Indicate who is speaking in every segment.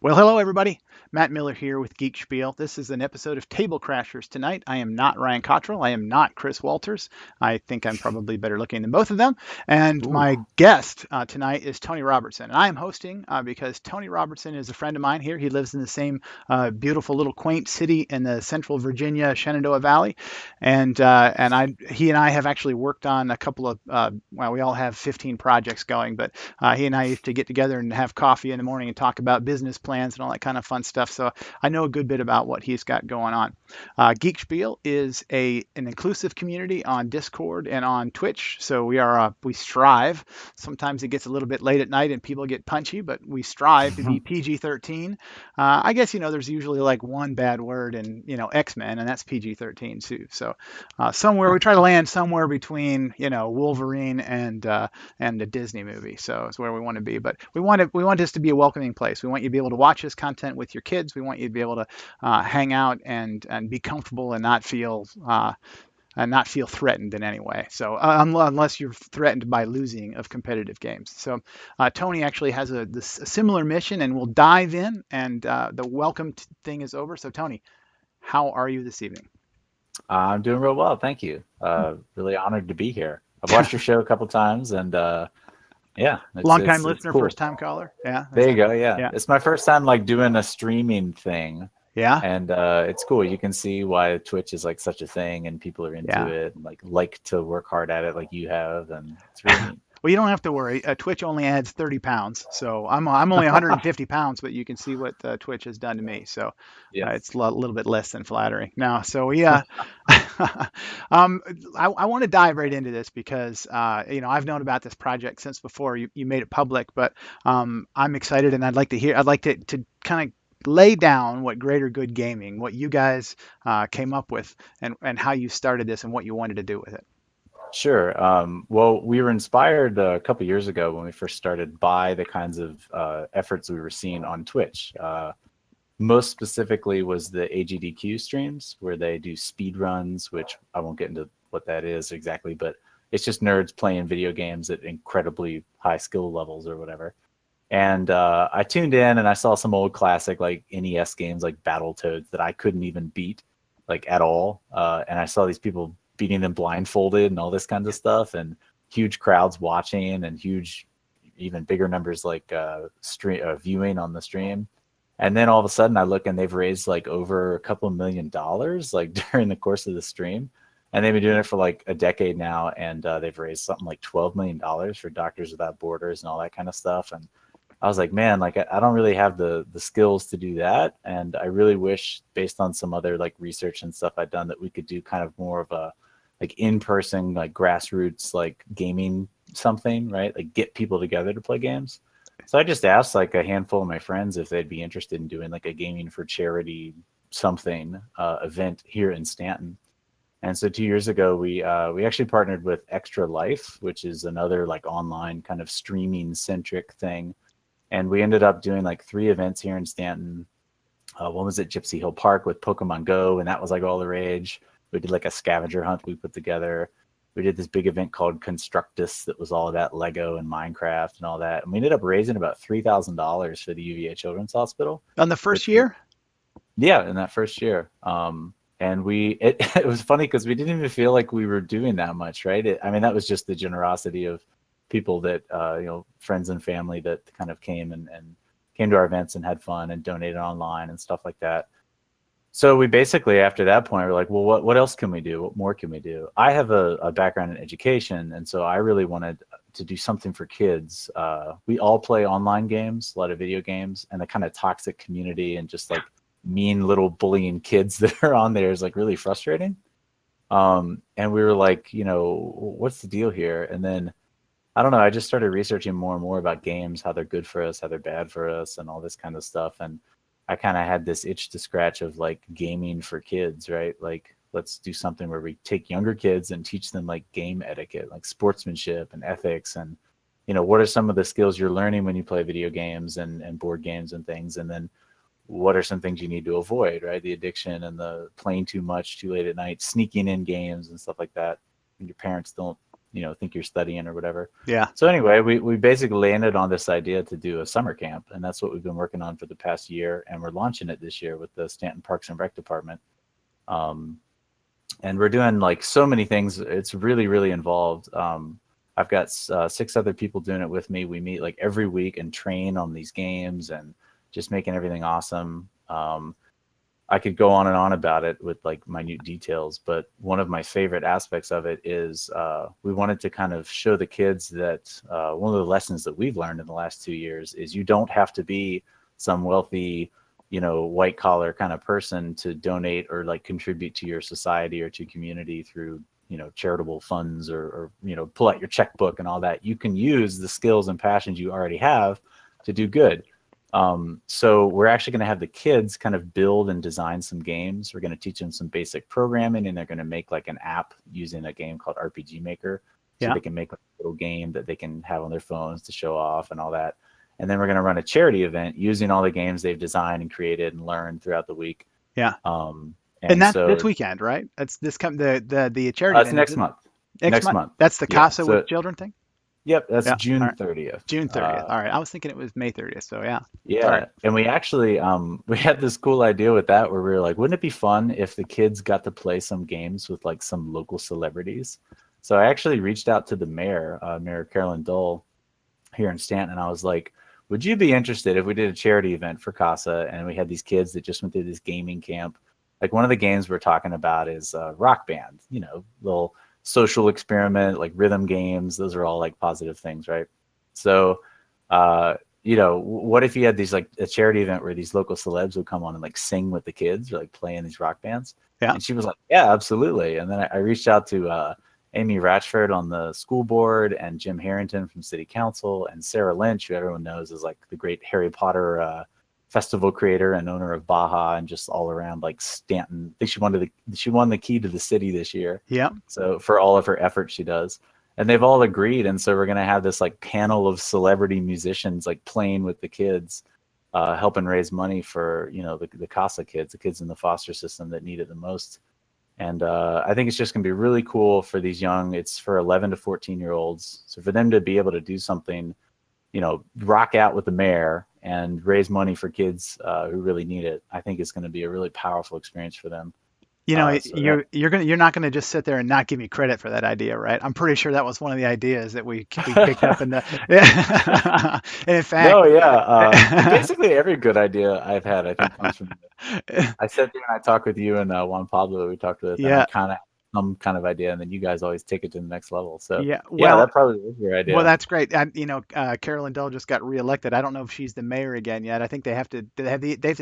Speaker 1: Well, hello everybody. Matt Miller here with Geek Spiel. This is an episode of Table Crashers tonight. I am not Ryan Cottrell. I am not Chris Walters. I think I'm probably better looking than both of them. And
Speaker 2: Ooh.
Speaker 1: my guest tonight is Tony Robertson. And I am hosting because Tony Robertson is a friend of mine here. He lives in the same beautiful little quaint city in the central Virginia Shenandoah Valley. He and I have actually worked on a couple of, well, we all have 15 projects going, but he and I used to get together and have coffee in the morning and talk about business plans and all that kind of fun stuff. So I know a good bit about what he's got going on. Geek Spiel is an inclusive community on Discord and on Twitch. So we strive. Sometimes it gets a little bit late at night and people get punchy, but we strive to be PG-13. I guess there's usually like one bad word in X-Men, and that's PG-13 too. So somewhere we try to land somewhere between Wolverine and the Disney movie. So it's where we want to be. But we want this to be a welcoming place. We want you to be able to watch this content with your kids. We want you to be able to hang out and be comfortable and not feel threatened in any way. So unless you're threatened by losing of competitive games. So Tony actually has a similar mission, and we'll dive in. And the welcome thing is over. So Tony, how are you this evening?
Speaker 2: I'm doing real well, thank you. Really honored to be here. I've watched your show a couple times, and yeah,
Speaker 1: Long time
Speaker 2: it's
Speaker 1: listener,
Speaker 2: cool.
Speaker 1: first time caller. Yeah,
Speaker 2: There you go. Yeah,
Speaker 1: yeah,
Speaker 2: it's my first time like doing a streaming thing,
Speaker 1: yeah,
Speaker 2: and it's cool. You can see why Twitch is like such a thing, and people are into
Speaker 1: yeah.
Speaker 2: it, and like to work hard at it, like you have, and it's really neat.
Speaker 1: Well, you don't have to worry. Twitch only adds 30 pounds, so I'm only 150 pounds, but you can see what Twitch has done to me. So it's
Speaker 2: Yes.
Speaker 1: a little bit less than flattering. Now, so yeah, I want to dive right into this because I've known about this project since before you made it public, but I'm excited and I'd like to kind of lay down what Greater Good Gaming, what you guys came up with, and how you started this and what you wanted to do with it.
Speaker 2: Sure. Well, we were inspired a couple years ago when we first started by the kinds of efforts we were seeing on Twitch. Most specifically was the AGDQ streams where they do speed runs, which I won't get into what that is exactly, but it's just nerds playing video games at incredibly high skill levels or whatever. And I tuned in and I saw some old classic like NES games like Battletoads that I couldn't even beat like at all. And I saw these people beating them blindfolded and all this kinds of stuff, and huge crowds watching and huge, even bigger numbers like viewing on the stream. And then all of a sudden I look and they've raised like over a couple of $1 million like during the course of the stream. And they've been doing it for like a decade now. And they've raised something like $12 million for Doctors Without Borders and all that kind of stuff. And I was like, man, like I don't really have the skills to do that. And I really wish, based on some other like research and stuff I'd done, that we could do kind of more of a like in-person, like grassroots, like gaming something, right? Like get people together to play games. So I just asked like a handful of my friends if they'd be interested in doing like a gaming for charity something event here in Stanton. And so 2 years ago, we actually partnered with Extra Life, which is another like online kind of streaming centric thing. And we ended up doing like 3 events here in Stanton. One was at Gypsy Hill Park with Pokemon Go, and that was like all the rage. We did like a scavenger hunt we put together. We did this big event called Constructus that was all about Lego and Minecraft and all that. And we ended up raising about $3,000 for the UVA Children's Hospital,
Speaker 1: On the first
Speaker 2: which was,
Speaker 1: year?
Speaker 2: yeah, in that first year. And it was funny because we didn't even feel like we were doing that much, right? I mean, that was just the generosity of people that, friends and family that kind of came and came to our events and had fun and donated online and stuff like that. So we basically, after that point, we're like, well, what else can we do? What more can we do? I have a background in education, and so I really wanted to do something for kids. We all play online games, a lot of video games, and the kind of toxic community and just like mean little bullying kids that are on there is like really frustrating. And we were like, what's the deal here? And then I don't know, I just started researching more and more about games, how they're good for us, how they're bad for us, and all this kind of stuff. And I kind of had this itch to scratch of like gaming for kids, right? Like, let's do something where we take younger kids and teach them like game etiquette, like sportsmanship and ethics. And, what are some of the skills you're learning when you play video games and board games and things? And then what are some things you need to avoid, right? The addiction and the playing too much, too late at night, sneaking in games and stuff like that. And your parents don't think you're studying or whatever.
Speaker 1: Yeah.
Speaker 2: So anyway, we basically landed on this idea to do a summer camp, and that's what we've been working on for the past year, and we're launching it this year with the Stanton Parks and Rec Department. Um, and we're doing like so many things. It's really, really involved. I've got 6 other people doing it with me. We meet like every week and train on these games and just making everything awesome. I could go on and on about it with like minute details, but one of my favorite aspects of it is we wanted to kind of show the kids that one of the lessons that we've learned in the last 2 years is you don't have to be some wealthy, white collar kind of person to donate or like contribute to your society or to community through, charitable funds or pull out your checkbook and all that. You can use the skills and passions you already have to do good. So we're actually going to have the kids kind of build and design some games. We're going to teach them some basic programming, and they're going to make like an app using a game called RPG Maker. So they can make a little game that they can have on their phones to show off and all that. And then we're going to run a charity event using all the games they've designed and created and learned throughout the week.
Speaker 1: Yeah.
Speaker 2: And
Speaker 1: that's
Speaker 2: so
Speaker 1: this weekend, right? That's the charity
Speaker 2: it's
Speaker 1: event.
Speaker 2: next month. Next month.
Speaker 1: That's the
Speaker 2: Yeah.
Speaker 1: Casa
Speaker 2: So,
Speaker 1: with Children thing?
Speaker 2: yep, that's
Speaker 1: Yeah. All
Speaker 2: June
Speaker 1: right.
Speaker 2: 30th.
Speaker 1: June 30th. All right. I was thinking it was May 30th. So yeah.
Speaker 2: Yeah,
Speaker 1: Sorry.
Speaker 2: and we actually we had this cool idea with that where we were like, wouldn't it be fun if the kids got to play some games with like some local celebrities? So I actually reached out to the mayor, Mayor Carolyn Dole, here in Stanton, and I was like, would you be interested if we did a charity event for CASA and we had these kids that just went through this gaming camp? Like one of the games we're talking about is Rock Band, little social experiment, like rhythm games. Those are all like positive things, right? So, what if you had these like a charity event where these local celebs would come on and like sing with the kids or like play in these rock bands?
Speaker 1: Yeah.
Speaker 2: And she was like, yeah, absolutely. And then I reached out to Amy Ratchford on the school board and Jim Harrington from city council and Sarah Lynch, who everyone knows is like the great Harry Potter festival creator and owner of Baja and just all around like Stanton. I think she won the key to the city this year.
Speaker 1: Yeah.
Speaker 2: So for all of her efforts she does. And they've all agreed. And so we're going to have this like panel of celebrity musicians like playing with the kids, helping raise money for, the CASA kids, the kids in the foster system that need it the most. And I think it's just going to be really cool for these it's for 11 to 14-year-olds. So for them to be able to do something, rock out with the mayor and raise money for kids who really need it, I think it's going to be a really powerful experience for them.
Speaker 1: You're not going to just sit there and not give me credit for that idea, right? I'm pretty sure that was one of the ideas that we picked up in the. Yeah. And in fact,
Speaker 2: no, yeah, basically every good idea I've had, I think, comes from. I sat there and I talked with you and Juan Pablo. We talked with, and I kind of some kind of idea, and then you guys always take it to the next level. So yeah, that probably is your idea.
Speaker 1: Well, that's great. And Carolyn Dell just got reelected. I don't know if she's the mayor again yet. I think they have to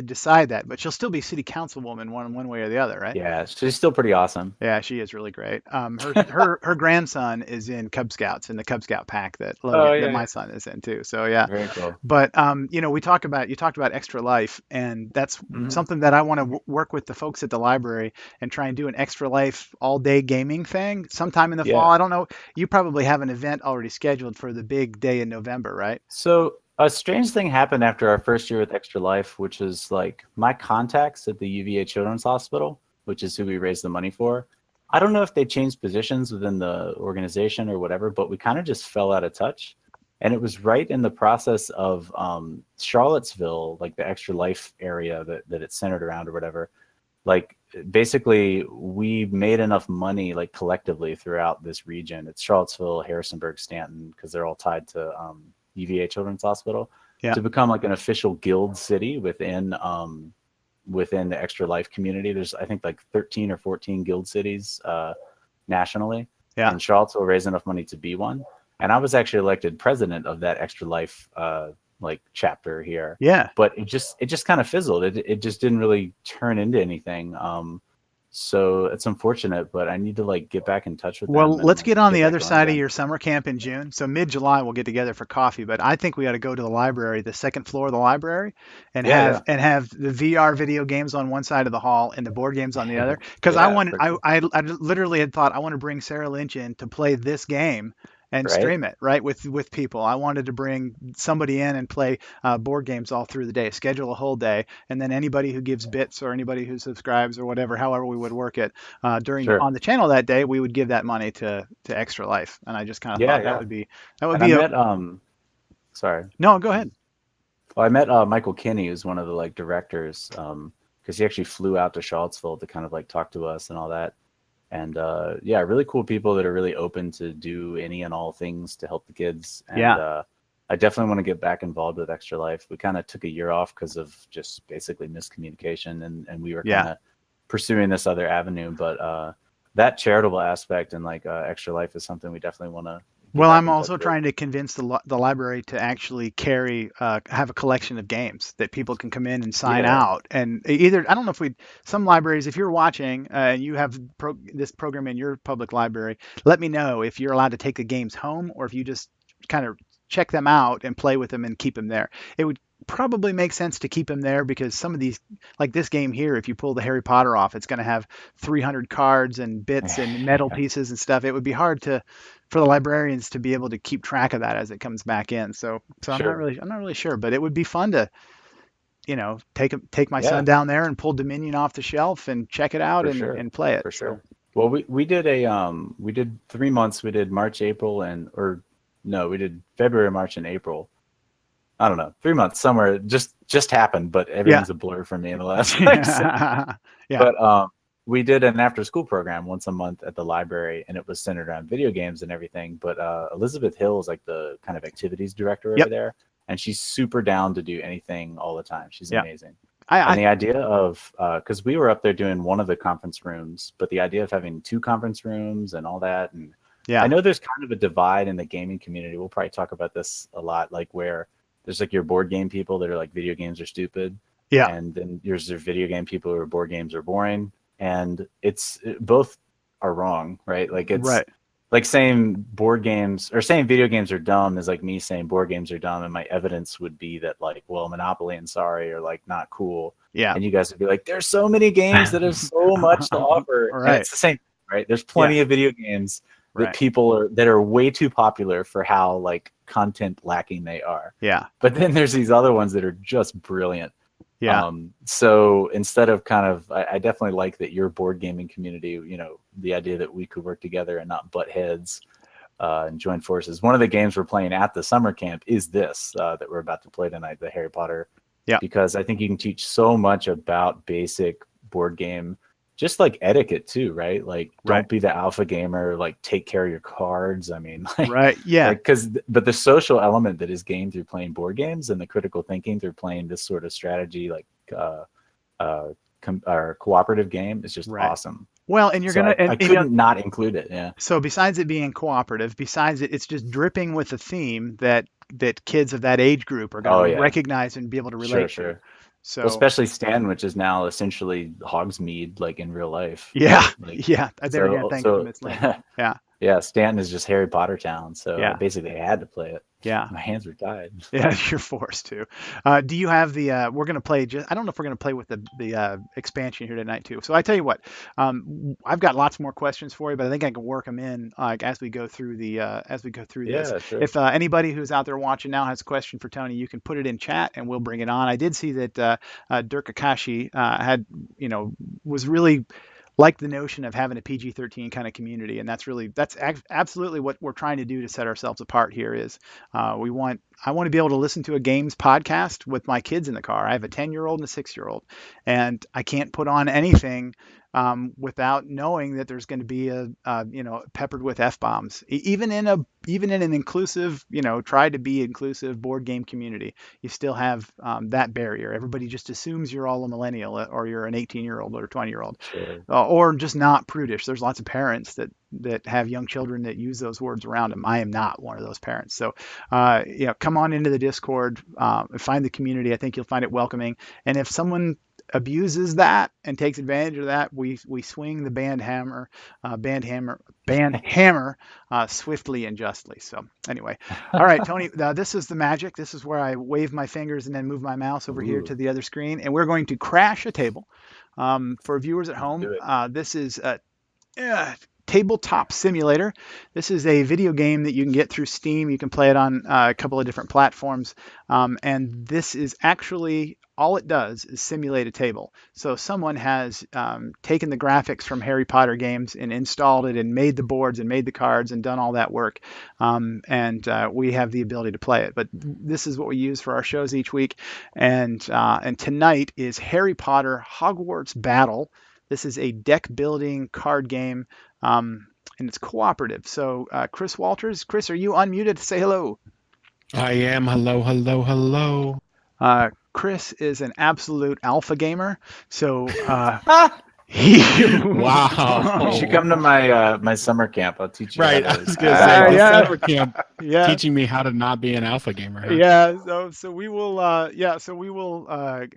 Speaker 1: decide that, but she'll still be city councilwoman one way or the other, right?
Speaker 2: Yeah, she's still pretty awesome.
Speaker 1: Yeah, she is really great. Her grandson is in Cub Scouts in the Cub Scout pack that my son is in too. So yeah,
Speaker 2: very cool.
Speaker 1: But you talked about Extra Life, and that's something that I want to work with the folks at the library and try and do an Extra Life all-day gaming thing sometime in the fall. I don't know. You probably have an event already scheduled for the big day in November, right?
Speaker 2: So a strange thing happened after our first year with Extra Life, which is like my contacts at the UVA Children's Hospital, which is who we raised the money for. I don't know if they changed positions within the organization or whatever, but we kind of just fell out of touch. And it was right in the process of Charlottesville, like the Extra Life area that it's centered around or whatever. Like basically we made enough money like collectively throughout this region. It's Charlottesville, Harrisonburg, Stanton, because they're all tied to UVA Children's Hospital, to become like an official guild city within the Extra Life community. There's I think like 13 or 14 guild cities nationally. Yeah. And Charlottesville raised enough money to be one. And I was actually elected president of that Extra Life like chapter here.
Speaker 1: Yeah.
Speaker 2: But it just kind of fizzled. It just didn't really turn into anything. So it's unfortunate, but I need to like get back in touch with them.
Speaker 1: Well, let's get on the other side of your summer camp in June. So mid-July we'll get together for coffee, but I think we ought to go to the library, the second floor of the library, and have the VR video games on one side of the hall and the board games on the other. Because I literally had thought I want to bring Sarah Lynch in to play this game and
Speaker 2: Right?
Speaker 1: stream it right with people. I wanted to bring somebody in and play board games all through the day, schedule a whole day, and then anybody who gives bits or anybody who subscribes or whatever, however we would work it during
Speaker 2: Sure.
Speaker 1: on the channel that day, we would give that money to Extra Life. And I just kind of
Speaker 2: Yeah,
Speaker 1: thought
Speaker 2: yeah.
Speaker 1: that would
Speaker 2: And I
Speaker 1: be a
Speaker 2: met sorry.
Speaker 1: no. Go ahead.
Speaker 2: Well, I met Michael Kinney, who's one of the like directors, because he actually flew out to Charlottesville to kind of like talk to us and all that. And yeah, really cool people that are really open to do any and all things to help the kids. And
Speaker 1: Yeah,
Speaker 2: I definitely want to get back involved with Extra Life. We kind of took a year off because of just basically miscommunication, and we were kind
Speaker 1: yeah.
Speaker 2: of pursuing this other avenue. But that charitable aspect and like Extra Life is something we definitely want to get
Speaker 1: Well,
Speaker 2: back
Speaker 1: I'm
Speaker 2: in touch
Speaker 1: also
Speaker 2: with.
Speaker 1: trying to convince the library to actually have a collection of games that people can come in and sign
Speaker 2: Yeah.
Speaker 1: out. And either, I don't know if some libraries, if you're watching and you have this program in your public library, let me know if you're allowed to take the games home or if you just kind of check them out and play with them and keep them there. It would probably make sense to keep them there because some of these, like this game here, if you pull the Harry Potter off, it's going to have 300 cards and bits and metal
Speaker 2: Yeah.
Speaker 1: pieces and stuff. It would be hard for the librarians to be able to keep track of that as it comes back in. So
Speaker 2: Sure.
Speaker 1: I'm not really sure, but it would be fun to, take my son
Speaker 2: Yeah.
Speaker 1: down there and pull Dominion off the shelf and check it out
Speaker 2: For sure.
Speaker 1: and play it.
Speaker 2: For
Speaker 1: So
Speaker 2: sure. Well, we did we did 3 months. We did March, April, and or no, we did February, March, and April. I don't know, 3 months somewhere. Just happened, but
Speaker 1: yeah,
Speaker 2: everything's a blur for me in the last like
Speaker 1: yeah,
Speaker 2: But we did an after school program once a month at the library, and it was centered around video games and everything. But Elizabeth Hill is like the kind of activities director over
Speaker 1: yep,
Speaker 2: there, and she's super down to do anything all the time. She's
Speaker 1: yeah.
Speaker 2: amazing.
Speaker 1: I,
Speaker 2: And
Speaker 1: I
Speaker 2: the idea of, because we were up there doing one of the conference rooms, but the idea of having two conference rooms and all that, and I
Speaker 1: yeah,
Speaker 2: know there's kind of a divide in the gaming community. We'll probably talk about this a lot, like where there's like your board game people that are like video games are stupid,
Speaker 1: yeah,
Speaker 2: and then there's your video game people who are board games are boring, and both are wrong, right? Like it's
Speaker 1: right,
Speaker 2: like saying board games or saying video games are dumb is like me saying board games are dumb, and my evidence would be that like, well, Monopoly and Sorry are like not cool,
Speaker 1: yeah,
Speaker 2: and you guys would be like, there's so many games that have so much to offer, and
Speaker 1: right,
Speaker 2: it's the same, right? There's
Speaker 1: yeah,
Speaker 2: plenty of video games that
Speaker 1: right,
Speaker 2: that are way too popular for how like content lacking they are,
Speaker 1: yeah,
Speaker 2: but then there's these other ones that are just brilliant.
Speaker 1: yeah.
Speaker 2: So instead of kind of, I definitely like that your board gaming community, the idea that we could work together and not butt heads and join forces. One of the games we're playing at the summer camp is this that we're about to play tonight, the Harry Potter,
Speaker 1: Yeah.
Speaker 2: because I think you can teach so much about basic board game, just like etiquette too, right? Like,
Speaker 1: Right.
Speaker 2: don't be the alpha gamer, like take care of your cards. I mean, like,
Speaker 1: Right. Yeah.
Speaker 2: but the social element that is gained through playing board games and the critical thinking through playing this sort of strategy, like, or cooperative game is just
Speaker 1: Right.
Speaker 2: awesome.
Speaker 1: Well, and you're
Speaker 2: So
Speaker 1: gonna
Speaker 2: I couldn't not include it. Yeah.
Speaker 1: so besides it being cooperative, besides it's just dripping with a theme that kids of that age group are gonna
Speaker 2: Oh yeah.
Speaker 1: recognize and be able to
Speaker 2: Sure,
Speaker 1: relate to.
Speaker 2: sure. Well,
Speaker 1: So
Speaker 2: especially Stan, which is now essentially Hogsmeade, like in real life,
Speaker 1: yeah,
Speaker 2: right? Like,
Speaker 1: yeah. There again, thanks for
Speaker 2: so
Speaker 1: Miss Lynn. Yeah,
Speaker 2: yeah, Stanton is just Harry Potter town. So
Speaker 1: yeah,
Speaker 2: basically, I had to play it.
Speaker 1: yeah.
Speaker 2: My hands were tied.
Speaker 1: Yeah, you're forced to. Do you have the? We're gonna play. I don't know if we're gonna play with the expansion here tonight too. So I tell you what, I've got lots more questions for you, but I think I can work them in like as we go through this.
Speaker 2: Yeah, sure.
Speaker 1: If anybody who's out there watching now has a question for Tony, you can put it in chat and we'll bring it on. I did see that Dirk Akashi had was really like the notion of having a PG-13 kind of community, and that's absolutely what we're trying to do to set ourselves apart here. Is I want to be able to listen to a games podcast with my kids in the car. I have a 10-year-old and a 6-year-old, and I can't put on anything without knowing that there's going to be peppered with f-bombs, even in an inclusive, try to be inclusive board game community. You still have that barrier. Everybody just assumes you're all a millennial or you're an 18-year-old or a 20-year-old,
Speaker 2: Sure.
Speaker 1: or just not prudish. There's lots of parents that have young children that use those words around them. I am not one of those parents. So, come on into the Discord, find the community. I think you'll find it welcoming. And if someone abuses that and takes advantage of that, we swing the band hammer swiftly and justly. So anyway, all right, Tony, this is the magic. This is where I wave my fingers and then move my mouse over here
Speaker 2: Ooh,
Speaker 1: to the other screen, and we're going to crash a table. For viewers at
Speaker 2: let's
Speaker 1: home,
Speaker 2: do it.
Speaker 1: this is uh, Tabletop Simulator. This is a video game that you can get through Steam. You can play it on a couple of different platforms. And this is actually all it does is simulate a table. So someone has taken the graphics from Harry Potter games and installed it and made the boards and made the cards and done all that work. And we have the ability to play it. But this is what we use for our shows each week. And tonight is Harry Potter Hogwarts Battle. This is a deck building card game, and it's cooperative. So Chris Walters, Chris, are you unmuted to say hello?
Speaker 3: I am. Hello, hello, hello.
Speaker 1: Chris is an absolute alpha gamer, so
Speaker 3: Wow.
Speaker 2: You should come to my summer camp. I'll teach you.
Speaker 3: Right.
Speaker 2: How
Speaker 3: I
Speaker 2: to,
Speaker 3: was going to say,
Speaker 1: yeah.
Speaker 3: summer camp
Speaker 1: yeah.
Speaker 3: teaching me how to not be an alpha gamer. Huh?
Speaker 1: Yeah, so we will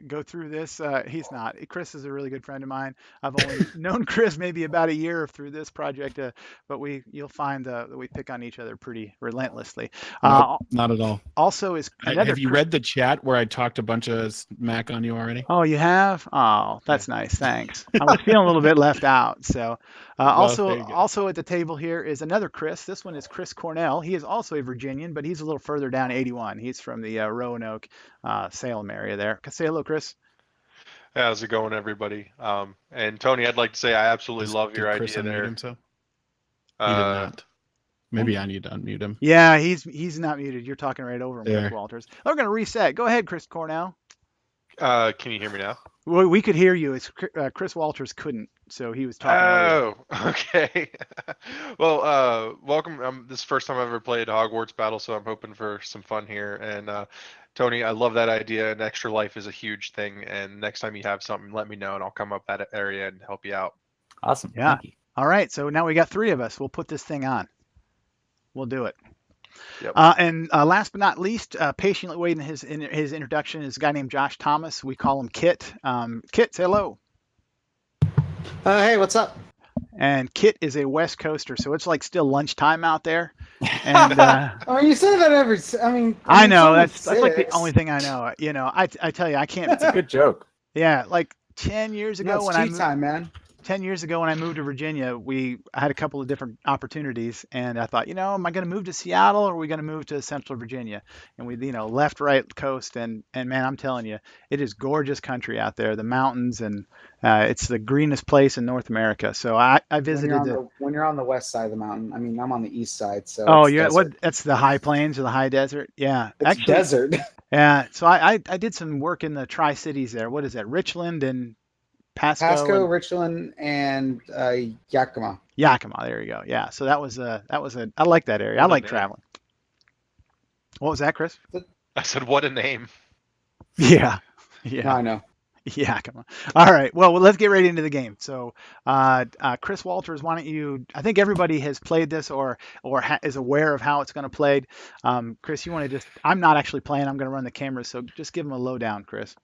Speaker 1: go through this. He's not. Chris is a really good friend of mine. I've only known Chris maybe about a year through this project, but you'll find that we pick on each other pretty relentlessly.
Speaker 3: Nope, not at all.
Speaker 1: Also, is another.
Speaker 3: Have you read the chat where I talked a bunch of smack on you already?
Speaker 1: Oh, you have? Oh, that's nice. Thanks. I was feeling a little bit left out. So, also at the table here is another Chris. This one is Chris Cornell. He is also a Virginian, but he's a little further down 81. He's from the Roanoke, Salem area there. Say hello, Chris.
Speaker 4: Hey, how's it going, everybody? And Tony, I'd like to say I absolutely love your
Speaker 3: Chris
Speaker 4: idea there.
Speaker 3: Himself? He did not. Maybe I need to unmute him.
Speaker 1: Yeah, he's not muted. You're talking right over him,
Speaker 3: There.
Speaker 1: Chris Walters. We're going to reset. Go ahead, Chris Cornell.
Speaker 4: Can you hear me now?
Speaker 1: We could hear you. It's Chris Walters couldn't, so he was talking.
Speaker 4: Oh, okay. Well, welcome. This is the first time I've ever played Hogwarts Battle, so I'm hoping for some fun here. And Tony, I love that idea. And Extra Life is a huge thing. And next time you have something, let me know, and I'll come up that area and help you out.
Speaker 2: awesome.
Speaker 1: Yeah.
Speaker 2: Thank you.
Speaker 1: All right, so now we got three of us. We'll put this thing on. We'll do it.
Speaker 4: Yep.
Speaker 1: And last but not least, patiently waiting his introduction is a guy named Josh Thomas. We call him Kit. Kit, say hello.
Speaker 5: Hey, what's up?
Speaker 1: And Kit is a West Coaster, so it's like still lunchtime out there. And
Speaker 5: You say that every.
Speaker 1: I know that's like the only thing I know. You know, I tell you, I can't.
Speaker 2: It's a good joke.
Speaker 1: Yeah, like 10 years ago
Speaker 5: It's tea time, man.
Speaker 1: 10 years ago when I moved to Virginia, I had a couple of different opportunities, and I thought, am I going to move to Seattle or are we going to move to Central Virginia? And we, left, right coast, and man, I'm telling you, it is gorgeous country out there, the mountains, and it's the greenest place in North America. So I visited
Speaker 5: when you're on the west side of the mountain. I mean, I'm on the east side, so
Speaker 1: that's the high plains or the high desert? Yeah,
Speaker 5: it's actually desert.
Speaker 1: Yeah, so I did some work in the Tri-Cities there. What is that? Richland and Pasco,
Speaker 5: Richland, and Yakima.
Speaker 1: Yakima, there you go. Yeah, so that was I like that area. I like traveling. What was that, Chris?
Speaker 4: I said, what a name.
Speaker 1: Yeah.
Speaker 5: No, I know.
Speaker 1: Yakima. All right. Well, let's get right into the game. So, Chris Walters, why don't you? I think everybody has played this or is aware of how it's going to play. Chris, you want to just? I'm not actually playing. I'm going to run the camera, so just give them a lowdown, Chris.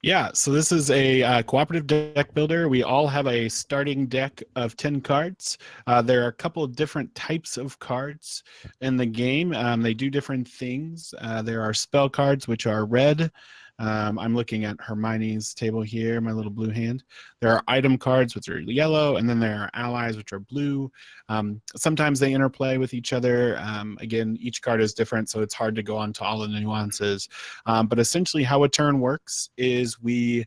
Speaker 3: Yeah, so this is a cooperative deck builder. We all have a starting deck of 10 cards. There are a couple of different types of cards in the game. They do different things. There are spell cards, which are red. I'm looking at Hermione's table here, my little blue hand. There are item cards, which are yellow, and then there are allies, which are blue. Sometimes they interplay with each other. Again, each card is different, so it's hard to go on to all of the nuances. But essentially how a turn works is we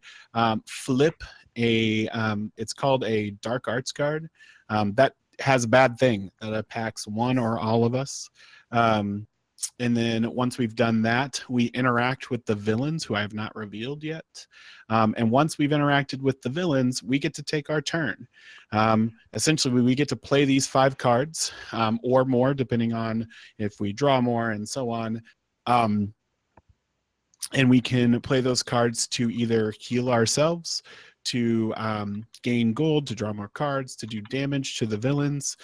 Speaker 3: flip it's called a dark arts card. That has a bad thing that attacks one or all of us. And then once we've done that, we interact with the villains who I have not revealed yet. And once we've interacted with the villains, we get to take our turn. Essentially, we get to play these 5 cards or more, depending on if we draw more and so on. And we can play those cards to either heal ourselves, to gain gold, to draw more cards, to do damage to the villains.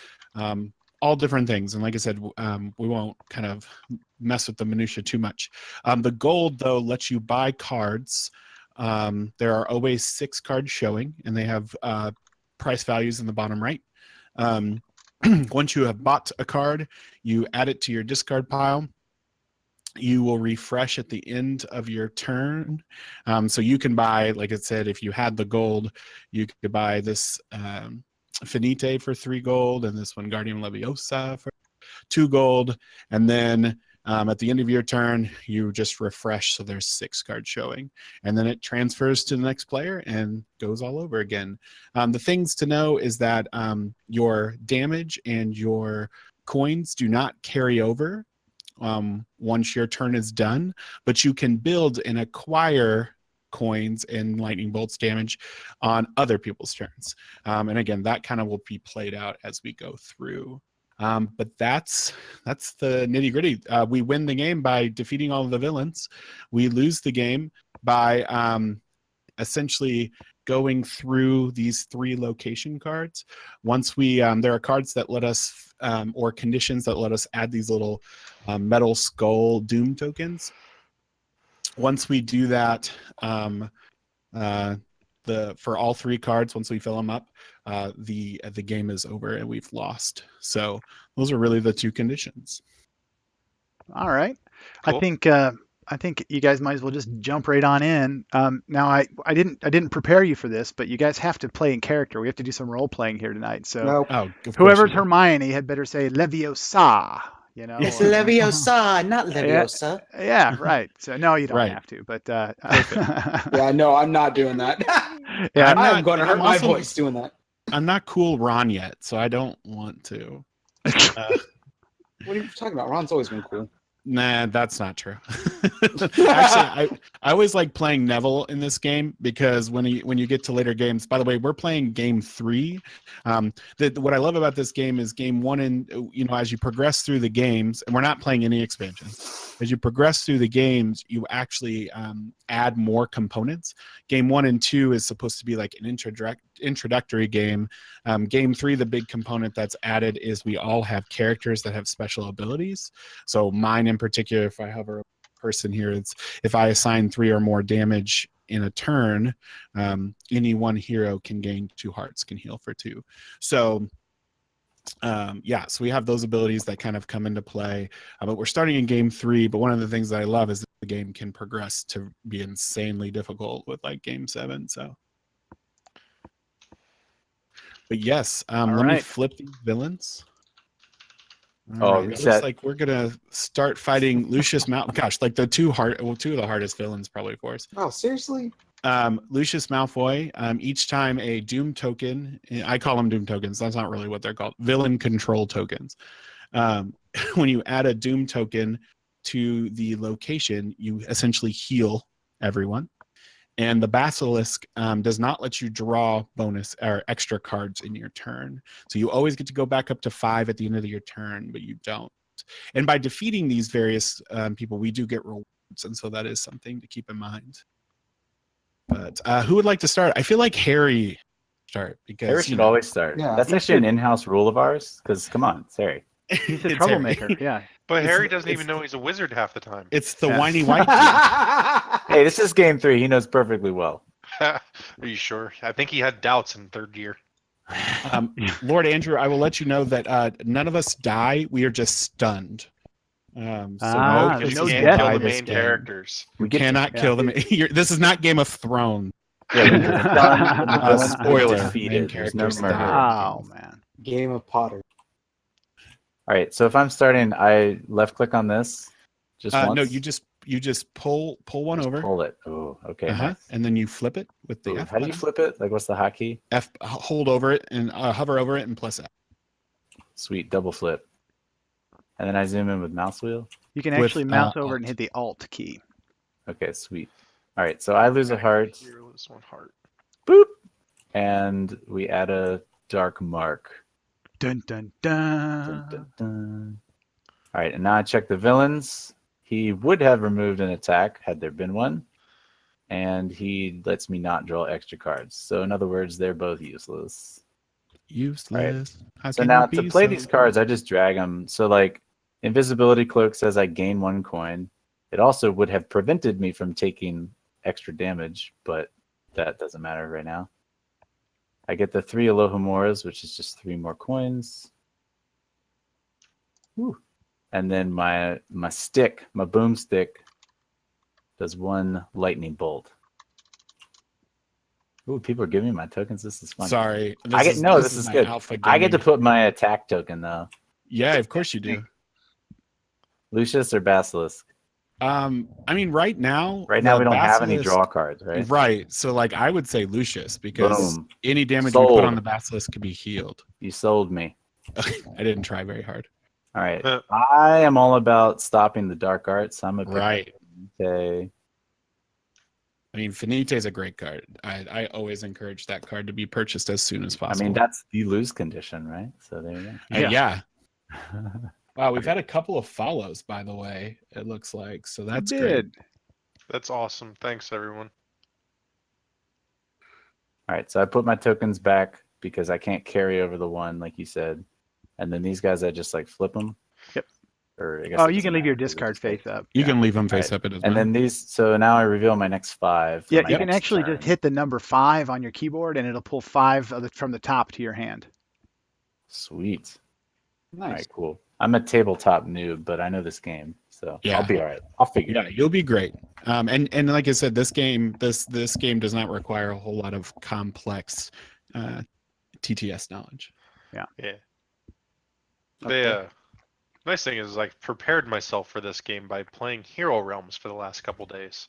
Speaker 3: All different things. And like I said, we won't kind of mess with the minutia too much. The gold, though, lets you buy cards. There are always 6 cards showing, and they have price values in the bottom right. Once you have bought a card, you add it to your discard pile. You will refresh at the end of your turn. So you can buy, like I said, if you had the gold, you could buy this Finite for 3 gold, and this one Guardian Leviosa for 2 gold. And then at the end of your turn, you just refresh, so there's 6 cards showing. And then it transfers to the next player and goes all over again. The things to know is that your damage and your coins do not carry over once your turn is done, but you can build and acquire coins and lightning bolts damage on other people's turns. And again, that kind of will be played out as we go through. But that's the nitty gritty. We win the game by defeating all of the villains. We lose the game by essentially going through these 3 location cards. Once we, there are cards that let us, or conditions that let us add these little metal skull doom tokens. Once we do that, for all 3 cards, once we fill them up, the game is over and we've lost. So those are really the 2 conditions.
Speaker 1: All right.
Speaker 4: Cool.
Speaker 1: I think you guys might as well just jump right on in. Now I didn't prepare you for this, but you guys have to play in character. We have to do some role playing here tonight. So
Speaker 5: Nope.
Speaker 3: Oh, of course
Speaker 1: whoever's
Speaker 3: you do.
Speaker 1: Hermione had better say Leviosa. You know,
Speaker 5: It's
Speaker 1: or-
Speaker 5: Leviosa, not Leviosa.
Speaker 1: Yeah, right. So no, you don't
Speaker 3: Right.
Speaker 1: have to. But
Speaker 5: Yeah, no, I'm not doing that.
Speaker 1: yeah,
Speaker 3: I'm
Speaker 5: I'm
Speaker 3: not-
Speaker 5: going to hurt
Speaker 3: I'm
Speaker 5: my
Speaker 3: also-
Speaker 5: voice doing that.
Speaker 3: I'm not cool Ron yet, so I don't want to.
Speaker 5: What are you talking about? Ron's always been cool.
Speaker 3: Nah, that's not true. Actually, I always like playing Neville in this game because when you get to later games, by the way, we're playing game 3. What I love about this game is game 1 and as you progress through the games, and we're not playing any expansions. As you progress through the games, you actually add more components. Game 1 and 2 is supposed to be like an introductory game. Game 3, the big component that's added is we all have characters that have special abilities. So mine in particular, if I hover a person here, it's if I assign 3 or more damage in a turn, any one hero can gain 2 hearts, can heal for 2. So so we have those abilities that kind of come into play. But we're starting in game 3. But one of the things that I love is that the game can progress to be insanely difficult with like game 7. So, but yes, let me
Speaker 1: right.
Speaker 3: flip these villains.
Speaker 2: Oh,
Speaker 3: All right, it
Speaker 2: reset.
Speaker 3: looks like we're gonna start fighting Lucius Malfoy. Gosh, like the 2 of the hardest villains probably for us.
Speaker 5: Oh, seriously?
Speaker 3: Lucius Malfoy. Each time a Doom token, I call them Doom tokens. That's not really what they're called. Villain control tokens. When you add a Doom token to the location, you essentially heal everyone. And the Basilisk does not let you draw bonus or extra cards in your turn. So you always get to go back up to 5 at the end of your turn, but you don't. And by defeating these various people, we do get rewards. And so that is something to keep in mind. But who would like to start? I feel like Harry start because
Speaker 2: Harry should always start.
Speaker 5: Yeah.
Speaker 2: That's actually an in-house rule of ours. Because come on, it's Harry.
Speaker 1: He's a
Speaker 3: It's
Speaker 1: troublemaker.
Speaker 3: Harry.
Speaker 1: Yeah.
Speaker 4: But
Speaker 3: It's-
Speaker 4: Harry doesn't
Speaker 3: it's-
Speaker 4: even know he's a wizard half the time.
Speaker 3: It's the
Speaker 1: Yeah.
Speaker 3: whiny white.
Speaker 2: Hey, this is game 3. He knows perfectly well.
Speaker 4: Are you sure? I think he had doubts in 3rd year.
Speaker 3: Lord Andrew, I will let you know that none of us die. We are just stunned. So
Speaker 1: Ah,
Speaker 3: no,
Speaker 1: there's
Speaker 4: You
Speaker 1: no
Speaker 4: can't
Speaker 1: death
Speaker 4: kill
Speaker 1: in
Speaker 4: the
Speaker 1: this
Speaker 4: main
Speaker 3: game.
Speaker 4: characters.
Speaker 3: We
Speaker 2: get to-
Speaker 3: cannot kill them. This is not Game of Thrones.
Speaker 2: Yeah, we get done when the villains are
Speaker 3: Spoiler,
Speaker 2: defeated.
Speaker 3: main
Speaker 2: There's no
Speaker 3: characters
Speaker 2: murder.
Speaker 3: die.
Speaker 1: Oh man.
Speaker 5: Game of Potter.
Speaker 2: All right, so if I'm starting, I left click on this just once.
Speaker 3: No, you just pull one
Speaker 2: Just
Speaker 3: over,
Speaker 2: pull it. Oh, okay. Nice.
Speaker 3: and then you flip it with the
Speaker 2: Ooh,
Speaker 3: F
Speaker 2: how do you
Speaker 3: button.
Speaker 2: flip it? Like, what's the hotkey?
Speaker 3: F, hold over it and hover over it and plus F.
Speaker 2: Sweet, double flip. And then I zoom in with mouse wheel.
Speaker 1: You can
Speaker 3: With,
Speaker 1: actually mouse over and
Speaker 3: Alt.
Speaker 1: hit the Alt key.
Speaker 2: Okay, sweet. All right, so I lose a heart.
Speaker 4: Here, lose 1 heart.
Speaker 2: Boop. And we add a dark mark.
Speaker 1: Dun dun
Speaker 2: Dun,
Speaker 1: dun.
Speaker 2: dun, dun. All right, and now I check the villains. He would have removed an attack had there been one. And he lets me not draw extra cards. So in other words, they're both useless.
Speaker 3: Useless. How
Speaker 2: So
Speaker 3: can
Speaker 2: now
Speaker 3: it be
Speaker 2: to play
Speaker 3: so
Speaker 2: these cards, I just drag them. So like Invisibility Cloak says I gain 1 coin. It also would have prevented me from taking extra damage, but that doesn't matter right now. I get the 3 Alohamoras, which is just 3 more coins. Whew. And then my stick, my boomstick, does 1 lightning bolt. Ooh, people are giving me my tokens. This is fun.
Speaker 3: Sorry.
Speaker 2: This is
Speaker 3: my
Speaker 2: good.
Speaker 3: alpha
Speaker 2: I get to
Speaker 3: gaming.
Speaker 2: put my attack token though.
Speaker 3: Yeah, of course you do.
Speaker 2: Lucius or Basilisk?
Speaker 3: I mean, right now
Speaker 2: Right now
Speaker 3: the
Speaker 2: we don't have any
Speaker 3: Basilisk-
Speaker 2: draw cards, right?
Speaker 3: Right. So like I would say Lucius because
Speaker 2: Boom.
Speaker 3: any damage we put
Speaker 2: Sold.
Speaker 3: on the Basilisk could be healed.
Speaker 2: You sold me.
Speaker 3: I didn't try very hard.
Speaker 2: All right. I am all about stopping the dark arts. So I'm gonna pick
Speaker 3: Right.
Speaker 2: Okay.
Speaker 3: I mean, Finite is a great card. I always encourage that card to be purchased as soon as
Speaker 2: I
Speaker 3: possible.
Speaker 2: mean, that's the lose condition, right? So there you
Speaker 3: Yeah.
Speaker 2: go.
Speaker 3: Wow, we've had a couple of follows, by the way, it looks like. So that's
Speaker 1: You
Speaker 3: great.
Speaker 1: did.
Speaker 4: That's awesome. Thanks, everyone.
Speaker 2: All right, so I put my tokens back because I can't carry over the one, like you said. And then these guys, I just like flip them.
Speaker 1: Yep.
Speaker 2: Or I guess
Speaker 1: Oh,
Speaker 2: it
Speaker 1: you can
Speaker 2: doesn't
Speaker 1: leave your
Speaker 2: matter 'cause
Speaker 1: discard
Speaker 2: it's just-
Speaker 1: face up.
Speaker 3: You
Speaker 1: Yeah.
Speaker 3: can leave them face
Speaker 2: Right.
Speaker 3: up. It doesn't
Speaker 2: And
Speaker 3: matter.
Speaker 2: then these, so now I reveal my next 5. for
Speaker 1: Yeah,
Speaker 2: my
Speaker 1: you can
Speaker 2: next
Speaker 1: actually just
Speaker 2: turn.
Speaker 1: hit the number 5 on your keyboard, and it'll pull 5 from the top to your hand.
Speaker 2: Sweet. All
Speaker 5: Nice.
Speaker 2: right, cool. I'm a tabletop noob, but I know this game, so
Speaker 3: Yeah.
Speaker 2: I'll be all right. I'll figure it
Speaker 3: Yeah, you'll be great. And like I said, this game game does not require a whole lot of complex TTS knowledge.
Speaker 4: Yeah.
Speaker 5: Okay.
Speaker 4: The nice thing is, like, prepared myself for this game by playing Hero Realms for the last couple days.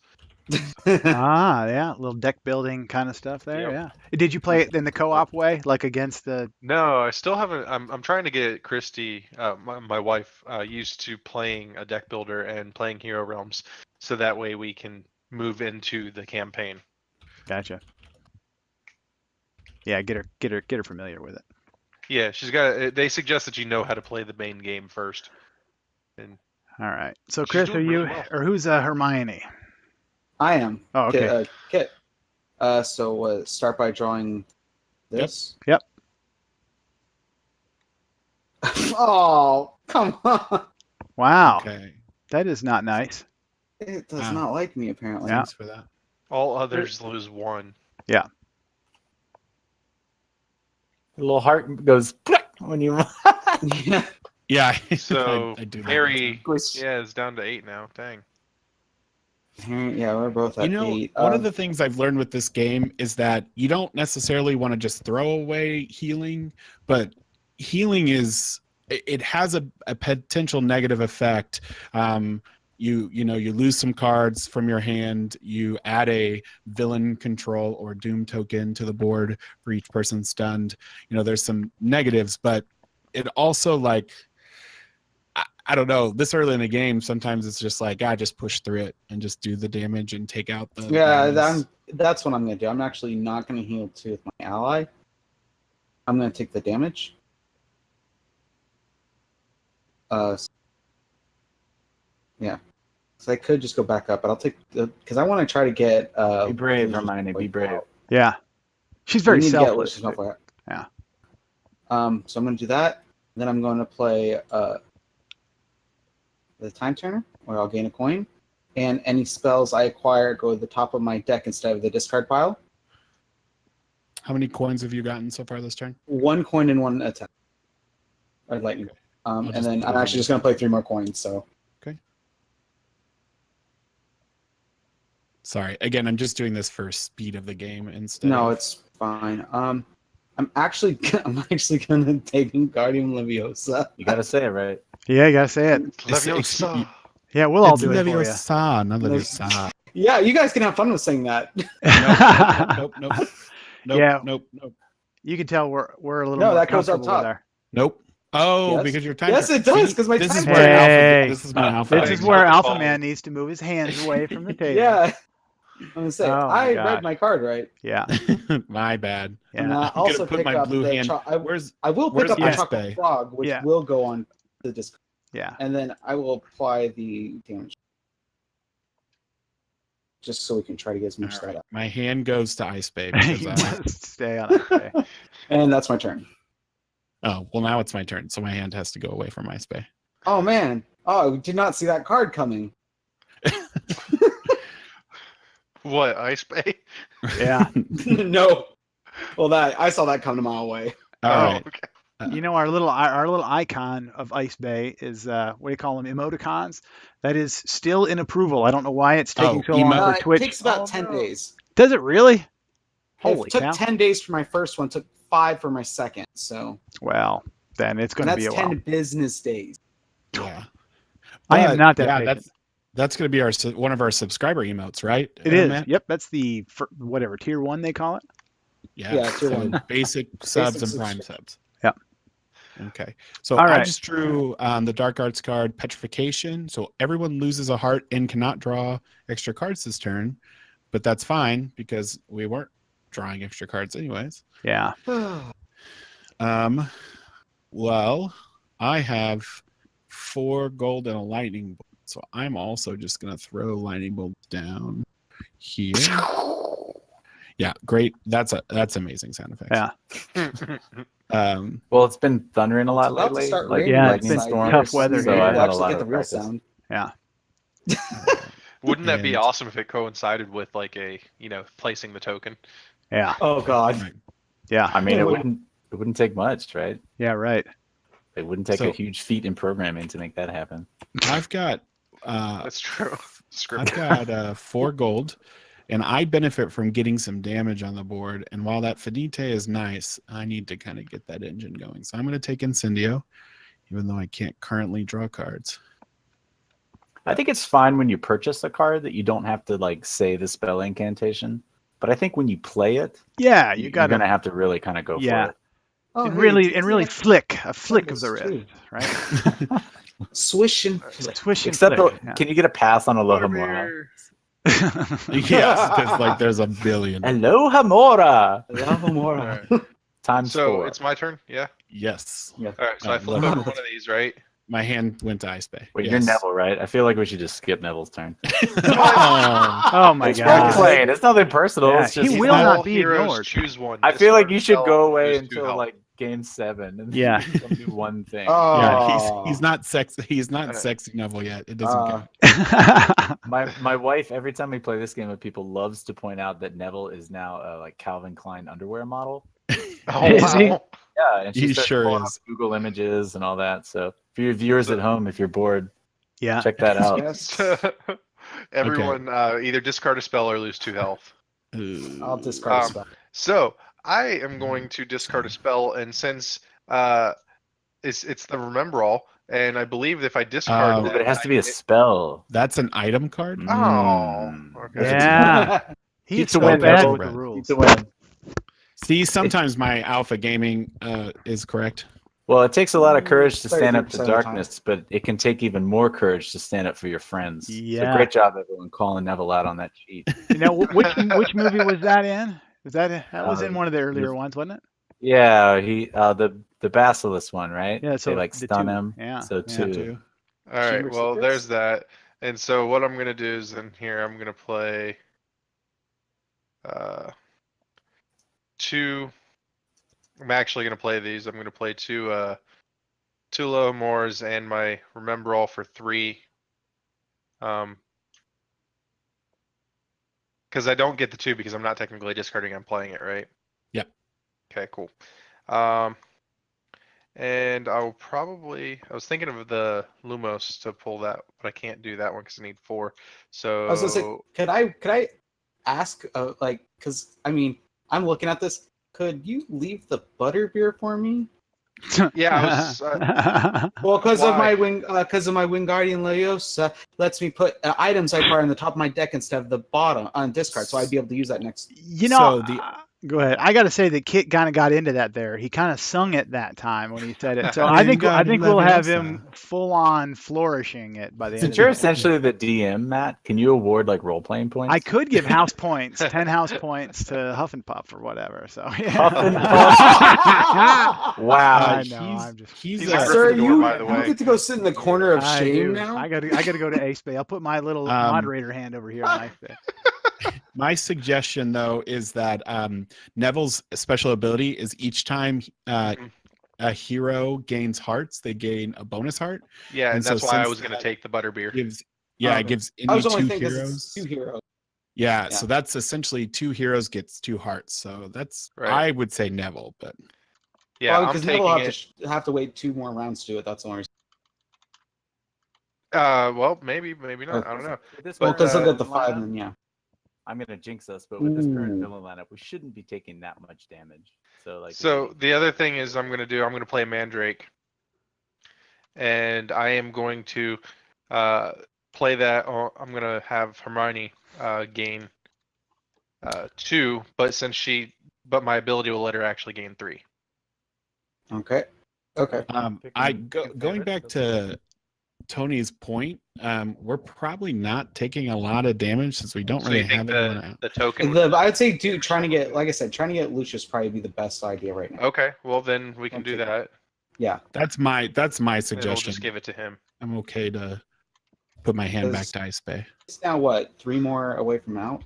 Speaker 1: Ah, yeah, little deck building kind of stuff there.
Speaker 4: Yep.
Speaker 1: Yeah. Did you play it in the co-op way, like against the?
Speaker 4: No, I still haven't. I'm trying to get Christy, my wife, used to playing a deck builder and playing Hero Realms, so that way we can move into the campaign.
Speaker 1: Gotcha. Yeah, get her familiar with it.
Speaker 4: Yeah, she's got. They suggest that you know how to play the main game first. And
Speaker 1: All right. So
Speaker 4: She's
Speaker 1: Chris,
Speaker 4: doing
Speaker 1: are you
Speaker 4: really well.
Speaker 1: or who's Hermione?
Speaker 5: I am.
Speaker 1: Oh, okay.
Speaker 5: Kit. So start by drawing this.
Speaker 1: Yep.
Speaker 5: Oh, come on.
Speaker 1: Wow,
Speaker 3: Okay.
Speaker 1: that is not nice.
Speaker 5: It does
Speaker 3: Wow.
Speaker 5: not like me, apparently.
Speaker 1: Yeah.
Speaker 3: Thanks for that.
Speaker 4: all others lose 1.
Speaker 2: A little heart goes when you.
Speaker 5: Yeah.
Speaker 3: Yeah.
Speaker 4: So
Speaker 3: I do that.
Speaker 4: Harry,
Speaker 5: Chris-
Speaker 4: yeah, it's down to 8 now. Dang.
Speaker 5: Yeah, we're both at
Speaker 3: You know,
Speaker 5: 8.
Speaker 3: one of the things I've learned with this game is that you don't necessarily want to just throw away healing, but healing it has a potential negative effect. You lose some cards from your hand. You add a villain control or doom token to the board for each person stunned. There's some negatives, but it also, like, I don't know, this early in the game, sometimes it's just like, just push through it and just do the damage and take out the
Speaker 5: Yeah,
Speaker 3: badness.
Speaker 5: that's what I'm going to do. I'm actually not going to heal 2 with my ally. I'm going to take the damage. Yeah. So I could just go back up, but I'll take because I want to try to get.
Speaker 2: Be brave, Hermione. Be brave.
Speaker 1: Yeah, she's very
Speaker 5: We need to get
Speaker 1: selfless.
Speaker 5: Lucius Malfoy.
Speaker 1: Yeah.
Speaker 5: So I'm going to do that. Then I'm going to play the Time Turner, where I'll gain a coin, and any spells I acquire go to the top of my deck instead of the discard pile.
Speaker 3: How many coins have you gotten so far this turn?
Speaker 5: 1 coin and 1 attack. Or lightning. And
Speaker 3: just
Speaker 5: then
Speaker 3: put
Speaker 5: I'm
Speaker 3: it
Speaker 5: actually
Speaker 3: in.
Speaker 5: just going to play 3 more coins. So
Speaker 3: Sorry. Again, I'm just doing this for speed of the game instead.
Speaker 5: no,
Speaker 3: of-
Speaker 5: it's fine. I'm actually going to take Guardian Leviosa.
Speaker 2: You gotta say it right.
Speaker 1: Yeah, you gotta say it.
Speaker 4: Leviosa.
Speaker 1: Yeah, we'll all
Speaker 3: It's
Speaker 1: do it for you.
Speaker 3: Leviosa, not Leviosa.
Speaker 5: Yeah, you guys can have fun with saying that.
Speaker 3: Nope.
Speaker 1: Yeah.
Speaker 3: Nope.
Speaker 1: You can tell we're a little
Speaker 5: No,
Speaker 1: more
Speaker 5: that goes up
Speaker 1: comfortable with
Speaker 5: top.
Speaker 1: our.
Speaker 3: Nope. Oh,
Speaker 5: Yes.
Speaker 3: because your time.
Speaker 5: Yes, it does, 'cause my
Speaker 3: this
Speaker 5: time
Speaker 3: is
Speaker 5: turn-
Speaker 3: where
Speaker 1: Hey.
Speaker 3: this is my alpha.
Speaker 1: This
Speaker 4: Thanks,
Speaker 1: is where
Speaker 4: Dr.
Speaker 1: Alpha
Speaker 4: Paul.
Speaker 1: Man needs to move his hands away from the table.
Speaker 5: Yeah. I'm going to say,
Speaker 1: Oh, my
Speaker 5: I
Speaker 1: gosh.
Speaker 5: read my card right.
Speaker 1: Yeah.
Speaker 3: My bad.
Speaker 5: And
Speaker 1: Yeah.
Speaker 5: I
Speaker 3: I'm gonna
Speaker 5: also
Speaker 3: put
Speaker 5: pick
Speaker 3: my
Speaker 5: up
Speaker 3: blue
Speaker 5: the
Speaker 3: hand.
Speaker 5: I will pick
Speaker 3: where's
Speaker 5: up
Speaker 3: the
Speaker 5: the
Speaker 3: Ice
Speaker 5: chocolate
Speaker 3: Bay?
Speaker 5: frog, which
Speaker 1: Yeah.
Speaker 5: will go on the discard.
Speaker 1: Yeah.
Speaker 5: And then I will apply the damage. Just so we can try to get as much
Speaker 3: All
Speaker 5: that
Speaker 3: right.
Speaker 5: up.
Speaker 3: My hand goes to Ice Bay
Speaker 1: You
Speaker 3: because
Speaker 1: must stay on it. Okay.
Speaker 5: And that's my turn.
Speaker 3: oh well, now it's my turn, so my hand has to go away from Ice Bay.
Speaker 5: Oh, man. Oh, I did not see that card coming.
Speaker 4: What, Ice Bay?
Speaker 1: Yeah.
Speaker 5: No. Well, I saw that come a mile away.
Speaker 3: All right.
Speaker 4: Okay.
Speaker 1: You know, our little icon of Ice Bay is what do you call them? Emoticons. That is still in approval. I don't know why it's taking
Speaker 3: Oh,
Speaker 1: so long for
Speaker 3: emote.
Speaker 5: It
Speaker 1: Twitch.
Speaker 5: takes about
Speaker 4: Oh,
Speaker 5: 10
Speaker 4: no.
Speaker 5: days.
Speaker 1: Does it really? Holy
Speaker 5: it took
Speaker 1: cow.
Speaker 5: 10 days for my first one, took 5 for my second. So
Speaker 1: Well, then it's going to
Speaker 5: that's
Speaker 1: be a
Speaker 5: 10
Speaker 1: while.
Speaker 5: business days.
Speaker 3: Yeah.
Speaker 1: I am
Speaker 3: But,
Speaker 1: not that
Speaker 3: yeah,
Speaker 1: patient.
Speaker 3: that's going to be one of our subscriber emotes, right?
Speaker 1: It is.
Speaker 3: Matt?
Speaker 1: Yep, that's the whatever tier 1 they call it.
Speaker 3: Yeah.
Speaker 5: Yeah, tier
Speaker 3: so
Speaker 5: one.
Speaker 3: basic subs
Speaker 5: Basic
Speaker 3: and prime
Speaker 5: subscription.
Speaker 3: subs.
Speaker 1: Yep.
Speaker 3: Okay. So
Speaker 1: All
Speaker 3: I
Speaker 1: right.
Speaker 3: just drew the Dark Arts card Petrification. So everyone loses a heart and cannot draw extra cards this turn, but that's fine because we weren't drawing extra cards anyways.
Speaker 1: Yeah.
Speaker 3: Well, I have 4 gold and a lightning bolt, so I'm also just gonna throw lightning bolts down here. Yeah, great. That's amazing sound effects.
Speaker 1: Yeah.
Speaker 2: Well, it's been thundering a lot
Speaker 5: It's about to
Speaker 2: lately,
Speaker 5: start
Speaker 2: like
Speaker 5: raining
Speaker 1: Yeah,
Speaker 2: lightning
Speaker 1: it's been
Speaker 2: storms.
Speaker 1: tough weather
Speaker 2: so
Speaker 1: here.
Speaker 2: I
Speaker 5: We'll
Speaker 2: had a
Speaker 5: actually
Speaker 2: lot
Speaker 5: get
Speaker 2: of
Speaker 5: the real
Speaker 2: practice.
Speaker 5: sound.
Speaker 1: Yeah.
Speaker 4: Wouldn't that be
Speaker 3: And-
Speaker 4: awesome if it coincided with like a placing the token?
Speaker 1: Yeah.
Speaker 5: Oh God.
Speaker 3: Right.
Speaker 1: Yeah.
Speaker 2: I mean, it wouldn't take much, right?
Speaker 1: Yeah, right.
Speaker 2: It wouldn't take
Speaker 3: So-
Speaker 2: a huge feat in programming to make that happen.
Speaker 3: I've got
Speaker 4: That's true.
Speaker 3: I've
Speaker 4: Script.
Speaker 3: got 4 gold, and I benefit from getting some damage on the board. And while that Finite is nice, I need to kind of get that engine going. So I'm going to take Incendio, even though I can't currently draw cards.
Speaker 2: I think it's fine when you purchase a card that you don't have to like say the spell incantation. But I think when you play it,
Speaker 1: Yeah, you
Speaker 2: you're
Speaker 1: got
Speaker 2: gonna have to really kind of go
Speaker 1: Yeah.
Speaker 2: for it.
Speaker 5: Oh,
Speaker 1: and
Speaker 5: hey,
Speaker 1: really
Speaker 5: it's
Speaker 1: a flick of
Speaker 5: That's
Speaker 1: the wrist,
Speaker 5: true.
Speaker 1: right?
Speaker 5: Swish and flick.
Speaker 1: Swish and
Speaker 2: Except,
Speaker 1: flick.
Speaker 2: can you get a pass on Aloha Mora?
Speaker 3: Yes, because like there's a billion.
Speaker 2: Aloha Mora!
Speaker 5: Alright.
Speaker 2: Times
Speaker 4: So
Speaker 2: 4.
Speaker 4: it's my turn. Yeah.
Speaker 3: Yes.
Speaker 5: Yeah.
Speaker 4: All right. So I flip
Speaker 3: look.
Speaker 4: over one of these, right?
Speaker 3: My hand went to Ice Bay.
Speaker 2: Wait,
Speaker 3: Yes.
Speaker 2: you're Neville, right? I feel like we should just skip Neville's turn.
Speaker 3: Oh.
Speaker 1: Oh my
Speaker 2: It's
Speaker 1: god.
Speaker 2: playing. It's nothing personal.
Speaker 1: Yeah,
Speaker 2: it's just
Speaker 1: he will
Speaker 4: All
Speaker 1: not be
Speaker 4: heroes
Speaker 1: ignored.
Speaker 4: choose one.
Speaker 2: I feel like
Speaker 4: Discard
Speaker 2: you should
Speaker 4: spell,
Speaker 2: go away
Speaker 4: lose 2
Speaker 2: until
Speaker 4: health.
Speaker 2: like game 7 and
Speaker 1: Yeah.
Speaker 2: then do one thing.
Speaker 3: Yeah,
Speaker 5: Oh.
Speaker 3: he's not sexy. He's not
Speaker 4: Alright.
Speaker 3: sexy Neville yet. It doesn't count.
Speaker 2: My wife, every time we play this game with people, loves to point out that Neville is now a like Calvin Klein underwear model.
Speaker 4: Oh,
Speaker 1: Is he?
Speaker 4: wow.
Speaker 2: Yeah, and she
Speaker 3: He
Speaker 2: starts
Speaker 3: sure
Speaker 2: pulling up
Speaker 3: is.
Speaker 2: Google Images and all that. So for your viewers at home, if you're bored,
Speaker 1: Yeah.
Speaker 2: check that out.
Speaker 5: Yes.
Speaker 4: Everyone either discard a spell or lose 2 health.
Speaker 5: I'll discard a spell.
Speaker 4: So I am going to discard a spell, and since it's the Remember All, and I believe if I discard
Speaker 3: Oh,
Speaker 4: that,
Speaker 2: But it has to be a spell.
Speaker 3: That's an item card.
Speaker 4: Oh,
Speaker 2: Mm.
Speaker 4: okay.
Speaker 1: Yeah. He's
Speaker 2: Keep
Speaker 1: so
Speaker 2: the win,
Speaker 1: bad
Speaker 2: Neville.
Speaker 1: with the
Speaker 3: Keep
Speaker 1: rules.
Speaker 2: To win.
Speaker 3: See, sometimes my alpha gaming is correct.
Speaker 2: Well, it takes a lot of courage to stand up
Speaker 5: 33%
Speaker 2: to
Speaker 5: of the time.
Speaker 2: darkness, but it can take even more courage to stand up for your friends.
Speaker 1: Yeah.
Speaker 2: So great job, everyone, calling Neville out on that cheat.
Speaker 1: You know which movie was that in? That was in one of the earlier
Speaker 2: was-
Speaker 1: ones, wasn't it?
Speaker 2: Yeah, he the Basilisk one, right?
Speaker 1: Yeah, so
Speaker 2: they like
Speaker 1: the
Speaker 2: stun
Speaker 1: 2.
Speaker 2: him.
Speaker 1: Yeah,
Speaker 2: So
Speaker 1: yeah.
Speaker 2: 2.
Speaker 3: Too.
Speaker 4: All right.
Speaker 5: Chamber
Speaker 4: Well,
Speaker 5: Secrets?
Speaker 4: there's that. And so what I'm gonna do is in here I'm gonna play 2. I'm actually gonna play these. I'm gonna play 2 Low Moors and my Remember All for 3. Because I don't get the 2 because I'm not technically discarding. I'm playing it, right?
Speaker 3: Yep.
Speaker 4: Okay. Cool. And I was thinking of the Lumos to pull that, but I can't do that one because I need 4. So
Speaker 5: I was gonna say, could I ask, because I mean, I'm looking at this. Could you leave the butterbeer for me?
Speaker 4: yeah, I was.
Speaker 5: Well, because of
Speaker 4: Why?
Speaker 5: my Wingardium Leviosa lets me put items I acquire on the top of my deck instead of the bottom on discard, so I'd be able to use that next.
Speaker 1: You know,
Speaker 3: So
Speaker 1: go ahead. I got to say that Kit kind of got into that there. He kind of sung it that time when he said it. So I think we'll have him full on flourishing it by the end.
Speaker 2: Since
Speaker 1: of
Speaker 2: you're
Speaker 1: the
Speaker 2: essentially the DM, Matt, can you award like role playing points?
Speaker 1: I could give house points, 10 house points to Huff and Puff or whatever. So yeah.
Speaker 2: Huff and Wow.
Speaker 1: I know. I'm just.
Speaker 4: He's
Speaker 3: a
Speaker 4: a
Speaker 5: Sir,
Speaker 4: Gryffindor,
Speaker 5: you,
Speaker 4: by the
Speaker 5: you
Speaker 4: way.
Speaker 5: get to go sit in the corner of
Speaker 1: I
Speaker 5: shame
Speaker 1: do.
Speaker 5: now.
Speaker 1: I got to go to Ace Bay. I'll put my little moderator hand over here on Ace Bay.
Speaker 3: My suggestion, though, is that Neville's special ability is each time a hero gains hearts, they gain a bonus heart.
Speaker 4: Yeah, and
Speaker 3: And
Speaker 4: that's
Speaker 3: so
Speaker 4: why I
Speaker 3: since
Speaker 4: was gonna take the butterbeer.
Speaker 3: It gives
Speaker 5: I
Speaker 3: any
Speaker 5: was only
Speaker 3: 2
Speaker 5: thinking 'cause
Speaker 3: heroes.
Speaker 5: it's 2 heroes.
Speaker 3: Yeah,
Speaker 5: Yeah.
Speaker 3: so that's essentially 2 heroes gets 2 hearts. So that's
Speaker 4: Right.
Speaker 3: I would say Neville, but
Speaker 4: Yeah, I'm
Speaker 5: because
Speaker 4: taking
Speaker 5: Neville
Speaker 4: it.
Speaker 5: have to wait 2 more rounds to do it. That's the only reason.
Speaker 4: Well, maybe not. I don't know.
Speaker 2: This
Speaker 5: Well,
Speaker 2: one,
Speaker 5: because he'll get the
Speaker 2: line
Speaker 5: 5,
Speaker 2: up?
Speaker 5: and then yeah.
Speaker 2: I'm gonna jinx us, but with this current
Speaker 5: Ooh.
Speaker 2: villain lineup, we shouldn't be taking that much damage. So like.
Speaker 4: So the other thing is I'm gonna play Mandrake, and I am going to play that. I'm gonna have Hermione gain 2, but my ability will let her actually gain 3.
Speaker 5: Okay. Okay.
Speaker 3: Going back to Tony's point, we're probably not taking a lot of damage since we don't
Speaker 4: So
Speaker 3: really
Speaker 4: you think
Speaker 3: have anyone out.
Speaker 4: the token? would-
Speaker 5: I would say, dude, trying to get, like I said, trying to get Lucius probably be the best idea right now.
Speaker 4: Okay, well then we can do
Speaker 5: Okay.
Speaker 4: that.
Speaker 5: Yeah.
Speaker 3: That's my
Speaker 4: And we'll
Speaker 3: suggestion.
Speaker 4: just give it to him.
Speaker 3: I'm okay to put my hand back
Speaker 5: Does-
Speaker 3: to Ice Bay.
Speaker 5: It's now what? 3 more away from out.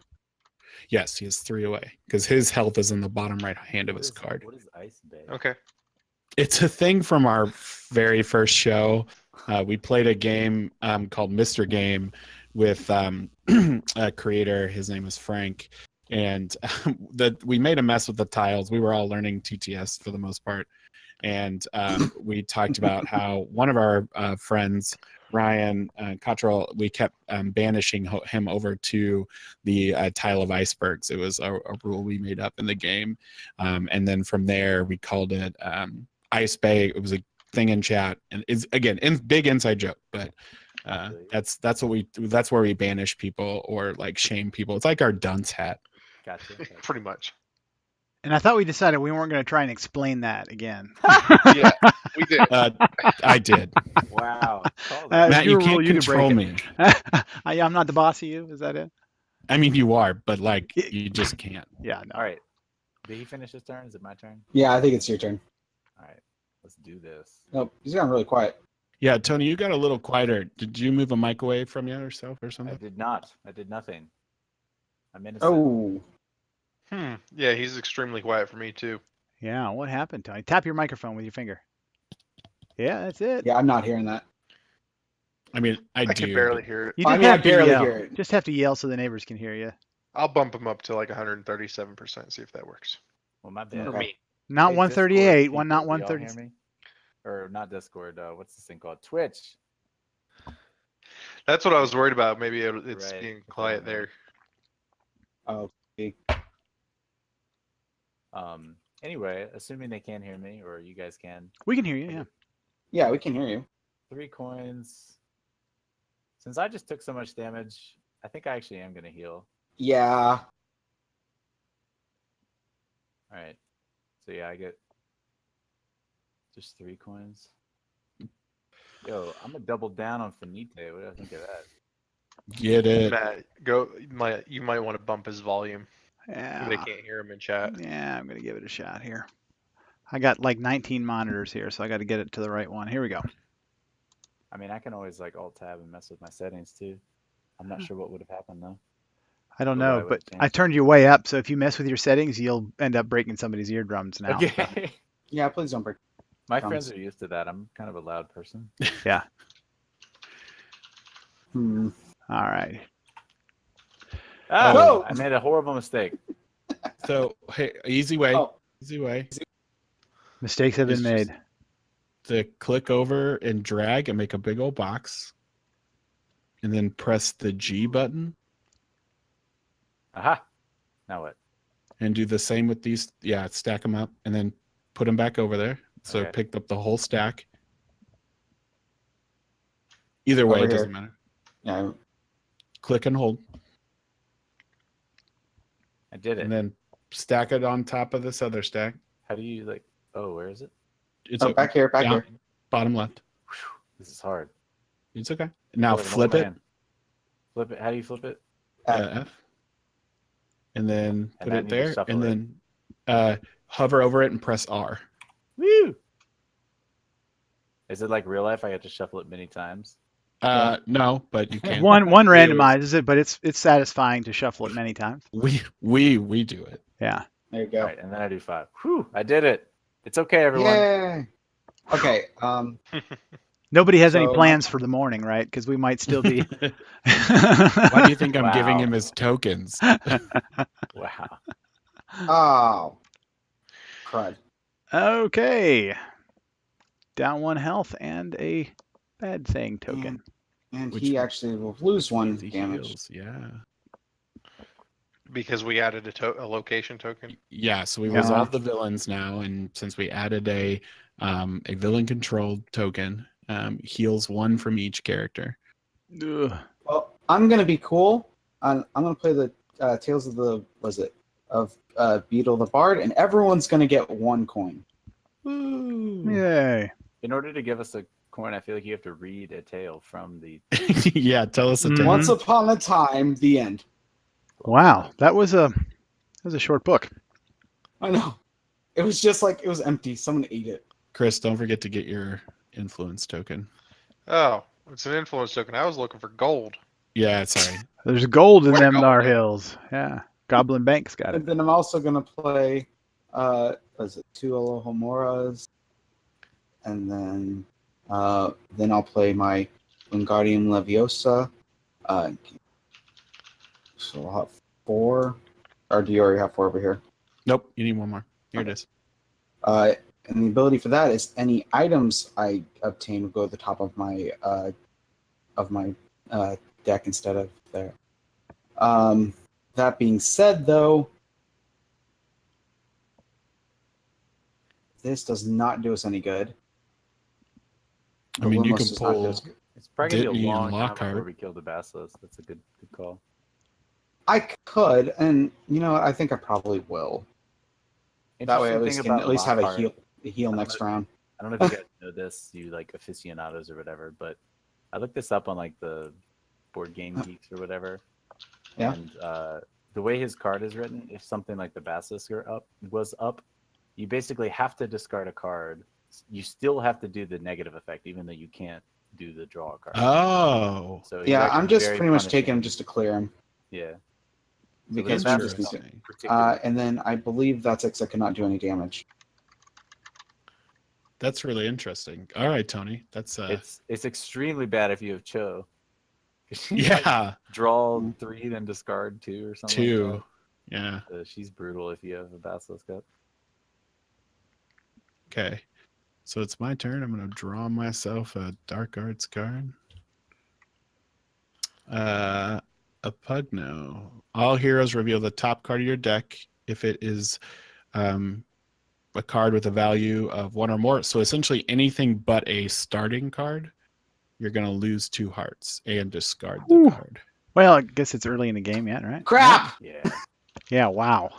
Speaker 3: Yes, he has 3 away because his health is in the bottom right hand of his card.
Speaker 2: What is Ice Bay?
Speaker 4: Okay.
Speaker 3: It's a thing from our very first show. We played a game called Mr. Game with a creator. His name is Frank. And we made a mess with the tiles. We were all learning TTS for the most part. And we talked about how one of our friends, Ryan Cottrell, we kept banishing him over to the tile of icebergs. It was a rule we made up in the game. And then from there, we called it Ice Bay. It was a thing in chat, and it's again big inside joke, but that's where we banish people or like shame people. It's like our dunce hat.
Speaker 2: Gotcha.
Speaker 4: Pretty much.
Speaker 1: And I thought we decided we weren't going to try and explain that again.
Speaker 4: Yeah, we did.
Speaker 3: I did.
Speaker 2: Wow.
Speaker 3: Matt, you
Speaker 1: your
Speaker 3: can't
Speaker 1: rule, you can break
Speaker 3: control
Speaker 1: it.
Speaker 3: me.
Speaker 1: I'm not the boss of you. Is that it?
Speaker 3: I mean, you are, but like you just can't.
Speaker 1: Yeah. No.
Speaker 2: All right. Did he finish his turn? Is it my turn?
Speaker 5: Yeah, I think it's your turn.
Speaker 2: All right. Let's do this.
Speaker 5: Nope, he's gone really quiet.
Speaker 3: Yeah, Tony, you got a little quieter. Did you move a mic away from you yourself or
Speaker 2: I
Speaker 3: something?
Speaker 2: did not. I did nothing. I'm innocent.
Speaker 5: Oh,
Speaker 4: Yeah, he's extremely quiet for me too.
Speaker 1: Yeah. What happened, Tony? Tap your microphone with your finger. Yeah, that's it.
Speaker 5: yeah, I'm not hearing that.
Speaker 3: I mean, I do.
Speaker 4: can barely hear it.
Speaker 1: You
Speaker 5: I
Speaker 1: just
Speaker 5: mean, I
Speaker 1: have to
Speaker 5: barely
Speaker 1: yell.
Speaker 5: hear it.
Speaker 1: Just have to yell so the neighbors can hear you.
Speaker 4: I'll bump him up to like 137%. See if that works.
Speaker 2: Well, my bad.
Speaker 4: For me.
Speaker 1: Not
Speaker 2: Hey,
Speaker 1: 138.
Speaker 2: Discord
Speaker 1: Not
Speaker 2: people, do y'all hear
Speaker 1: 130.
Speaker 2: me? Or not Discord. What's this thing called? Twitch.
Speaker 4: That's what I was worried about. Maybe it's
Speaker 2: Right,
Speaker 4: being
Speaker 2: that's
Speaker 4: quiet
Speaker 2: what I
Speaker 4: there.
Speaker 5: Oh,
Speaker 2: Anyway, assuming they can hear me or you guys can.
Speaker 1: We can hear you. Yeah.
Speaker 5: yeah, we can hear you.
Speaker 2: 3 coins. Since I just took so much damage, I think I actually am gonna heal.
Speaker 5: Yeah.
Speaker 2: All right. So yeah, I get just 3 coins. Yo, I'm gonna double down on Finite. What do I think of that?
Speaker 3: Get it.
Speaker 4: Matt, you might want to bump his volume. They
Speaker 1: Yeah.
Speaker 4: can't hear him in chat.
Speaker 1: Yeah. I'm gonna give it a shot here. I got like 19 monitors here, so I got to get it to the right one. Here we go.
Speaker 2: I mean, I can always like alt tab and mess with my settings too. I'm not sure what would have happened though.
Speaker 1: I don't
Speaker 2: Or what I
Speaker 1: know,
Speaker 2: would've
Speaker 1: but I
Speaker 2: changed.
Speaker 1: turned you way up, so if you mess with your settings, you'll end up breaking somebody's eardrums now.
Speaker 2: Okay.
Speaker 5: Yeah, please don't break.
Speaker 2: My
Speaker 5: Drums.
Speaker 2: friends are used to that. I'm kind of a loud person.
Speaker 5: Hmm.
Speaker 1: All right.
Speaker 2: Oh,
Speaker 5: Whoa!
Speaker 2: I made a horrible mistake.
Speaker 3: So hey, easy way.
Speaker 5: Oh,
Speaker 3: Easy way.
Speaker 1: Mistakes have been
Speaker 3: It's just-
Speaker 1: made.
Speaker 3: To click over and drag and make a big old box. And then press the G button
Speaker 2: Aha. Now what?
Speaker 3: and do the same with these. Yeah, stack them up and then put them back over there. So
Speaker 2: Okay.
Speaker 3: it picked up the whole stack. Either way,
Speaker 5: Over
Speaker 3: it doesn't
Speaker 5: here.
Speaker 3: matter.
Speaker 5: yeah.
Speaker 3: Click and hold,
Speaker 2: I did it.
Speaker 3: and then stack it on top of this other stack.
Speaker 2: How do you like? Oh, where is it?
Speaker 3: It's
Speaker 5: Oh, back here, back
Speaker 3: down,
Speaker 5: here.
Speaker 3: bottom left.
Speaker 2: Whew, this is hard.
Speaker 3: It's okay. Now
Speaker 2: Hold on,
Speaker 3: flip
Speaker 2: hold
Speaker 3: it,
Speaker 2: on. Flip it. How do you flip it?
Speaker 3: F, and then
Speaker 2: And
Speaker 3: put
Speaker 2: I
Speaker 3: it
Speaker 2: need to
Speaker 3: there,
Speaker 2: shuffle
Speaker 3: and
Speaker 2: it.
Speaker 3: then hover over it and press R.
Speaker 2: Woo! Is it like real life? I have to shuffle it many times.
Speaker 3: No, but you can.
Speaker 1: One
Speaker 3: We always-
Speaker 1: randomizes it, but it's satisfying to shuffle it many times.
Speaker 3: We do it.
Speaker 1: Yeah.
Speaker 5: There you go.
Speaker 2: All right, and then I do 5. Whew! I did it. It's okay, everyone.
Speaker 5: Yay. Okay.
Speaker 1: Nobody has any
Speaker 5: So-
Speaker 1: plans for the morning, right? Because we might still be.
Speaker 3: Why do you think I'm giving
Speaker 2: Wow.
Speaker 3: him his tokens?
Speaker 2: Wow.
Speaker 5: Oh. Crud.
Speaker 1: Okay. Down 1 health and a bad thing token.
Speaker 5: And
Speaker 3: Which-
Speaker 5: he actually will lose 1
Speaker 3: He
Speaker 5: damage.
Speaker 3: heals, yeah.
Speaker 4: Because we added a location token.
Speaker 3: Yeah, so we
Speaker 1: Yeah.
Speaker 3: resolved the villains now, and since we added a villain controlled token, heals 1 from each character.
Speaker 1: Ugh.
Speaker 5: Well, I'm gonna be cool. I'm gonna play the Tales of the Beetle the Bard, and everyone's gonna get 1 coin.
Speaker 3: Woo!
Speaker 1: Yay.
Speaker 2: In order to give us a coin, I feel like you have to read a tale from the.
Speaker 3: Yeah, tell us a
Speaker 1: Mhm.
Speaker 3: tale.
Speaker 5: Once upon a time, the end.
Speaker 1: Wow, that was a short book.
Speaker 5: I know. It was just like it was empty. Someone ate it.
Speaker 3: Chris, don't forget to get your influence token.
Speaker 4: Oh, it's an influence token. I was looking for gold.
Speaker 3: Yeah, sorry.
Speaker 1: There's gold in
Speaker 4: Where
Speaker 1: them
Speaker 4: gold
Speaker 1: thar
Speaker 4: at?
Speaker 1: hills. Yeah, Goblin Bank's got it.
Speaker 5: And then I'm also gonna play, was it 2 Alohomoras, and then I'll play my Wingardium Leviosa. So I'll have 4. Or do you already have 4 over here?
Speaker 3: Nope, you need 1 more. Here it is.
Speaker 5: And the ability for that is any items I obtain will go to the top of my deck instead of there. That being said, though, this does not do us any good.
Speaker 3: I mean, you
Speaker 5: Lumos
Speaker 3: can
Speaker 5: does not do
Speaker 3: pull.
Speaker 5: us good.
Speaker 2: It's probably gonna be
Speaker 3: Ditney
Speaker 2: a
Speaker 3: and
Speaker 2: long time
Speaker 3: Lockhart.
Speaker 2: before we kill the Basilisk. That's a good call.
Speaker 5: I could, and you know, I think I probably will. That way, I
Speaker 2: Interesting thing
Speaker 5: can
Speaker 2: about
Speaker 5: at least have a
Speaker 2: Lockhart,
Speaker 5: heal next round.
Speaker 2: I don't know if you guys know this, you like aficionados or whatever, but I looked this up on like the Board Game Geeks or whatever.
Speaker 5: Yeah.
Speaker 2: And the way his card is written, if something like the Basilisk was up, you basically have to discard a card. You still have to do the negative effect, even though you can't do the draw card.
Speaker 3: Oh.
Speaker 2: So he's
Speaker 5: Yeah,
Speaker 2: actually
Speaker 5: I'm just
Speaker 2: very
Speaker 5: pretty much
Speaker 2: punishing.
Speaker 5: taking him just to clear him
Speaker 2: Yeah.
Speaker 5: because
Speaker 2: so
Speaker 5: we
Speaker 2: the
Speaker 5: just
Speaker 2: Basilisk
Speaker 5: need to.
Speaker 2: is particularly-
Speaker 5: And then I believe that's it 'cause I cannot do any damage.
Speaker 3: That's really interesting. All right, Tony. That's
Speaker 2: it's extremely bad if you have Cho. 'Cause she's like,
Speaker 3: yeah,
Speaker 2: draw 3, then discard 2 or something.
Speaker 3: 2.
Speaker 2: Like
Speaker 3: Yeah.
Speaker 2: that. She's brutal if you have a Basilisk up.
Speaker 3: Okay. So it's my turn. I'm going to draw myself a Dark Arts card. A Pugno. All heroes reveal the top card of your deck if it is a card with a value of 1 or more. So essentially anything but a starting card, you're going to lose 2 hearts and discard the
Speaker 1: Ooh.
Speaker 3: card.
Speaker 1: Well, I guess it's early in the game yet, right?
Speaker 5: Crap!
Speaker 2: Yeah.
Speaker 1: Yeah, wow.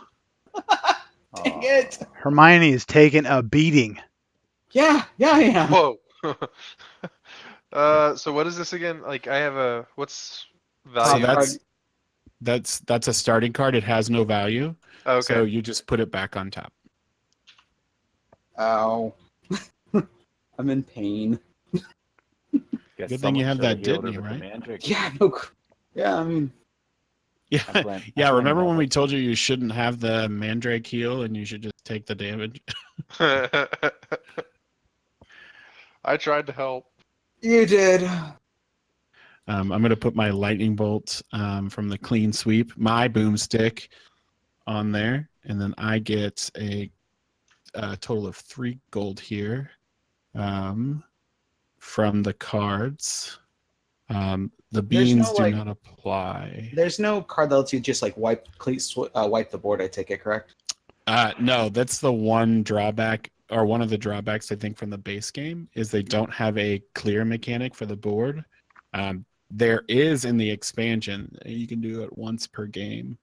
Speaker 5: Dang it!
Speaker 1: Hermione is taking a beating.
Speaker 5: Yeah, I am.
Speaker 4: Whoa. So what is this again? Like I have what's
Speaker 3: So
Speaker 4: value?
Speaker 3: that's a starting card. It has no value.
Speaker 4: Okay.
Speaker 3: So you just put it back on top.
Speaker 5: Ow. I'm in pain.
Speaker 2: Guess
Speaker 3: Good thing you
Speaker 2: someone
Speaker 3: have
Speaker 2: should
Speaker 3: that
Speaker 2: healed her
Speaker 3: Ditney,
Speaker 2: with the
Speaker 3: right?
Speaker 2: Mandrake.
Speaker 5: Yeah, no. Yeah, I mean,
Speaker 3: Yeah.
Speaker 2: I blame
Speaker 3: Remember when we
Speaker 2: that.
Speaker 3: told you you shouldn't have the Mandrake heal and you should just take the damage?
Speaker 4: I tried to help.
Speaker 5: you did.
Speaker 3: I'm going to put my lightning bolt from the clean sweep, my boomstick, on there, and then I get a total of 3 gold here from the cards. The beans do not apply.
Speaker 5: There's no card that lets you just like wipe the board. I take it correct.
Speaker 3: No, that's the one drawback, or one of the drawbacks I think from the base game is they don't have a clear mechanic for the board. There is in the expansion. You can do it once per game.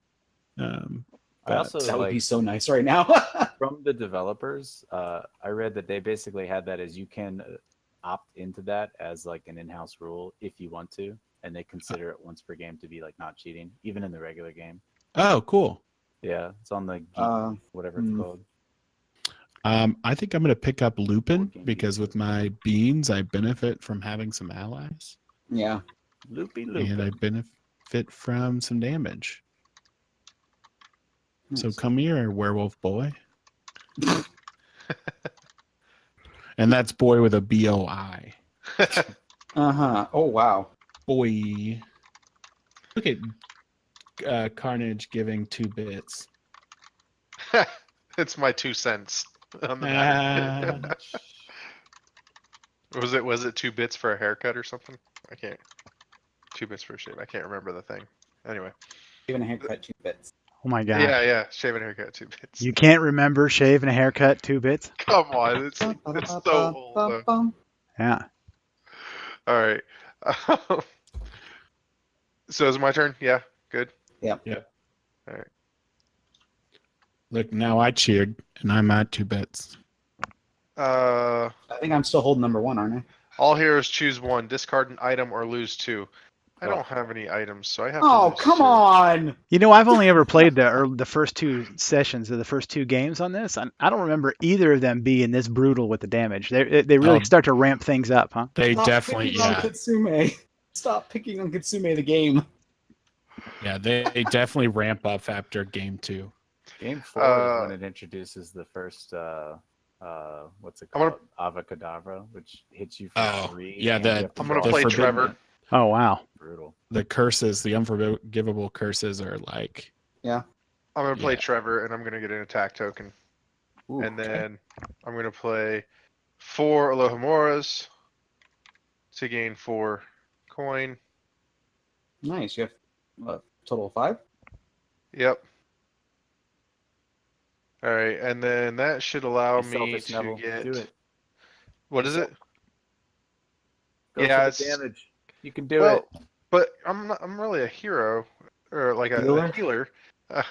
Speaker 2: I also
Speaker 5: That would be
Speaker 2: like
Speaker 5: so nice right now.
Speaker 2: from the developers. I read that they basically had that as you can opt into that as like an in-house rule if you want to, and they consider it once per game to be like not cheating, even in the regular game.
Speaker 3: Oh, cool.
Speaker 2: Yeah, it's on the geek, whatever it's called.
Speaker 3: I think I'm going to pick up Lupin
Speaker 2: Board game
Speaker 3: because
Speaker 2: geek.
Speaker 3: with my beans, I benefit from having some allies,
Speaker 5: Yeah.
Speaker 2: Loopy
Speaker 3: and I benefit from some damage. So
Speaker 5: Nice.
Speaker 3: come here, werewolf boy. And that's boy with a B-O-I.
Speaker 5: Oh wow.
Speaker 3: Boy. Look at Carnage giving 2 bits.
Speaker 4: It's my 2 cents on the matter. Was it 2 bits for a haircut or something? I can't. 2 bits for a shave. I can't remember the thing. Anyway,
Speaker 5: Even a haircut 2 bits.
Speaker 1: Oh my God.
Speaker 4: Yeah. Shave and haircut, 2 bits.
Speaker 1: You can't remember shave and a haircut, 2 bits?
Speaker 4: Come on, it's so old. Though.
Speaker 1: Yeah.
Speaker 4: All right. So is it my turn? Yeah. Good.
Speaker 3: Look, now I cheered, and I'm at 2 bits.
Speaker 4: Uh,
Speaker 5: I think I'm still holding number 1, aren't I?
Speaker 4: all heroes choose 1. Discard an item or lose 2. I
Speaker 5: Oh.
Speaker 4: don't have any items, so I have to
Speaker 5: Oh,
Speaker 4: lose
Speaker 5: come
Speaker 4: 2.
Speaker 5: on!
Speaker 1: You know, I've only ever played the first 2 sessions of the first 2 games on this. I don't remember either of them being this brutal with the damage. They really start to ramp things up, huh?
Speaker 3: They
Speaker 5: Stop
Speaker 3: definitely,
Speaker 5: picking on Kitsune. Stop picking on Kitsune, the game.
Speaker 3: yeah, they definitely ramp up after game 2.
Speaker 2: Game 4 is when it introduces the first what's it
Speaker 4: I'm gonna-
Speaker 2: called? Avacadabra, which hits you for
Speaker 3: Oh,
Speaker 2: 3.
Speaker 3: yeah,
Speaker 2: and you
Speaker 3: that-
Speaker 2: have to
Speaker 4: I'm gonna
Speaker 2: draw
Speaker 4: play
Speaker 2: a
Speaker 3: forbidden-
Speaker 4: Trevor.
Speaker 1: Oh, wow.
Speaker 2: Brutal.
Speaker 3: The curses, the unforgivable curses, are like
Speaker 4: I'm gonna play
Speaker 3: Yeah.
Speaker 4: Trevor, and I'm gonna get an attack token,
Speaker 2: Ooh,
Speaker 4: and then I'm gonna play 4 Alohamoras to gain 4 coin.
Speaker 5: Nice. You have a total of 5?
Speaker 4: Yep. All right, and then that should allow
Speaker 2: Be
Speaker 4: me
Speaker 2: selfish,
Speaker 4: to
Speaker 2: Neville.
Speaker 4: get.
Speaker 2: Do it.
Speaker 4: What is it?
Speaker 2: Go
Speaker 4: Yeah,
Speaker 2: for the
Speaker 4: it's-
Speaker 2: damage. You can do
Speaker 4: Well,
Speaker 2: it.
Speaker 4: but I'm really a hero, or like a
Speaker 5: Healer?
Speaker 4: healer.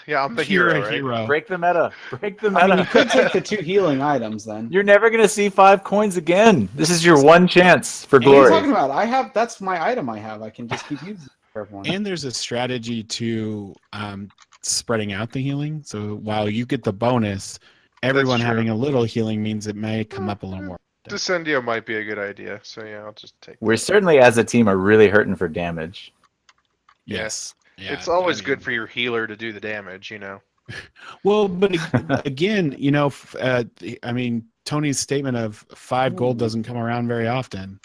Speaker 4: Yeah, I'm the
Speaker 3: you're
Speaker 4: hero,
Speaker 3: a
Speaker 4: right?
Speaker 3: hero.
Speaker 2: Break the meta. Break the
Speaker 5: I mean,
Speaker 2: meta.
Speaker 5: you could take the 2 healing items then.
Speaker 2: You're never gonna see 5 coins again. This is your one chance for
Speaker 5: What are you
Speaker 2: glory.
Speaker 5: talking about? That's my item I have. I can just keep using it for everyone.
Speaker 3: And there's a strategy to spreading out the healing. So while you get the bonus, everyone
Speaker 4: true.
Speaker 3: having a little healing means it may come up a little more.
Speaker 4: Descendio might be a good idea. So yeah, I'll just take.
Speaker 2: We're
Speaker 4: that.
Speaker 2: certainly, as a team, are really hurting for damage.
Speaker 3: Yes. Yeah,
Speaker 4: It's always
Speaker 3: I
Speaker 4: good
Speaker 3: mean-
Speaker 4: for your healer to do the damage, you know.
Speaker 3: Well, but again, you know, I mean, Tony's statement of 5 gold doesn't come around very often.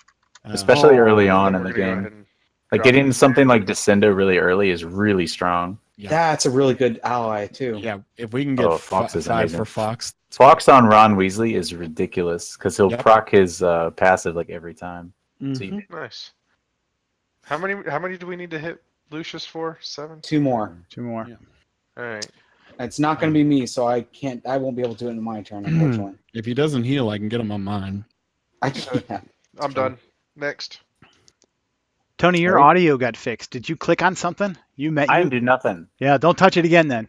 Speaker 2: Especially early
Speaker 4: Then
Speaker 2: on in
Speaker 4: we're
Speaker 2: the
Speaker 4: gonna go
Speaker 2: game.
Speaker 4: ahead and
Speaker 2: Like
Speaker 4: drop
Speaker 2: getting
Speaker 4: it.
Speaker 2: something like Descendo really early is really strong.
Speaker 3: Yeah.
Speaker 5: That's a really good ally, too.
Speaker 3: Yeah, if we can get
Speaker 2: Oh, Fox is
Speaker 3: 5
Speaker 2: amazing.
Speaker 3: for Fox,
Speaker 2: Fox on Ron Weasley is ridiculous because he'll
Speaker 3: Yep.
Speaker 2: proc his passive like every time. So you,
Speaker 4: Nice. How many do we need to hit Lucius for? 7.
Speaker 5: 2 more.
Speaker 1: 2 more.
Speaker 3: Yeah.
Speaker 4: All right.
Speaker 5: It's not going to be me, so I won't be able to do it in my turn, unfortunately.
Speaker 3: if he doesn't heal, I can get him on mine.
Speaker 5: I can't.
Speaker 4: I'm done. Next.
Speaker 1: Tony, your
Speaker 5: Sorry?
Speaker 1: audio got fixed. Did you click on something?
Speaker 2: I didn't do nothing.
Speaker 1: Yeah, don't touch it again then.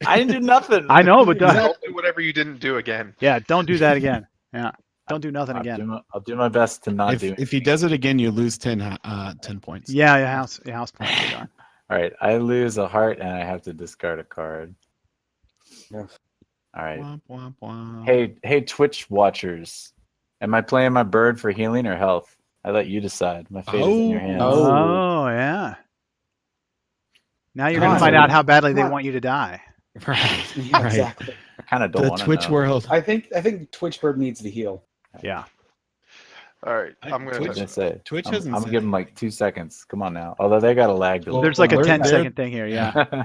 Speaker 2: I didn't do nothing.
Speaker 1: I know, but
Speaker 4: I'll do whatever you didn't do again.
Speaker 1: yeah, don't do that again. Yeah, don't do nothing
Speaker 2: I'll
Speaker 1: again.
Speaker 2: do my best to not do.
Speaker 3: If he does it again, you lose 10 points.
Speaker 1: Yeah, your house points are gone.
Speaker 2: All right, I lose a heart and I have to discard a card.
Speaker 5: Yeah.
Speaker 2: All right.
Speaker 3: Womp, womp, womp.
Speaker 2: Hey, Twitch watchers, am I playing my bird for healing or health? I let you decide. My fate is in your hands.
Speaker 5: Oh.
Speaker 1: Oh, yeah. Now you're
Speaker 5: Come
Speaker 1: going to
Speaker 5: on.
Speaker 1: find out how badly
Speaker 5: Come
Speaker 1: they
Speaker 5: on.
Speaker 1: want you to die.
Speaker 3: Right.
Speaker 5: Yeah,
Speaker 3: right.
Speaker 5: exactly.
Speaker 2: I kind of don't
Speaker 3: The
Speaker 2: want to
Speaker 3: Twitch
Speaker 2: know.
Speaker 3: world.
Speaker 5: I think Twitch Bird needs to heal.
Speaker 1: Yeah.
Speaker 4: All right. I'm
Speaker 2: I
Speaker 4: gonna.
Speaker 2: was gonna say.
Speaker 3: Twitch
Speaker 2: I'm
Speaker 3: hasn't
Speaker 2: gonna
Speaker 3: said
Speaker 2: give them like 2 seconds. Come on now. Although they got a lag delay.
Speaker 1: There's like a
Speaker 3: Well,
Speaker 1: 10-second thing here. Yeah.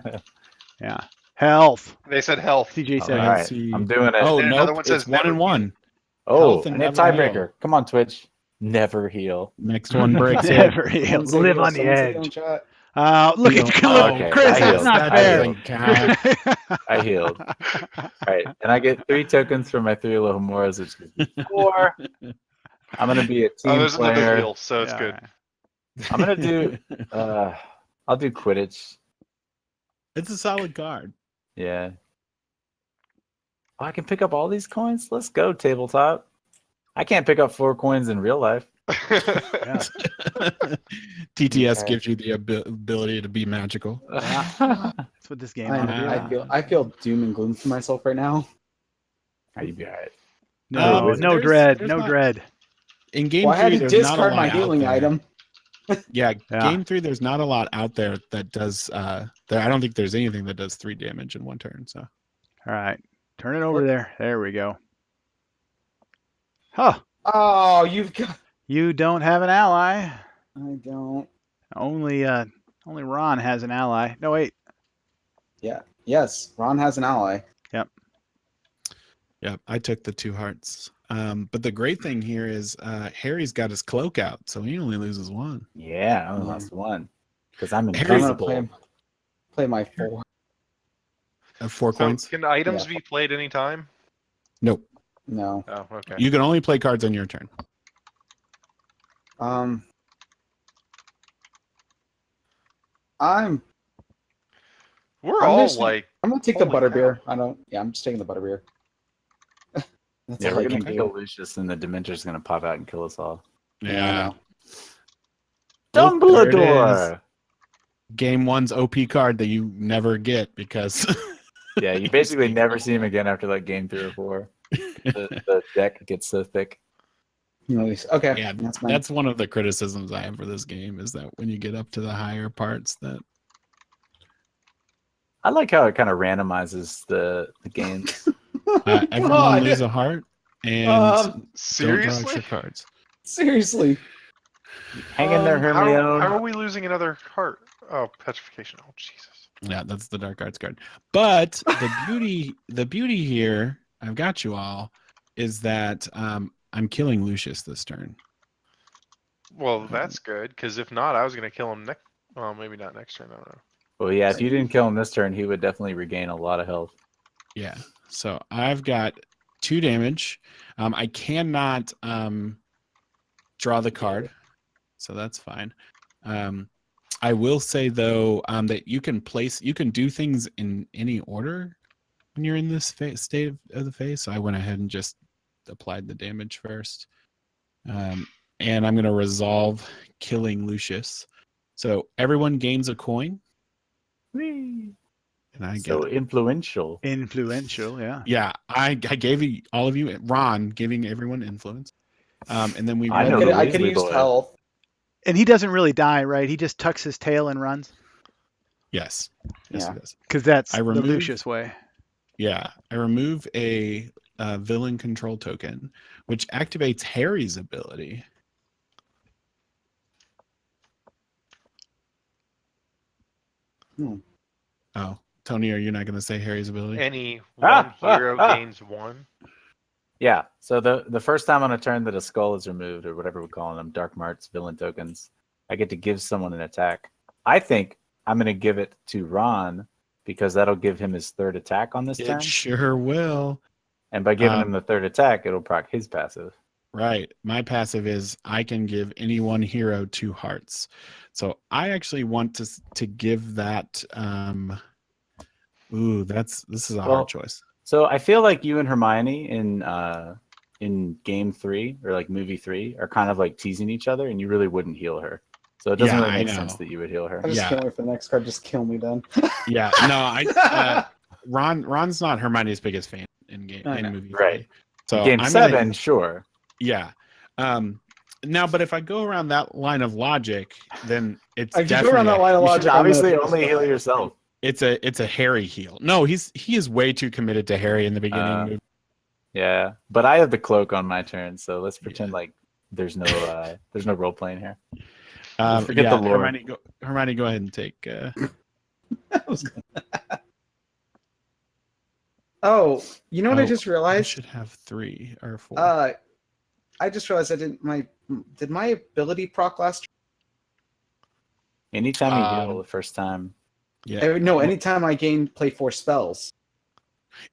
Speaker 1: Yeah. Health.
Speaker 4: They said health.
Speaker 1: CJ
Speaker 2: All
Speaker 1: said
Speaker 3: Let's
Speaker 1: health.
Speaker 2: right,
Speaker 3: see.
Speaker 2: I'm doing it.
Speaker 3: Oh,
Speaker 4: And
Speaker 3: no,
Speaker 4: another one
Speaker 3: it's
Speaker 4: says
Speaker 3: 1 and
Speaker 4: never
Speaker 3: 1.
Speaker 2: Oh,
Speaker 3: health and
Speaker 2: and a
Speaker 3: never
Speaker 2: tiebreaker.
Speaker 3: heal.
Speaker 2: Come on, Twitch. Never heal.
Speaker 3: Next one breaks it.
Speaker 1: Never heal.
Speaker 5: Someone say
Speaker 1: Live
Speaker 5: heal,
Speaker 1: on the
Speaker 5: someone say heal in
Speaker 1: edge.
Speaker 5: chat.
Speaker 1: Look
Speaker 3: Heal.
Speaker 1: at
Speaker 3: Oh,
Speaker 2: okay.
Speaker 1: Chris.
Speaker 2: I
Speaker 1: That's
Speaker 2: healed.
Speaker 1: not
Speaker 3: That
Speaker 2: I
Speaker 1: fair.
Speaker 3: doesn't count.
Speaker 2: I healed. All right, and I get 3 tokens for my 3 Alohamoras, which is 4. I'm gonna be a team
Speaker 4: There's another
Speaker 2: player.
Speaker 4: heal, so it's
Speaker 1: Yeah,
Speaker 4: good.
Speaker 1: right.
Speaker 2: I'm gonna do. I'll do Quidditch.
Speaker 3: It's a solid card.
Speaker 2: Yeah. Oh, I can pick up all these coins. Let's go, tabletop. I can't pick up 4 coins in real life.
Speaker 1: Yeah.
Speaker 3: TTS
Speaker 5: Okay.
Speaker 3: gives you the ability to be magical.
Speaker 1: That's what this game is.
Speaker 5: I feel doom and gloom for myself right now.
Speaker 2: You'd be all right.
Speaker 1: No,
Speaker 3: there's-
Speaker 1: no dread.
Speaker 3: there's
Speaker 1: No
Speaker 3: not-
Speaker 1: dread.
Speaker 3: In game
Speaker 5: Well, I had
Speaker 3: 3,
Speaker 5: to
Speaker 3: there's not a
Speaker 5: discard
Speaker 3: lot
Speaker 5: my
Speaker 3: out
Speaker 5: healing
Speaker 3: there.
Speaker 5: item.
Speaker 3: Yeah,
Speaker 1: Yeah.
Speaker 3: game 3, there's not a lot out there that does. I don't think there's anything that does 3 damage in 1 turn. So
Speaker 1: All right. Turn it over there. There we go. Huh.
Speaker 5: Oh, you've got.
Speaker 1: You don't have an ally.
Speaker 5: I don't.
Speaker 1: Only Ron has an ally. No, wait.
Speaker 5: Yeah. Yes, Ron has an ally.
Speaker 3: yeah, I took the 2 hearts. But the great thing here is Harry's got his cloak out, so he only loses 1.
Speaker 2: Yeah, I only lost 1 because I'm
Speaker 3: Harry-
Speaker 5: I'm gonna
Speaker 2: invincible.
Speaker 5: play my 4.
Speaker 3: 4
Speaker 4: So
Speaker 3: coins.
Speaker 4: can items
Speaker 5: Yeah.
Speaker 4: be played anytime?
Speaker 3: Nope.
Speaker 5: No.
Speaker 4: Oh, okay.
Speaker 3: You can only play cards on your turn.
Speaker 5: I'm
Speaker 4: We're
Speaker 5: I'm
Speaker 4: all
Speaker 5: just-
Speaker 4: like,
Speaker 5: I'm gonna take the
Speaker 4: Holy
Speaker 5: butterbeer. I'm just taking the butterbeer. That's
Speaker 2: Yeah,
Speaker 5: all
Speaker 2: we're
Speaker 5: I
Speaker 2: gonna
Speaker 5: can
Speaker 2: kill
Speaker 5: do.
Speaker 2: Lucius, and the Dementor's gonna pop out and kill us all.
Speaker 5: I
Speaker 3: Yeah.
Speaker 5: know.
Speaker 3: Oh, there it is.
Speaker 2: Dumbledore.
Speaker 3: Game 1's OP card that you never get because
Speaker 2: Yeah, you basically never see him again after like game 3 or 4. The deck gets so thick.
Speaker 5: Nice. Okay.
Speaker 3: yeah,
Speaker 5: That's fine.
Speaker 3: that's one of the criticisms I have for this game is that when you get up to the higher parts that
Speaker 2: I like how it kind of randomizes the games.
Speaker 3: everyone
Speaker 5: God.
Speaker 3: lose a heart and don't draw
Speaker 4: seriously?
Speaker 3: extra cards.
Speaker 5: Seriously.
Speaker 2: Hang in there,
Speaker 4: How
Speaker 2: Hermione.
Speaker 4: are we losing another heart? Oh, petrification. Oh, Jesus.
Speaker 3: Yeah, that's the dark arts card. But the beauty here, I've got you all, is that I'm killing Lucius this turn.
Speaker 4: Well, that's good, because if not, I was going to kill him next. Well, maybe not next turn. I don't know.
Speaker 2: Well, yeah, if you didn't kill him this turn, he would definitely regain a lot of health.
Speaker 3: Yeah. So I've got 2 damage. I cannot draw the card, so that's fine. I will say though that you can do things in any order when you're in this state of the phase. So I went ahead and just applied the damage first, and I'm going to resolve killing Lucius. So everyone gains a coin,
Speaker 2: Whee!
Speaker 3: and I get
Speaker 2: So influential.
Speaker 1: Influential, yeah.
Speaker 3: Yeah, I gave you all of you Ron giving everyone influence, and then we
Speaker 2: I know
Speaker 3: roll-
Speaker 2: the
Speaker 5: I could
Speaker 2: Weasley
Speaker 5: use
Speaker 2: boy.
Speaker 5: health.
Speaker 1: And he doesn't really die, right? He just tucks his tail and runs
Speaker 3: yes,
Speaker 5: Yeah.
Speaker 3: he does.
Speaker 1: because that's
Speaker 3: I
Speaker 1: the
Speaker 3: remove-
Speaker 1: Lucius way.
Speaker 3: Yeah, I remove a villain control token, which activates Harry's ability. Oh, Tony, are you not going to say Harry's ability?
Speaker 4: Any
Speaker 2: Ah,
Speaker 4: one hero
Speaker 2: ah, ah.
Speaker 4: gains 1.
Speaker 2: Yeah, so the first time on a turn that a skull is removed, or whatever we're calling them, Dark Marts, villain tokens, I get to give someone an attack. I think I'm going to give it to Ron because that'll give him his 3rd attack on this turn.
Speaker 3: It sure will.
Speaker 2: And by giving him the 3rd attack, it'll proc his passive.
Speaker 3: Right. My passive is I can give any one hero 2 hearts. So I actually want to give that. This is a hard choice.
Speaker 2: So I feel like you and Hermione in game 3 or like movie 3 are kind of like teasing each other, and you really wouldn't heal her. So it doesn't
Speaker 3: Yeah,
Speaker 2: really
Speaker 3: I
Speaker 2: make
Speaker 3: know.
Speaker 2: sense that you would heal her.
Speaker 5: I just
Speaker 3: Yeah.
Speaker 5: can't wait for the next card. Just kill me then.
Speaker 3: Yeah. No, Ron's not Hermione's biggest fan in movie.
Speaker 2: Right.
Speaker 3: 3. So
Speaker 2: Game
Speaker 3: I'm
Speaker 2: 7,
Speaker 3: gonna-
Speaker 2: sure.
Speaker 3: Yeah. Now, but if I go around that line of logic, then it's
Speaker 5: If you go around that line of
Speaker 2: You
Speaker 5: logic,
Speaker 2: should
Speaker 5: I'm
Speaker 2: obviously
Speaker 5: gonna-
Speaker 2: only heal yourself.
Speaker 3: it's a Harry heal. No, he is way too committed to Harry in the beginning.
Speaker 2: Yeah, but I have the cloak on my turn, so let's pretend like there's no role playing here. Forget the lore.
Speaker 3: Hermione, go ahead and take.
Speaker 5: I was gonna- Oh, you know what I just
Speaker 3: I
Speaker 5: realized?
Speaker 3: should have 3 or 4.
Speaker 5: I just realized did my ability proc last?
Speaker 2: Anytime you heal the first time.
Speaker 3: Yeah.
Speaker 5: No, anytime I play 4 spells.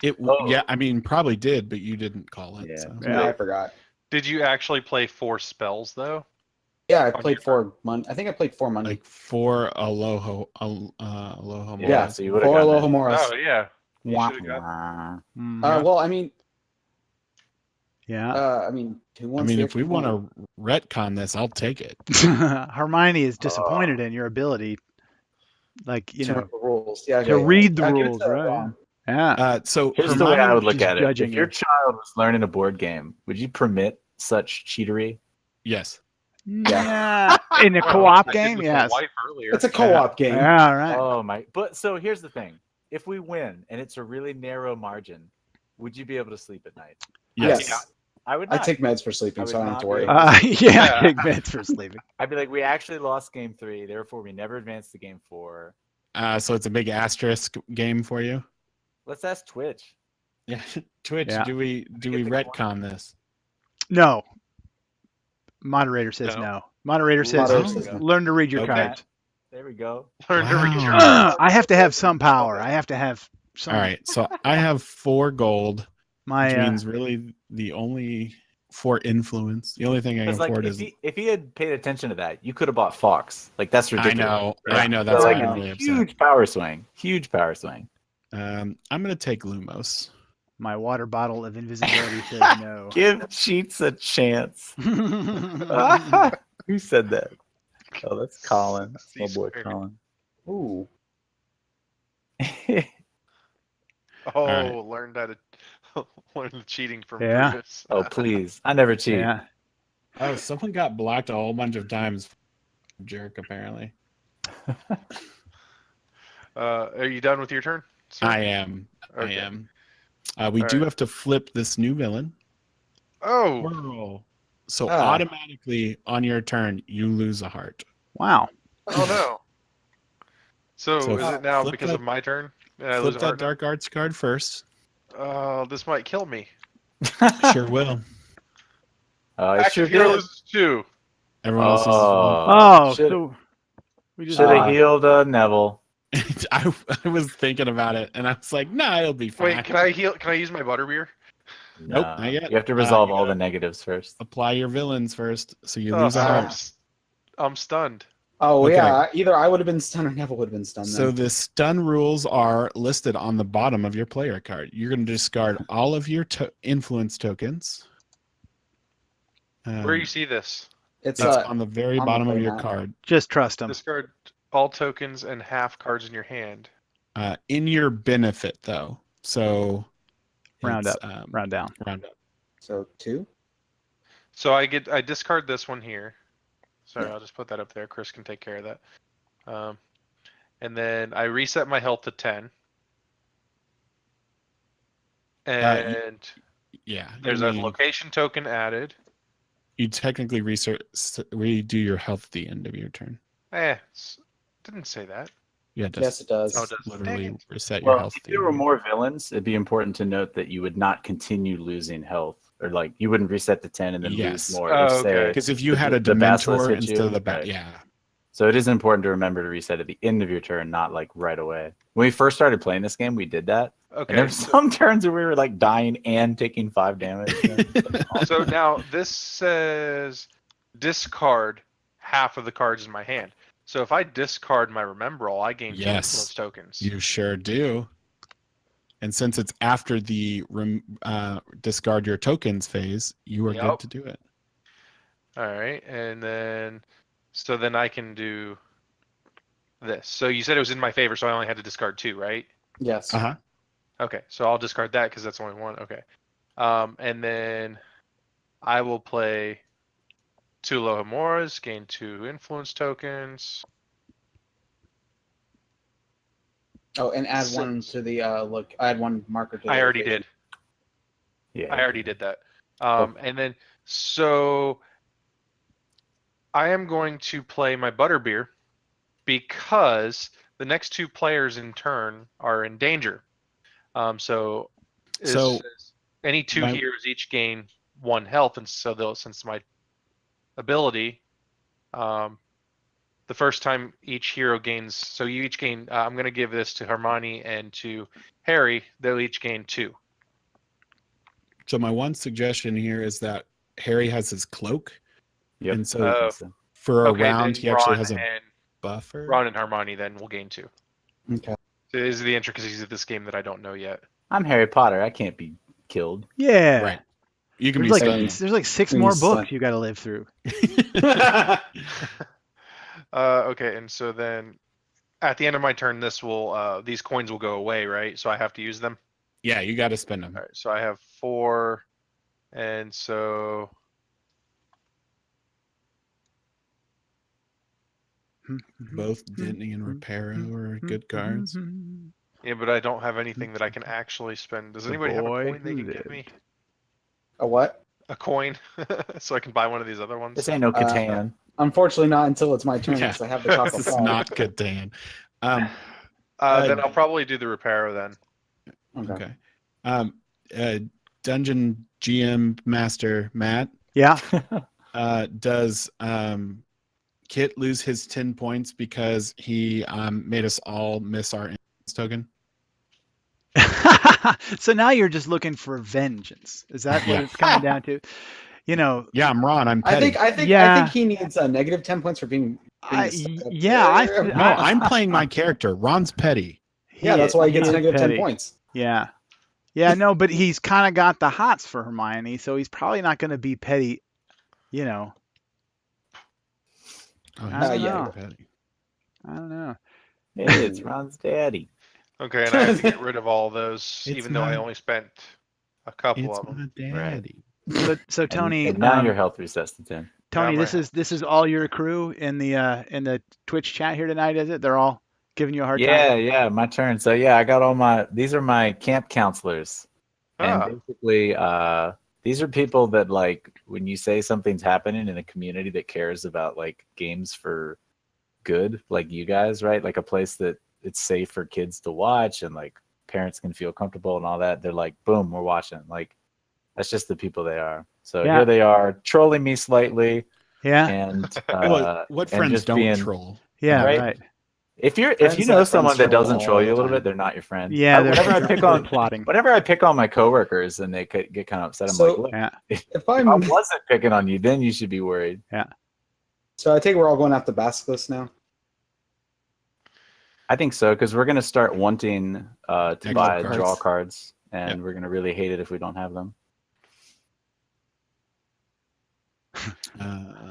Speaker 3: Yeah, I mean, probably did, but you didn't call it.
Speaker 2: Yeah.
Speaker 3: So.
Speaker 5: Yeah, I forgot.
Speaker 4: Did you actually play 4 spells, though?
Speaker 5: Yeah, I
Speaker 4: On
Speaker 5: played
Speaker 4: your
Speaker 5: 4 Monday. I think I played 4 Monday.
Speaker 3: Like 4 Aloha
Speaker 2: Yeah, so you would have
Speaker 5: 4
Speaker 2: gotten
Speaker 5: Aloha
Speaker 4: Oh, yeah. You
Speaker 5: Wah.
Speaker 4: should've got-
Speaker 5: Well, I mean,
Speaker 1: Yeah.
Speaker 5: who wants
Speaker 3: if
Speaker 5: the
Speaker 3: we
Speaker 5: extra
Speaker 3: want
Speaker 5: point?
Speaker 3: to retcon this, I'll take it.
Speaker 1: Hermione is disappointed in your ability, like
Speaker 5: To know the rules,
Speaker 1: to read the
Speaker 5: I'll give it
Speaker 1: rules,
Speaker 5: to
Speaker 1: right?
Speaker 5: Ron.
Speaker 1: Yeah.
Speaker 3: So
Speaker 2: Here's the way I would look
Speaker 1: just
Speaker 2: at it.
Speaker 1: judging
Speaker 2: If your
Speaker 1: you.
Speaker 2: child was learning a board game, would you permit such cheatery?
Speaker 3: Yes.
Speaker 1: Yeah. In a
Speaker 4: Well,
Speaker 1: co-op
Speaker 4: I did
Speaker 1: game,
Speaker 4: with my
Speaker 1: yes.
Speaker 4: wife earlier.
Speaker 5: It's a co-op game.
Speaker 1: Yeah, right.
Speaker 2: Oh my! But so here's the thing: if we win and it's a really narrow margin, would you be able to sleep at night?
Speaker 5: Yes.
Speaker 4: Yeah.
Speaker 2: I would
Speaker 5: I
Speaker 2: not.
Speaker 5: take meds for
Speaker 2: I
Speaker 5: sleeping,
Speaker 2: would
Speaker 5: so I don't have
Speaker 2: not
Speaker 5: to
Speaker 2: be
Speaker 5: worry.
Speaker 2: able
Speaker 1: Yeah, take meds for sleeping.
Speaker 2: I'd be like, we actually lost game 3, therefore we never advanced to game 4.
Speaker 3: So it's a big asterisk game for you.
Speaker 2: Let's ask Twitch.
Speaker 3: Yeah. Twitch.
Speaker 1: Yeah.
Speaker 3: Do we
Speaker 2: get the
Speaker 3: retcon this?
Speaker 1: No. Moderator says
Speaker 4: No.
Speaker 1: no. Moderator says
Speaker 5: Moderator says no.
Speaker 1: learn to read your
Speaker 3: Okay.
Speaker 1: cards.
Speaker 2: There we go.
Speaker 4: Learn to read your
Speaker 3: Wow.
Speaker 1: I have to have some power. I have to have some,
Speaker 3: All right. So I have 4 gold,
Speaker 1: my
Speaker 3: which means really the only 4 influence. The only thing I can
Speaker 2: Because like
Speaker 3: afford
Speaker 2: if
Speaker 3: is.
Speaker 2: he had paid attention to that, you could have bought Fox. Like that's
Speaker 3: I
Speaker 2: ridiculous.
Speaker 3: know.
Speaker 2: right?
Speaker 3: I know.
Speaker 2: So,
Speaker 3: That's
Speaker 2: like
Speaker 3: why I'm
Speaker 5: it's a
Speaker 3: really upset.
Speaker 2: huge power swing. Huge power swing.
Speaker 3: I'm going to take Lumos.
Speaker 1: my water bottle of invisibility says no.
Speaker 2: Give cheats a chance. Who said that? Oh, that's Colin. That's my boy
Speaker 4: C-squared.
Speaker 2: Colin.
Speaker 5: Ooh.
Speaker 4: Oh,
Speaker 3: right.
Speaker 4: learned how to learn the cheating from
Speaker 1: Yeah.
Speaker 4: Brutus.
Speaker 2: Oh, please. I never cheat.
Speaker 1: Yeah.
Speaker 3: Oh, someone got blocked a whole bunch of times. Jerk, apparently.
Speaker 4: Are you done with your turn, sir?
Speaker 3: I am.
Speaker 4: Okay.
Speaker 3: I am. We
Speaker 4: All
Speaker 3: do
Speaker 4: right.
Speaker 3: have to flip this new villain.
Speaker 4: Oh,
Speaker 3: Whirl. So
Speaker 5: Ah.
Speaker 3: automatically on your turn, you lose a heart.
Speaker 1: Wow.
Speaker 4: oh no. So,
Speaker 3: So
Speaker 4: is it now
Speaker 3: flip
Speaker 4: because
Speaker 3: that-
Speaker 4: of my turn? And I
Speaker 3: Flip
Speaker 4: lose a
Speaker 3: that
Speaker 4: heart now?
Speaker 3: dark arts card first.
Speaker 4: Oh, this might kill me.
Speaker 3: Sure will.
Speaker 2: It
Speaker 4: Active
Speaker 2: sure
Speaker 4: hero
Speaker 2: did.
Speaker 4: loses 2.
Speaker 3: Everyone else loses one.
Speaker 1: Oh,
Speaker 2: should
Speaker 1: so we just
Speaker 2: have
Speaker 5: Ah.
Speaker 2: healed Neville.
Speaker 3: I was thinking about it, and I was like, "Nah, it'll be fine."
Speaker 4: Wait, can I heal? Can I use my butterbeer?
Speaker 3: Nope,
Speaker 2: No.
Speaker 3: not yet.
Speaker 2: You have to resolve
Speaker 3: you
Speaker 2: all
Speaker 3: gotta
Speaker 2: the negatives first.
Speaker 3: apply your villains first, so you
Speaker 4: Oh,
Speaker 3: lose a
Speaker 4: so
Speaker 3: heart.
Speaker 4: I'm stunned.
Speaker 5: Oh
Speaker 3: Okay.
Speaker 5: yeah, either I would have been stunned or Neville would have been stunned.
Speaker 3: So
Speaker 5: Then.
Speaker 3: the stun rules are listed on the bottom of your player card. You're going to discard all of your influence tokens.
Speaker 4: Where do you see this?
Speaker 5: It's
Speaker 3: It's on the very
Speaker 5: on the
Speaker 3: bottom of
Speaker 5: play
Speaker 3: your
Speaker 5: mat.
Speaker 3: card.
Speaker 1: just trust them.
Speaker 4: Discard all tokens and half cards in your hand.
Speaker 3: In your benefit, though. So
Speaker 1: Round
Speaker 3: it's,
Speaker 1: up, round down.
Speaker 3: Round up.
Speaker 5: So 2.
Speaker 4: So I discard this one here. Sorry,
Speaker 5: Yeah.
Speaker 4: I'll just put that up there. Chris can take care of that. And then I reset my health to 10. And
Speaker 3: Yeah.
Speaker 4: there's a location token added.
Speaker 3: You technically redo your health at the end of your turn.
Speaker 4: Didn't say that.
Speaker 3: Yeah, it
Speaker 5: Yes, it does.
Speaker 4: Oh, it does. Dang
Speaker 3: literally
Speaker 4: it.
Speaker 3: reset your
Speaker 2: Well,
Speaker 3: health.
Speaker 2: if
Speaker 3: at the
Speaker 2: there
Speaker 3: end
Speaker 2: were
Speaker 3: of your
Speaker 2: more villains, it'd be important to note that you would not continue losing health. Or like you wouldn't reset to 10 and then
Speaker 3: Yes.
Speaker 2: lose more.
Speaker 4: Oh,
Speaker 2: if,
Speaker 4: okay.
Speaker 2: say,
Speaker 3: Because if you
Speaker 2: the-
Speaker 3: had a
Speaker 2: the basilisk
Speaker 3: Dementor
Speaker 2: hit
Speaker 3: instead
Speaker 2: you,
Speaker 3: of the
Speaker 2: right.
Speaker 3: yeah.
Speaker 2: So it is important to remember to reset at the end of your turn, not like right away. When we first started playing this game, we did that. And there
Speaker 4: Okay.
Speaker 2: were some turns where we were like dying and taking 5 damage.
Speaker 4: So now this says discard half of the cards in my hand. So if I discard my Remember All, I gain 2
Speaker 3: Yes.
Speaker 4: influence tokens.
Speaker 3: You sure do. And since it's after the discard your tokens phase, you are
Speaker 4: Yep.
Speaker 3: good to do it.
Speaker 4: All right, and then so then I can do this. So you said it was in my favor, so I only had to discard 2, right?
Speaker 5: Yes.
Speaker 3: Uh huh.
Speaker 4: Okay, so I'll discard that because that's only 1. Okay, and then I will play 2 Lohamoras, gain 2 influence tokens.
Speaker 5: Oh, and add
Speaker 4: So-
Speaker 5: 1 to the look. Add 1 marker to. The
Speaker 4: I already
Speaker 5: location.
Speaker 4: did.
Speaker 2: Yeah.
Speaker 4: I already did that. And then so I am going to play my Butterbeer because the next 2 players in turn are in danger. So any 2
Speaker 3: my-
Speaker 4: heroes each gain 1 health, and so since my ability, the first time each hero gains, so you each gain. I'm going to give this to Hermione and to Harry. They'll each gain 2.
Speaker 3: So my one suggestion here is that Harry has his cloak,
Speaker 2: Yep.
Speaker 3: and so
Speaker 2: So,
Speaker 3: for a
Speaker 4: Okay,
Speaker 3: round
Speaker 4: then
Speaker 3: he actually
Speaker 4: Ron
Speaker 3: has a
Speaker 4: and
Speaker 3: buffer.
Speaker 4: Ron and Hermione then will gain 2.
Speaker 5: Okay.
Speaker 4: So these are the intricacies of this game that I don't know yet.
Speaker 2: I'm Harry Potter. I can't be killed.
Speaker 1: Yeah.
Speaker 3: Right. You can
Speaker 1: There's
Speaker 3: be
Speaker 1: like
Speaker 3: stunned.
Speaker 1: there's like 6
Speaker 5: Being
Speaker 1: more
Speaker 5: stunned.
Speaker 1: books you got to live through.
Speaker 4: Okay, and so then at the end of my turn, these coins will go away, right? So I have to use them.
Speaker 3: Yeah, you got to spend them.
Speaker 4: All right, so I have 4, and so
Speaker 3: Both Disney and Reparo are good cards.
Speaker 4: yeah, but I don't have anything that I can actually spend. Does anybody have a
Speaker 1: boy
Speaker 4: coin they
Speaker 1: who
Speaker 4: can give me?
Speaker 1: lived.
Speaker 5: A what?
Speaker 4: A coin, so I can buy one of these other ones.
Speaker 2: This ain't no Catan.
Speaker 5: Unfortunately, not until it's my turn.
Speaker 3: Yeah.
Speaker 5: Because I have the chocolate
Speaker 3: This is
Speaker 5: frog.
Speaker 3: not good, Dan.
Speaker 4: Then I'll probably do the Reparo then.
Speaker 5: Okay.
Speaker 3: Dungeon GM Master Matt,
Speaker 1: Yeah.
Speaker 3: does Kit lose his 10 points because he made us all miss our influence token?
Speaker 1: So now you're just looking for vengeance. Is that what
Speaker 3: Yeah.
Speaker 1: it's coming down to? You know,
Speaker 3: Yeah, I'm Ron. I'm
Speaker 5: I
Speaker 3: petty.
Speaker 5: think I
Speaker 1: Yeah.
Speaker 5: think he needs a negative 10 points for being a suck-up player.
Speaker 3: No, I'm playing my character. Ron's petty.
Speaker 5: Yeah, that's why he gets
Speaker 1: is
Speaker 5: negative 10
Speaker 1: petty.
Speaker 5: points.
Speaker 1: Yeah. Yeah, no, but he's kind of got the hots for Hermione, so he's probably not going to be petty, you know.
Speaker 3: Oh,
Speaker 1: I don't
Speaker 5: yeah.
Speaker 1: know.
Speaker 3: petty.
Speaker 1: I don't know.
Speaker 2: Hey, it's Ron's daddy.
Speaker 4: Okay, and I have to get rid of all those,
Speaker 3: It's
Speaker 4: even though I
Speaker 3: not-
Speaker 4: only spent a couple
Speaker 3: It's
Speaker 4: of them.
Speaker 3: my daddy.
Speaker 1: So Tony,
Speaker 2: And now your health resets to 10.
Speaker 1: Tony,
Speaker 4: Yeah,
Speaker 1: this is all your crew in the Twitch chat here tonight, is it? They're all giving you a hard
Speaker 2: Yeah,
Speaker 1: time.
Speaker 2: yeah, my turn. So yeah, I got all my. These are my camp counselors, and
Speaker 4: Ah.
Speaker 2: basically, these are people that like when you say something's happening in a community that cares about like games for good, like you guys, right? Like a place that it's safe for kids to watch and like parents can feel comfortable and all that. They're like, boom, we're watching. Like that's just the people they are. So
Speaker 1: Yeah.
Speaker 2: here they are trolling me slightly,
Speaker 1: Yeah.
Speaker 2: and
Speaker 3: What
Speaker 2: and
Speaker 3: friends
Speaker 2: just
Speaker 3: don't
Speaker 2: being-
Speaker 3: troll?
Speaker 1: Yeah.
Speaker 2: Right.
Speaker 1: Right.
Speaker 2: If you
Speaker 5: Friends
Speaker 2: know
Speaker 5: let
Speaker 2: someone
Speaker 5: friends
Speaker 2: that doesn't
Speaker 5: troll
Speaker 2: troll
Speaker 5: all
Speaker 2: you a
Speaker 5: the
Speaker 2: little
Speaker 5: time.
Speaker 2: bit, they're not your friend.
Speaker 1: Yeah. They're
Speaker 2: Whenever I pick on
Speaker 1: plotting.
Speaker 2: whenever I pick on my coworkers and they get kind of upset, I'm
Speaker 5: So-
Speaker 2: like, look,
Speaker 1: Yeah.
Speaker 5: If
Speaker 2: I
Speaker 5: I'm
Speaker 2: wasn't picking on you, then you should be worried.
Speaker 5: so, I take we're all going after Basilisk now.
Speaker 2: I think so because we're gonna start wanting to
Speaker 3: Extra
Speaker 2: buy
Speaker 5: cards.
Speaker 2: draw cards, and
Speaker 3: Yep.
Speaker 2: we're gonna really hate it if we don't have them.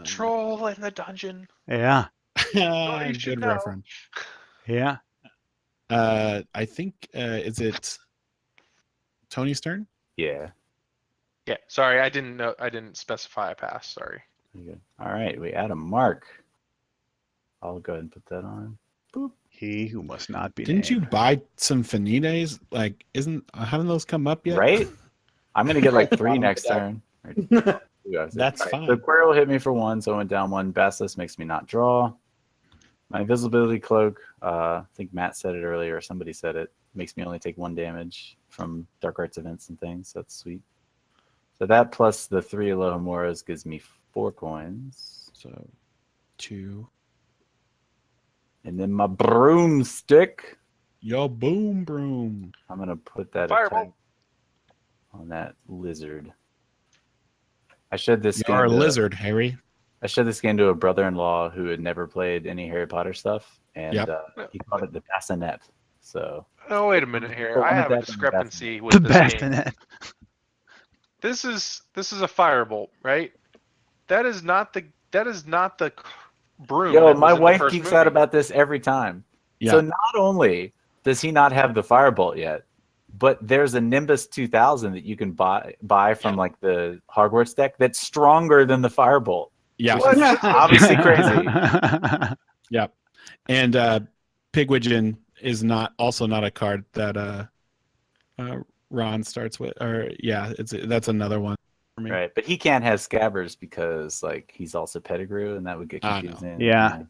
Speaker 4: Troll in the dungeon.
Speaker 1: Yeah.
Speaker 4: you should
Speaker 3: Good
Speaker 4: know.
Speaker 3: reference.
Speaker 1: Yeah.
Speaker 3: I think is it Tony's turn?
Speaker 2: Yeah.
Speaker 4: Yeah, sorry, I didn't know. I didn't specify a pass. Sorry.
Speaker 2: Pretty good. All right, we add a mark. I'll go ahead and put that on.
Speaker 1: He who must not be
Speaker 3: Didn't you
Speaker 1: named.
Speaker 3: buy some Finides? Like, haven't those come up yet?
Speaker 2: Right? I'm gonna get like 3
Speaker 5: Bottom of
Speaker 2: next
Speaker 5: the deck.
Speaker 2: turn. Or 2 guys.
Speaker 3: That's
Speaker 2: All right,
Speaker 3: fine.
Speaker 2: So Quirrell hit me for 1, so I went down 1. Basilisk makes me not draw. My invisibility cloak, I think Matt said it earlier, or somebody said it, makes me only take 1 damage from dark arts events and things. That's sweet. So that plus the 3 Alohamoras gives me 4 coins.
Speaker 3: So 2.
Speaker 2: And then my broomstick,
Speaker 3: Yo, boom, broom.
Speaker 2: I'm gonna put that
Speaker 4: Fireball.
Speaker 2: attack on that lizard. I showed this
Speaker 3: You're a
Speaker 2: game to-
Speaker 3: lizard, Harry.
Speaker 2: I showed this game to a brother-in-law who had never played any Harry Potter stuff, and
Speaker 3: Yep.
Speaker 2: he called it the bassinet. So
Speaker 4: Oh, wait a minute here. I
Speaker 2: One of
Speaker 4: have a
Speaker 2: that and the
Speaker 4: discrepancy
Speaker 1: The
Speaker 4: with this game.
Speaker 1: bassinet.
Speaker 4: This is a firebolt, right? That is not the broom.
Speaker 2: yo,
Speaker 4: that
Speaker 2: my
Speaker 4: was in the
Speaker 2: wife
Speaker 4: first
Speaker 2: geeks
Speaker 4: movie.
Speaker 2: out about this every time.
Speaker 3: Yeah.
Speaker 2: So not only does he not have the firebolt yet, but there's a Nimbus 2000 that you can buy from like the Hogwarts deck that's stronger than the firebolt.
Speaker 3: Yeah.
Speaker 2: Which is obviously crazy.
Speaker 3: Yep. And Pigwidgeon is also not a card that Ron starts with, or that's another one for me.
Speaker 2: Right, but he can't have Scabbers because like he's also Pettigrew, and that would get
Speaker 3: I know.
Speaker 2: confusing.
Speaker 1: Yeah.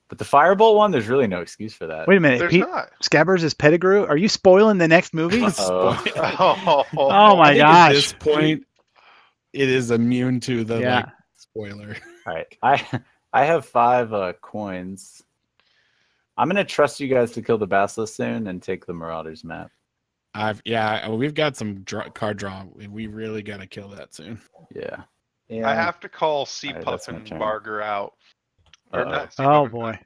Speaker 2: But the Firebolt one, there's really no excuse for that.
Speaker 1: Wait a minute.
Speaker 4: There's
Speaker 1: Pete
Speaker 4: not.
Speaker 1: Scabbers is Pettigrew. Are you spoiling the next movie?
Speaker 2: Oh.
Speaker 1: Oh my
Speaker 3: I think
Speaker 1: gosh.
Speaker 3: At this point, it is immune to the
Speaker 1: Yeah.
Speaker 3: like spoiler.
Speaker 2: All right, I have 5 coins. I'm gonna trust you guys to kill the Basilisk soon and take the Marauders map.
Speaker 3: We've got some card draw. We really got to kill that soon.
Speaker 2: Yeah.
Speaker 5: Yeah.
Speaker 4: I have to call Sea
Speaker 2: Alright,
Speaker 4: Puff
Speaker 2: that's my
Speaker 4: and
Speaker 2: turn.
Speaker 4: Barger out. Or
Speaker 2: Uh-oh.
Speaker 4: not Sea
Speaker 1: Oh
Speaker 4: Puff,
Speaker 1: boy.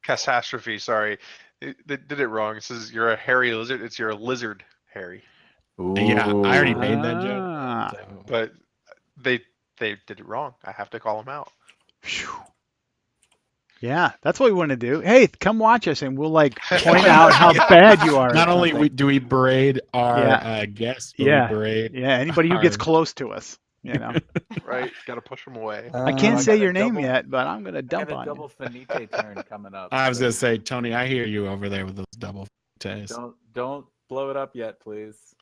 Speaker 4: Catastrophe. Sorry, they did it wrong. It says you're a hairy lizard. It's you're a lizard, Harry.
Speaker 3: Yeah, I already
Speaker 2: Ooh.
Speaker 3: made that joke.
Speaker 1: Ah.
Speaker 3: So.
Speaker 4: But they did it wrong. I have to call them out.
Speaker 1: Phew. Yeah, that's what we want to do. Hey, come watch us, and we'll like point out how bad you are.
Speaker 3: Not
Speaker 1: at
Speaker 3: only
Speaker 1: something.
Speaker 3: do we berate our
Speaker 1: Yeah.
Speaker 3: guests, but
Speaker 1: Yeah.
Speaker 3: we berate.
Speaker 1: Yeah, anybody who gets
Speaker 3: our-
Speaker 1: close to us, you know.
Speaker 4: Right? Got to push them away.
Speaker 1: I can't
Speaker 2: I
Speaker 1: say
Speaker 2: got a
Speaker 1: your name
Speaker 2: double-
Speaker 1: yet, but I'm gonna
Speaker 2: I
Speaker 1: dump
Speaker 2: got a
Speaker 1: on
Speaker 2: double
Speaker 1: you.
Speaker 2: Finite turn coming up.
Speaker 3: I was
Speaker 2: so
Speaker 3: gonna say, Tony, I hear you over there with those double tays.
Speaker 2: Don't blow it up yet, please.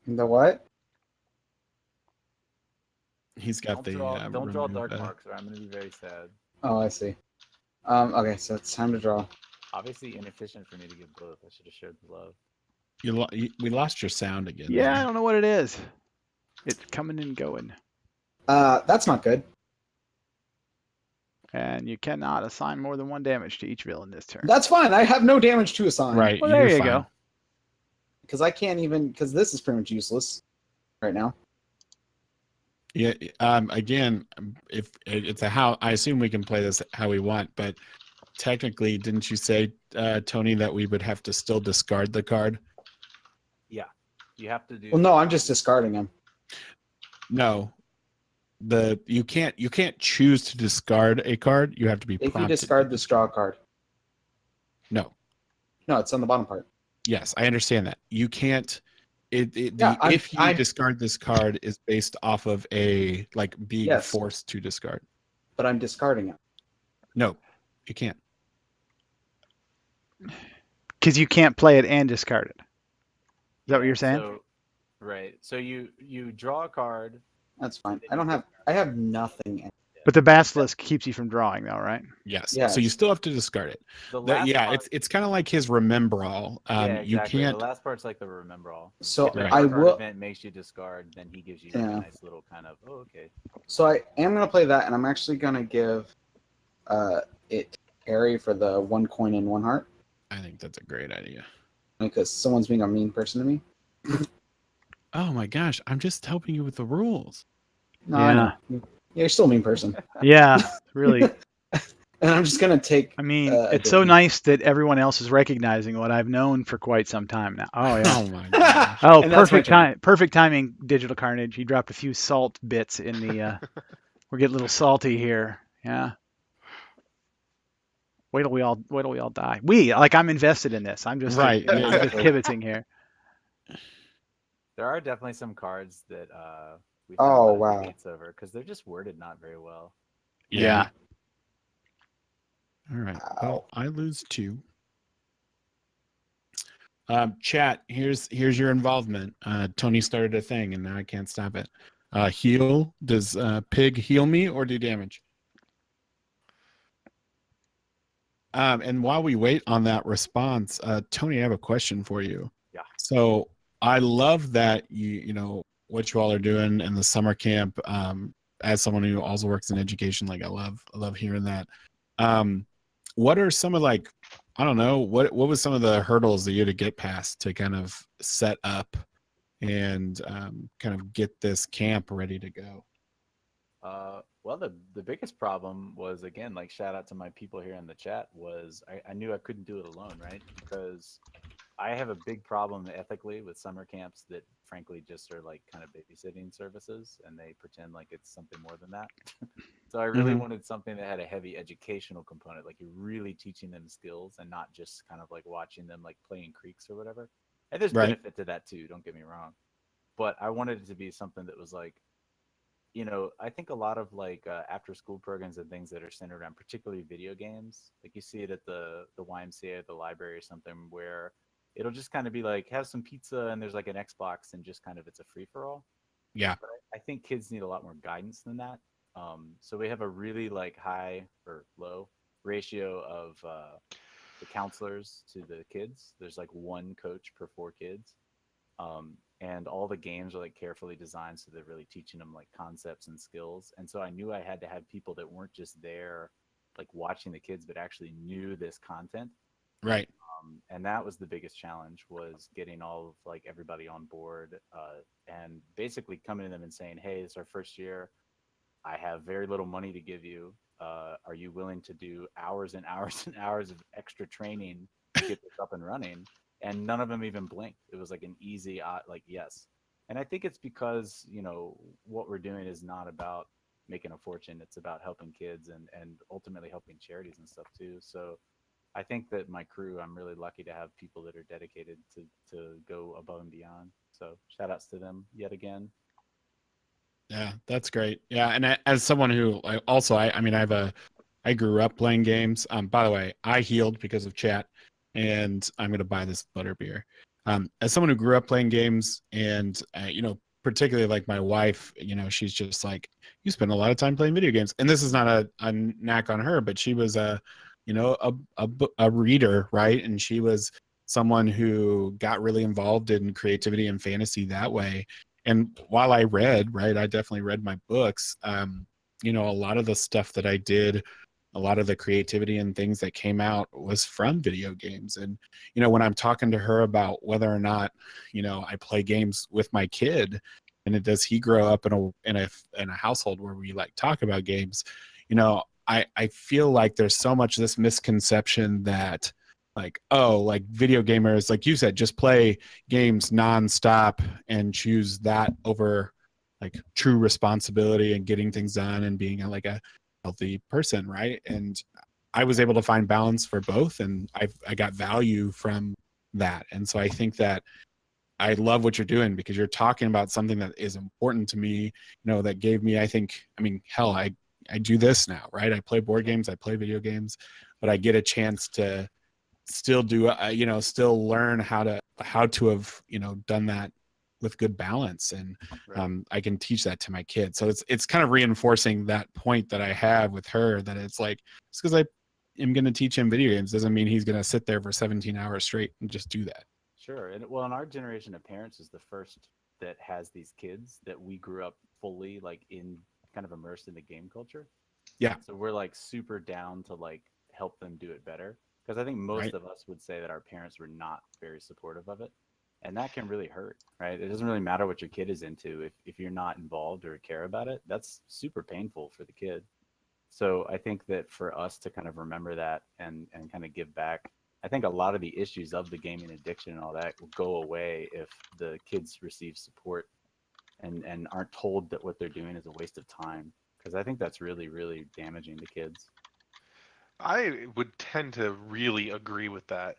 Speaker 5: The what?
Speaker 3: He's got
Speaker 2: Don't draw,
Speaker 3: the
Speaker 2: don't draw
Speaker 3: remove,
Speaker 2: dark marks, or I'm gonna be very sad.
Speaker 5: Oh, I see. Okay, so it's time to draw.
Speaker 2: Obviously inefficient for me to give both. I should have showed the love.
Speaker 3: we lost your sound again.
Speaker 1: Yeah, I
Speaker 3: there.
Speaker 1: don't know what it is. It's coming and going,
Speaker 5: That's not good.
Speaker 1: and you cannot assign more than 1 damage to each villain this turn.
Speaker 5: That's fine. I have no damage to assign.
Speaker 3: Right.
Speaker 1: Well, there
Speaker 3: you're
Speaker 1: you
Speaker 3: fine.
Speaker 1: go.
Speaker 5: because I can't even, because this is pretty much useless right now.
Speaker 3: Yeah. Again, if it's a how, I assume we can play this how we want, but technically, didn't you say, Tony, that we would have to still discard the card?
Speaker 2: Yeah, you have to do.
Speaker 5: Well, no, I'm just discarding him.
Speaker 3: No. You can't choose to discard a card. You have to be
Speaker 5: If you
Speaker 3: prompted
Speaker 5: discard
Speaker 3: to
Speaker 5: the straw card.
Speaker 3: No.
Speaker 5: No, it's on the bottom part.
Speaker 3: Yes, I understand that. You can't.
Speaker 5: Yeah,
Speaker 3: If you discard this card is based off of a like being
Speaker 5: Yes.
Speaker 3: forced to discard.
Speaker 5: But I'm discarding it.
Speaker 3: No, you can't.
Speaker 1: Because you can't play it and discard it. Is that what
Speaker 2: Yeah,
Speaker 1: you're saying?
Speaker 2: So, right. So you draw a card.
Speaker 5: That's fine. I have nothing in it.
Speaker 1: But the basilisk keeps you from drawing, though, right?
Speaker 3: Yes.
Speaker 5: Yes.
Speaker 3: So you still have to discard it.
Speaker 2: The last
Speaker 3: Yeah,
Speaker 2: part,
Speaker 3: it's kind of like his remember all.
Speaker 2: yeah, exactly.
Speaker 3: You can't.
Speaker 2: The last part's like the remember all.
Speaker 5: So
Speaker 2: If the
Speaker 3: Right.
Speaker 5: I
Speaker 2: card
Speaker 5: will.
Speaker 2: event makes you discard, then he gives you like,
Speaker 5: Yeah.
Speaker 2: a nice little kind of okay.
Speaker 5: So I am gonna play that, and I'm actually gonna give it Harry for the 1 coin and 1 heart
Speaker 3: I think that's a great idea.
Speaker 5: because someone's being a mean person to me.
Speaker 3: Oh my gosh, I'm just helping you with the rules.
Speaker 5: No, I know. Yeah, you're still a mean person.
Speaker 1: Yeah, really.
Speaker 5: And I'm just gonna take.
Speaker 1: I mean,
Speaker 5: a
Speaker 1: it's so
Speaker 5: different-
Speaker 1: nice that everyone else is recognizing what I've known for quite some time now. Oh, yeah.
Speaker 3: Oh my gosh.
Speaker 1: Oh,
Speaker 5: And that's my
Speaker 1: perfect
Speaker 5: turn.
Speaker 1: time. Perfect timing, Digital Carnage. He dropped a few salt bits in the. We're getting a little salty here. Yeah. Wait till we all die. I'm invested in this. I'm just
Speaker 3: Right.
Speaker 1: I'm just kibitzing here.
Speaker 2: There are definitely some cards that we've
Speaker 5: Oh,
Speaker 2: had a lot of
Speaker 5: wow.
Speaker 2: debates over because they're just worded not very well.
Speaker 1: Yeah.
Speaker 3: All right.
Speaker 5: Wow.
Speaker 3: Well, I lose 2. Chat. Here's your involvement. Tony started a thing, and now I can't stop it. Heal. Does Pig heal me or do damage? And while we wait on that response, Tony, I have a question for you.
Speaker 2: Yeah.
Speaker 3: So I love that you know what you all are doing in the summer camp. As someone who also works in education, like I love hearing that. What are some of like, I don't know, what was some of the hurdles that you had to get past to kind of set up and kind of get this camp ready to go?
Speaker 2: Well, the biggest problem was, again, like shout out to my people here in the chat, was I knew I couldn't do it alone, right? Because I have a big problem ethically with summer camps that frankly just are like kind of babysitting services, and they pretend like it's something more than that. So I really wanted something that had a heavy educational component, like you're really teaching them skills and not just kind of like watching them like playing creeks or whatever. And there's
Speaker 3: Right.
Speaker 2: benefit to that too, don't get me wrong. But I wanted it to be something that was like, you know, I think a lot of like after school programs and things that are centered around particularly video games, like you see it at the YMCA or the library or something, where it'll just kind of be like, have some pizza and there's like an Xbox and just kind of it's a free for all.
Speaker 3: Yeah.
Speaker 2: But I think kids need a lot more guidance than that. So we have a really like high or low ratio of the counselors to the kids. There's like 1 coach per 4 kids. And all the games are like carefully designed so they're really teaching them like concepts and skills. And so I knew I had to have people that weren't just there like watching the kids, but actually knew this content.
Speaker 3: Right.
Speaker 2: And that was the biggest challenge, was getting all of like everybody on board and basically coming to them and saying, hey, it's our first year. I have very little money to give you. Are you willing to do hours and hours and hours of extra training to get this up and running? And none of them even blinked. It was like an easy, like, yes. And I think it's because, you know, what we're doing is not about making a fortune. It's about helping kids and ultimately helping charities and stuff too. So I think that my crew, I'm really lucky to have people that are dedicated to go above and beyond. So shout outs to them yet again.
Speaker 3: Yeah, that's great. Yeah, and as someone who I grew up playing games. By the way, I healed because of chat, and I'm gonna buy this butterbeer. As someone who grew up playing games, and you know, particularly like my wife, you know, she's just like, you spend a lot of time playing video games, and this is not a knack on her, but she was a reader, right? And she was someone who got really involved in creativity and fantasy that way. And while I read, right, I definitely read my books. You know, a lot of the stuff that I did a lot of the creativity and things that came out was from video games. And, you know, when I'm talking to her about whether or not, you know, I play games with my kid, and does he grow up in a household where we like talk about games, you know, I feel like there's so much this misconception that like, oh, like video gamers, like you said, just play games nonstop and choose that over like true responsibility and getting things done and being like a healthy person, right? And I was able to find balance for both, and I got value from that. And so I think that I love what you're doing, because you're talking about something that is important to me, you know, that gave me, I mean, hell, I do this now, right? I play board games, I play video games, but I get a chance to still do, you know, still learn how to have, you know, done that with good balance. And I can teach that to my kids. So it's kind of reinforcing that point that I have with her, that it's like, it's because I am going to teach him video games doesn't mean he's going to sit there for 17 hours straight and just do that.
Speaker 2: Sure. And well, in our generation of parents is the first that has these kids that we grew up fully like in kind of immersed in the game culture.
Speaker 3: Yeah.
Speaker 2: So we're like super down to like help them do it better. Because I think most of us would say that our parents were not very supportive of it. And that can really hurt, right? It doesn't really matter what your kid is into. If you're not involved or care about it, that's super painful for the kid. So I think that for us to kind of remember that and kind of give back, I think a lot of the issues of the gaming addiction and all that will go away if the kids receive support and aren't told that what they're doing is a waste of time. Because I think that's really, really damaging to kids.
Speaker 4: I would tend to really agree with that.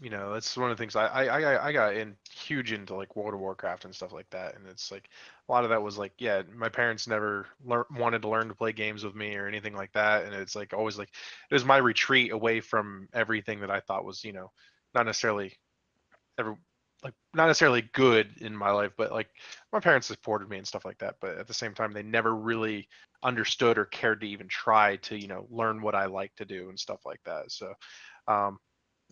Speaker 4: You know, that's one of the things I got huge into like World of Warcraft and stuff like that, and it's like a lot of that was like, yeah, my parents never wanted to learn to play games with me or anything like that, and it's like always like it was my retreat away from everything that I thought was, you know, not necessarily ever not necessarily good in my life, but like my parents supported me and stuff like that. But at the same time, they never really understood or cared to even try to, you know, learn what I like to do and stuff like that. So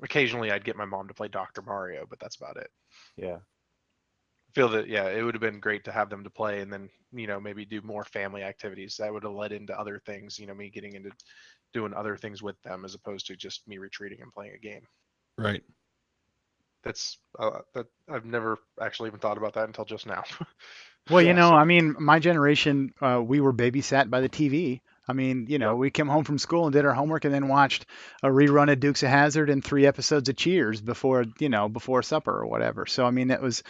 Speaker 4: occasionally I'd get my mom to play Dr. Mario, but that's about it.
Speaker 2: Yeah.
Speaker 4: I feel that, yeah, it would have been great to have them to play and then, you know, maybe do more family activities. That would have led into other things, you know, me getting into doing other things with them as opposed to just me retreating and playing a game.
Speaker 3: Right.
Speaker 4: That's that I've never actually even thought about that until just now.
Speaker 1: Well, you
Speaker 2: Yeah,
Speaker 1: know,
Speaker 4: so-
Speaker 1: I mean, my generation, we were babysat by the TV. I mean, you know,
Speaker 4: Yep.
Speaker 1: we came home from school and did our homework and then watched a rerun of Dukes of Hazzard and 3 episodes of Cheers before, you know, before supper or whatever. So, I mean, it was,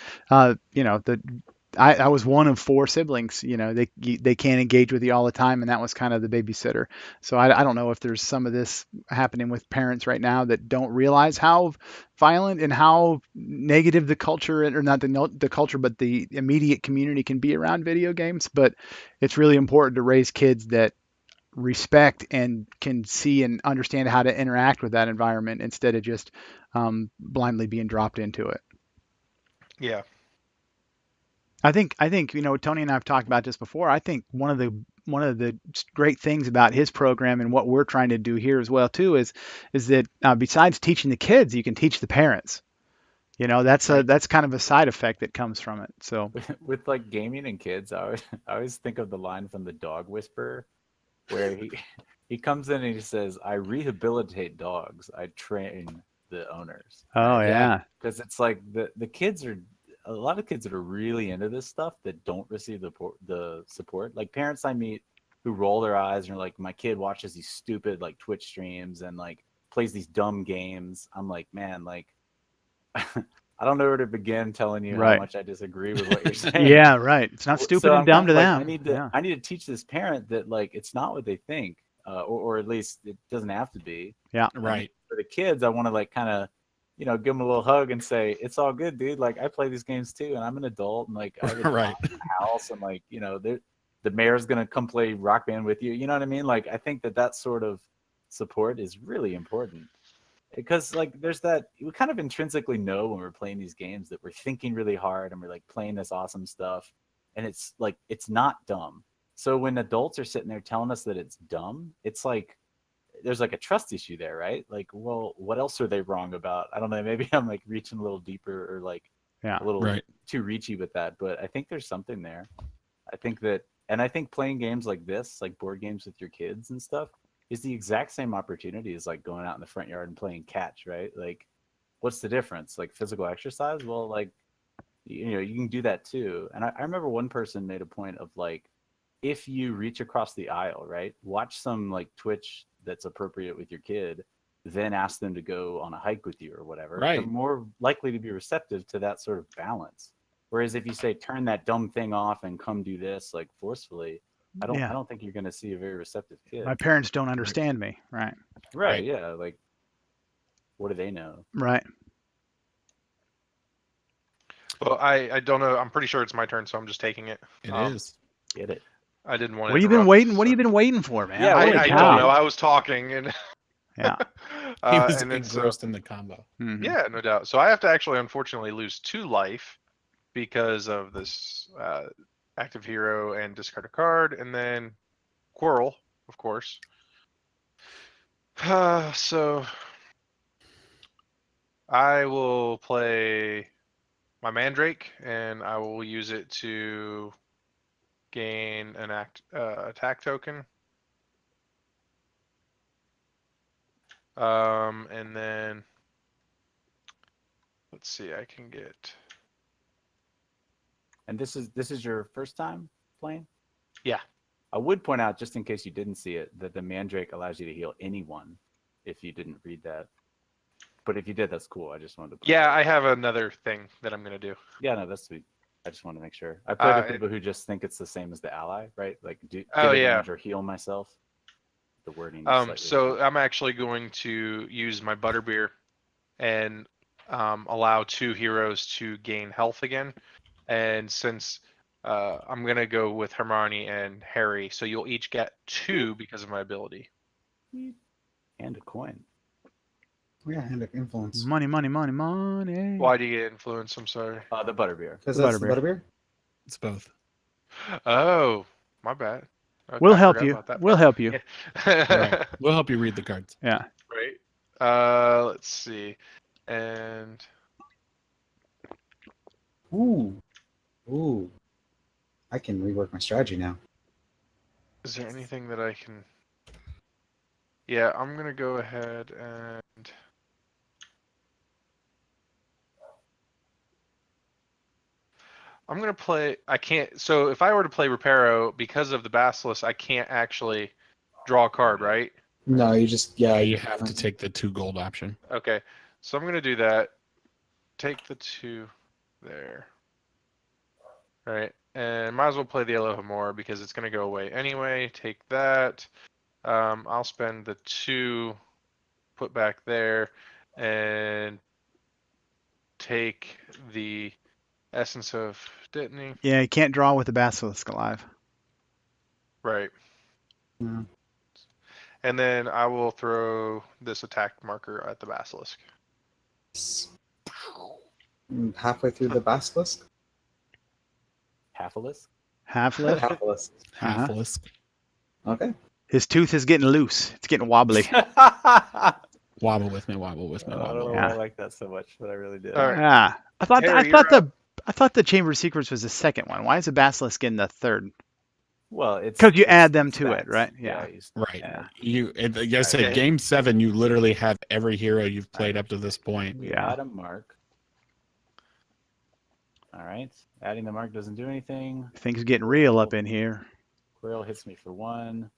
Speaker 1: you know, I was one of 4 siblings. You know, they can't engage with you all the time, and that was kind of the babysitter. So I don't know if there's some of this happening with parents right now that don't realize how violent and how negative the culture, or not the culture, but the immediate community can be around video games. But it's really important to raise kids that respect and can see and understand how to interact with that environment instead of just blindly being dropped into it.
Speaker 4: yeah.
Speaker 1: I think you know, Tony and I have talked about this before. I think one of the great things about his program and what we're trying to do here as well too is that besides teaching the kids, you can teach the parents. You know,
Speaker 3: Right.
Speaker 1: that's kind of a side effect that comes from it. So
Speaker 2: With like gaming and kids, I always think of the line from the Dog Whisperer, where he comes in and he says, "I rehabilitate dogs. I train the owners."
Speaker 1: oh
Speaker 2: Right?
Speaker 3: Yeah.
Speaker 1: yeah,
Speaker 2: Because it's like the kids are a lot of kids that are really into this stuff that don't receive the support. Like parents I meet who roll their eyes and are like, "My kid watches these stupid like Twitch streams and like plays these dumb games." I'm like, man, like I don't know where to begin telling you how
Speaker 1: right.
Speaker 2: much I disagree with what you're saying.
Speaker 1: Yeah, right. It's not
Speaker 2: So
Speaker 1: stupid and
Speaker 2: I'm
Speaker 1: dumb
Speaker 2: kind
Speaker 1: to
Speaker 2: of like,
Speaker 1: them. Yeah.
Speaker 2: I need to teach this parent that like it's not what they think, or at least it doesn't have to be.
Speaker 1: Yeah.
Speaker 3: Right.
Speaker 2: For the kids, I want to like kind of, you know, give them a little hug and say, it's all good, dude. Like I play these games too, and I'm an adult, and like I have a job
Speaker 3: Right.
Speaker 2: in the house, and like you know, the mayor's gonna come play Rock Band with you. You know what I mean? Like I think that sort of support is really important. Because like there's that we kind of intrinsically know when we're playing these games that we're thinking really hard and we're like playing this awesome stuff, and it's like it's not dumb. So when adults are sitting there telling us that it's dumb, it's like there's like a trust issue there, right? Like, well, what else are they wrong about? I don't know. Maybe I'm like reaching a little deeper or like
Speaker 1: Yeah.
Speaker 2: a little
Speaker 3: Right.
Speaker 2: too reachy with that, but I think there's something there. I think that, and I think playing games like this, like board games with your kids and stuff, is the exact same opportunity as like going out in the front yard and playing catch, right? Like, what's the difference? Like physical exercise? Well, like, you can do that too. And I remember one person made a point of like, if you reach across the aisle, right, watch some like Twitch that's appropriate with your kid, then ask them to go on a hike with you or whatever.
Speaker 3: Right.
Speaker 2: They're more likely to be receptive to that sort of balance. Whereas if you say, turn that dumb thing off and come do this like forcefully, I don't think you're going to see a very receptive kid.
Speaker 1: My parents don't understand me. Right.
Speaker 2: Right. Yeah. Like, what do they know?
Speaker 1: Right.
Speaker 4: Well, I don't know. I'm pretty sure it's my turn, so I'm just taking it.
Speaker 3: It is.
Speaker 2: Get it?
Speaker 4: I didn't want to.
Speaker 1: What have you been waiting? What have you been waiting for, man?
Speaker 2: Yeah,
Speaker 1: Holy
Speaker 4: I
Speaker 1: cow.
Speaker 4: don't know. I was talking and
Speaker 1: Yeah.
Speaker 3: He was
Speaker 4: and then
Speaker 3: engrossed in the combo.
Speaker 1: Mhm.
Speaker 4: yeah, no doubt. So I have to actually, unfortunately, lose 2 life because of this active hero and discard a card, and then Quarrel, of course. So I will play my Mandrake, and I will use it to gain an attack token. And then let's see, I can get.
Speaker 2: And this is your first time playing?
Speaker 4: Yeah.
Speaker 2: I would point out, just in case you didn't see it, that the Mandrake allows you to heal anyone if you didn't read that. But if you did, that's cool. I just wanted to point
Speaker 4: Yeah,
Speaker 2: that out.
Speaker 4: I have another thing that I'm gonna do.
Speaker 2: Yeah, no, that's sweet. I just want to make sure. I play with people who just think it's the same as the ally, right? Like, get advantage or heal myself. The wording.
Speaker 4: So I'm actually going to use my Butterbeer and allow 2 heroes to gain health again. And since I'm gonna go with Hermione and Harry, so you'll each get 2 because of my ability.
Speaker 2: And a coin.
Speaker 5: Yeah, hand of influence.
Speaker 1: Money, money, money, money.
Speaker 4: Why do you get influence? I'm sorry.
Speaker 2: The Butterbeer.
Speaker 5: Because that's the butterbeer?
Speaker 3: It's both.
Speaker 4: Oh, my bad. Okay,
Speaker 1: We'll
Speaker 4: I
Speaker 1: help
Speaker 4: forgot
Speaker 1: you.
Speaker 4: about that
Speaker 1: We'll
Speaker 4: part.
Speaker 1: help you.
Speaker 3: Right. We'll help you read the cards.
Speaker 1: Yeah.
Speaker 4: Right. Let's see. And
Speaker 5: Ooh. Ooh. I can rework my strategy now.
Speaker 4: is there anything that I can? Yeah, I'm gonna go ahead and. I'm gonna play. I can't. So if I were to play Reparo, because of the Basilisk, I can't actually draw a card, right?
Speaker 5: No, you just
Speaker 3: You have to take the 2 gold option.
Speaker 4: Okay. So I'm gonna do that. Take the 2 there. Right. And might as well play the Elohimora because it's gonna go away anyway. Take that. I'll spend the 2 put back there and take the Essence of Dittany.
Speaker 1: Yeah, you can't draw with the basilisk alive.
Speaker 4: Right.
Speaker 5: Yeah.
Speaker 4: And then I will throw this attack marker at the Basilisk.
Speaker 5: Halfway through the basilisk?
Speaker 2: Half-a-list?
Speaker 1: Half lift.
Speaker 5: Basilisk.
Speaker 3: Half-lisk.
Speaker 5: Okay.
Speaker 1: His tooth is getting loose. It's getting wobbly.
Speaker 3: Wobble with me, wobble with me,
Speaker 2: I don't
Speaker 3: wobble.
Speaker 2: know
Speaker 1: Yeah.
Speaker 2: why I like that so much, but I really did.
Speaker 4: All right.
Speaker 1: Yeah.
Speaker 4: Harry,
Speaker 1: I thought the Chamber of Secrets was the second one. Why is the basilisk in the third?
Speaker 2: Well, it's
Speaker 1: Because you
Speaker 2: it's
Speaker 1: add them to it,
Speaker 2: stats.
Speaker 1: right? Yeah.
Speaker 3: Right.
Speaker 1: Yeah.
Speaker 3: Like I said,
Speaker 4: Okay.
Speaker 3: game 7, you literally have every hero you've played up to this point.
Speaker 2: We
Speaker 1: Yeah.
Speaker 2: add a mark. All right. Adding the mark doesn't do anything.
Speaker 1: Things getting real up in here.
Speaker 2: Quirrell hits me for 1.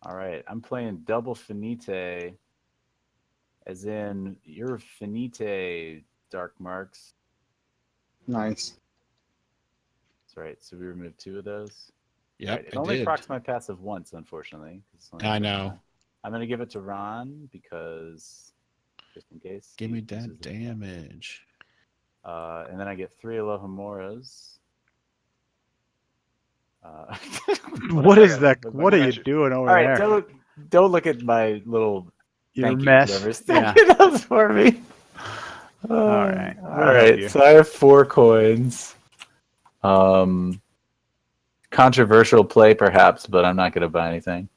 Speaker 2: All right. I'm playing double finite, as in your finite dark marks.
Speaker 5: Nice.
Speaker 2: That's right. So we removed 2 of those.
Speaker 3: Yep,
Speaker 2: Right, it
Speaker 3: I
Speaker 2: only
Speaker 3: did.
Speaker 2: procs my passive once, unfortunately. 'Cause it's only
Speaker 3: I
Speaker 2: one
Speaker 3: know.
Speaker 2: time. I'm going to give it to Ron because, just in case.
Speaker 3: Give
Speaker 2: he
Speaker 3: me
Speaker 2: uses
Speaker 3: that
Speaker 2: it.
Speaker 3: damage.
Speaker 2: And then I get 3 Alohamoras.
Speaker 1: What is that?
Speaker 2: With my
Speaker 1: What are you
Speaker 4: magic.
Speaker 1: doing over
Speaker 2: All right,
Speaker 1: there?
Speaker 2: don't look at my little
Speaker 1: Your
Speaker 2: thank you,
Speaker 1: mess.
Speaker 2: whoever's
Speaker 1: Yeah.
Speaker 2: thinking those for me.
Speaker 1: All right.
Speaker 2: All
Speaker 1: We'll help
Speaker 2: right.
Speaker 1: you.
Speaker 2: So I have 4 coins. Controversial play, perhaps, but I'm not going to buy anything.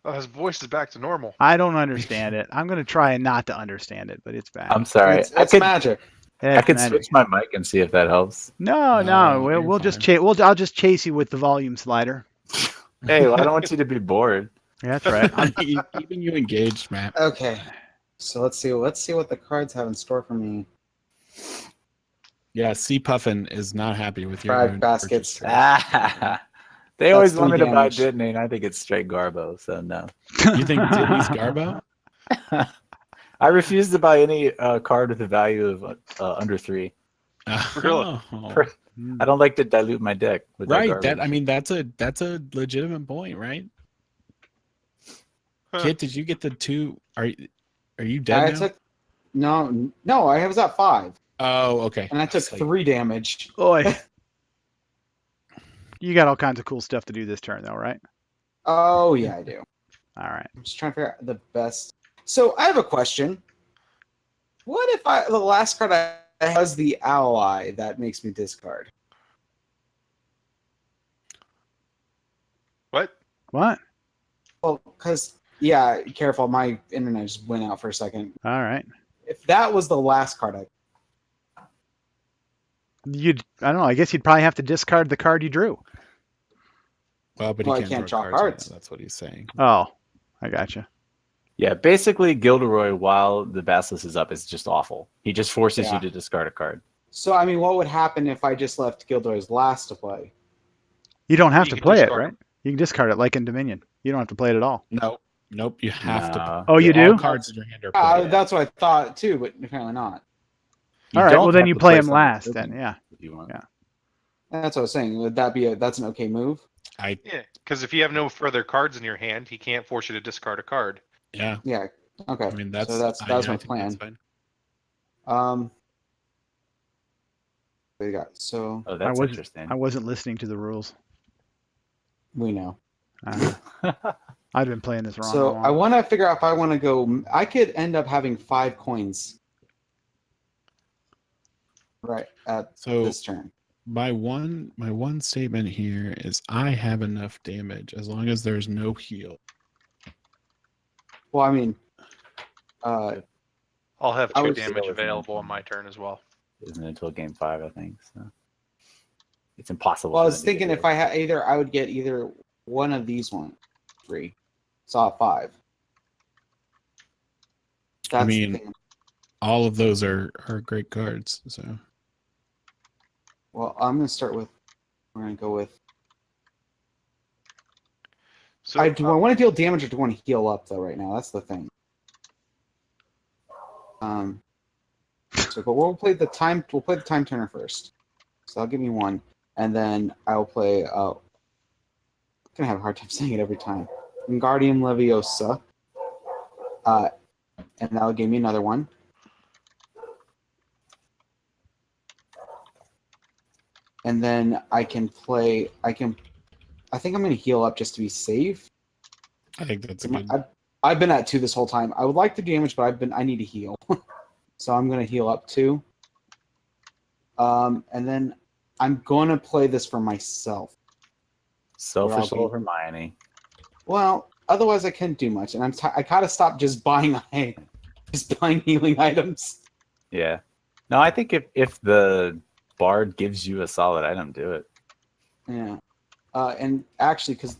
Speaker 4: Oh, his voice is back to normal.
Speaker 1: I don't understand it. I'm going to try not to understand it, but it's bad.
Speaker 2: I'm sorry.
Speaker 5: It's
Speaker 2: I could
Speaker 5: magic.
Speaker 2: I could
Speaker 1: magic.
Speaker 2: switch my mic and see if that helps.
Speaker 1: No,
Speaker 3: No,
Speaker 1: we'll
Speaker 3: you're
Speaker 1: just
Speaker 3: fine.
Speaker 1: I'll just chase you with the volume slider.
Speaker 2: Hey, well, I don't want you to be bored.
Speaker 1: Yeah, that's right.
Speaker 3: Keeping you engaged, Matt.
Speaker 5: Okay. So let's see what the cards have in store for me.
Speaker 3: Yeah, C. Puffin is not happy with your
Speaker 5: Frag baskets.
Speaker 3: purchase.
Speaker 2: They always
Speaker 5: That's
Speaker 2: want me
Speaker 5: 3
Speaker 2: to buy
Speaker 5: damage.
Speaker 2: Disney, and I think it's straight Garbo, so no.
Speaker 3: You think Disney's Garbo?
Speaker 2: I refuse to buy any card with a value of under 3.
Speaker 4: Really?
Speaker 3: Oh.
Speaker 2: I don't like to dilute my deck with that
Speaker 3: Right.
Speaker 2: garbage.
Speaker 3: I mean, that's a legitimate point, right?
Speaker 4: Huh.
Speaker 3: Kit, did you get the 2? Are you dead now?
Speaker 5: took no. I was at 5,
Speaker 3: Oh, okay.
Speaker 5: and I took
Speaker 3: It's like-
Speaker 5: 3 damage.
Speaker 1: Boy. You got all kinds of cool stuff to do this turn, though, right?
Speaker 5: Oh yeah, I do.
Speaker 1: All right.
Speaker 5: I'm just trying to figure out the best. So I have a question. What if the last card I has the ally that makes me discard?
Speaker 4: What?
Speaker 1: What?
Speaker 5: Well, because yeah, careful, my internet just went out for a second.
Speaker 1: All right.
Speaker 5: If that was the last card,
Speaker 1: I don't know. I guess you'd probably have to discard the card you drew.
Speaker 3: Well, but
Speaker 5: Well, I
Speaker 3: he can't
Speaker 5: can't
Speaker 3: draw
Speaker 5: draw cards.
Speaker 3: yet, that's what he's saying.
Speaker 1: Oh, I gotcha.
Speaker 2: Yeah, basically Gilderoy, while the Basilisk is up, is just awful. He just forces
Speaker 5: Yeah.
Speaker 2: you to discard a card.
Speaker 5: so I mean, what would happen if I just left Gilderoy's last to play?
Speaker 1: You don't have
Speaker 4: You
Speaker 1: to
Speaker 4: can
Speaker 1: play it,
Speaker 4: discard
Speaker 1: right? You can discard it like in Dominion. You don't have to play it at all.
Speaker 3: Nope. You have to.
Speaker 2: Nah.
Speaker 1: Oh, you
Speaker 3: all
Speaker 1: do?
Speaker 3: cards in your hand are played.
Speaker 5: That's what I thought too, but apparently not.
Speaker 2: You
Speaker 1: All right.
Speaker 2: don't
Speaker 1: Well, then
Speaker 2: have
Speaker 1: you
Speaker 2: to
Speaker 1: play him
Speaker 2: something
Speaker 1: last.
Speaker 2: different
Speaker 1: Then, yeah.
Speaker 2: if you want.
Speaker 1: Yeah.
Speaker 5: That's what I was saying. Would that be that's an okay move?
Speaker 4: Yeah, because if you have no further cards in your hand, he can't force you to discard a card.
Speaker 3: Yeah.
Speaker 5: Yeah. Okay.
Speaker 3: I mean, that's
Speaker 5: so that's
Speaker 3: I
Speaker 5: my
Speaker 3: think
Speaker 5: plan.
Speaker 3: that's fine.
Speaker 5: What do you got? So
Speaker 2: Oh, that's interesting.
Speaker 1: I wasn't listening to the rules.
Speaker 5: we know.
Speaker 1: I've been playing this wrong.
Speaker 5: So
Speaker 1: all along.
Speaker 5: I want to figure out if I want to go. I could end up having 5 coins. Right at
Speaker 3: So
Speaker 5: this turn.
Speaker 3: my one statement here is I have enough damage as long as there's no heal.
Speaker 5: Well, I mean,
Speaker 4: I'll have
Speaker 5: I
Speaker 4: 2
Speaker 5: was-
Speaker 4: damage available on my turn as well.
Speaker 2: Isn't it until game 5, I think. So it's impossible.
Speaker 5: well, I
Speaker 2: for
Speaker 5: was
Speaker 2: them to
Speaker 5: thinking
Speaker 2: get
Speaker 5: if I had I would get either one of these 3. Saw 5. That's
Speaker 3: mean-
Speaker 5: the thing.
Speaker 3: All of those are great cards. So
Speaker 5: Well, I'm gonna start with. We're gonna go with.
Speaker 4: So
Speaker 5: Do I want to deal damage or do I want to heal up though? Right now, that's the thing. But we'll play the time. We'll play the time turner first. So that'll give me 1, and then I'll play. I'm gonna have a hard time saying it every time. Wingardium Leviosa. And that'll give me another 1. And then I can play. I think I'm gonna heal up just to be safe.
Speaker 3: I think that's a good.
Speaker 5: I've been at 2 this whole time. I would like the damage, but I need to heal. So I'm going to heal up 2. And then I'm going to play this for myself.
Speaker 2: selfish
Speaker 5: Well,
Speaker 2: little Hermione.
Speaker 5: Well, otherwise I can't do much. And I gotta stop just buying healing items.
Speaker 2: Yeah. No, I think if the bard gives you a solid item, do it.
Speaker 5: Yeah. And actually, because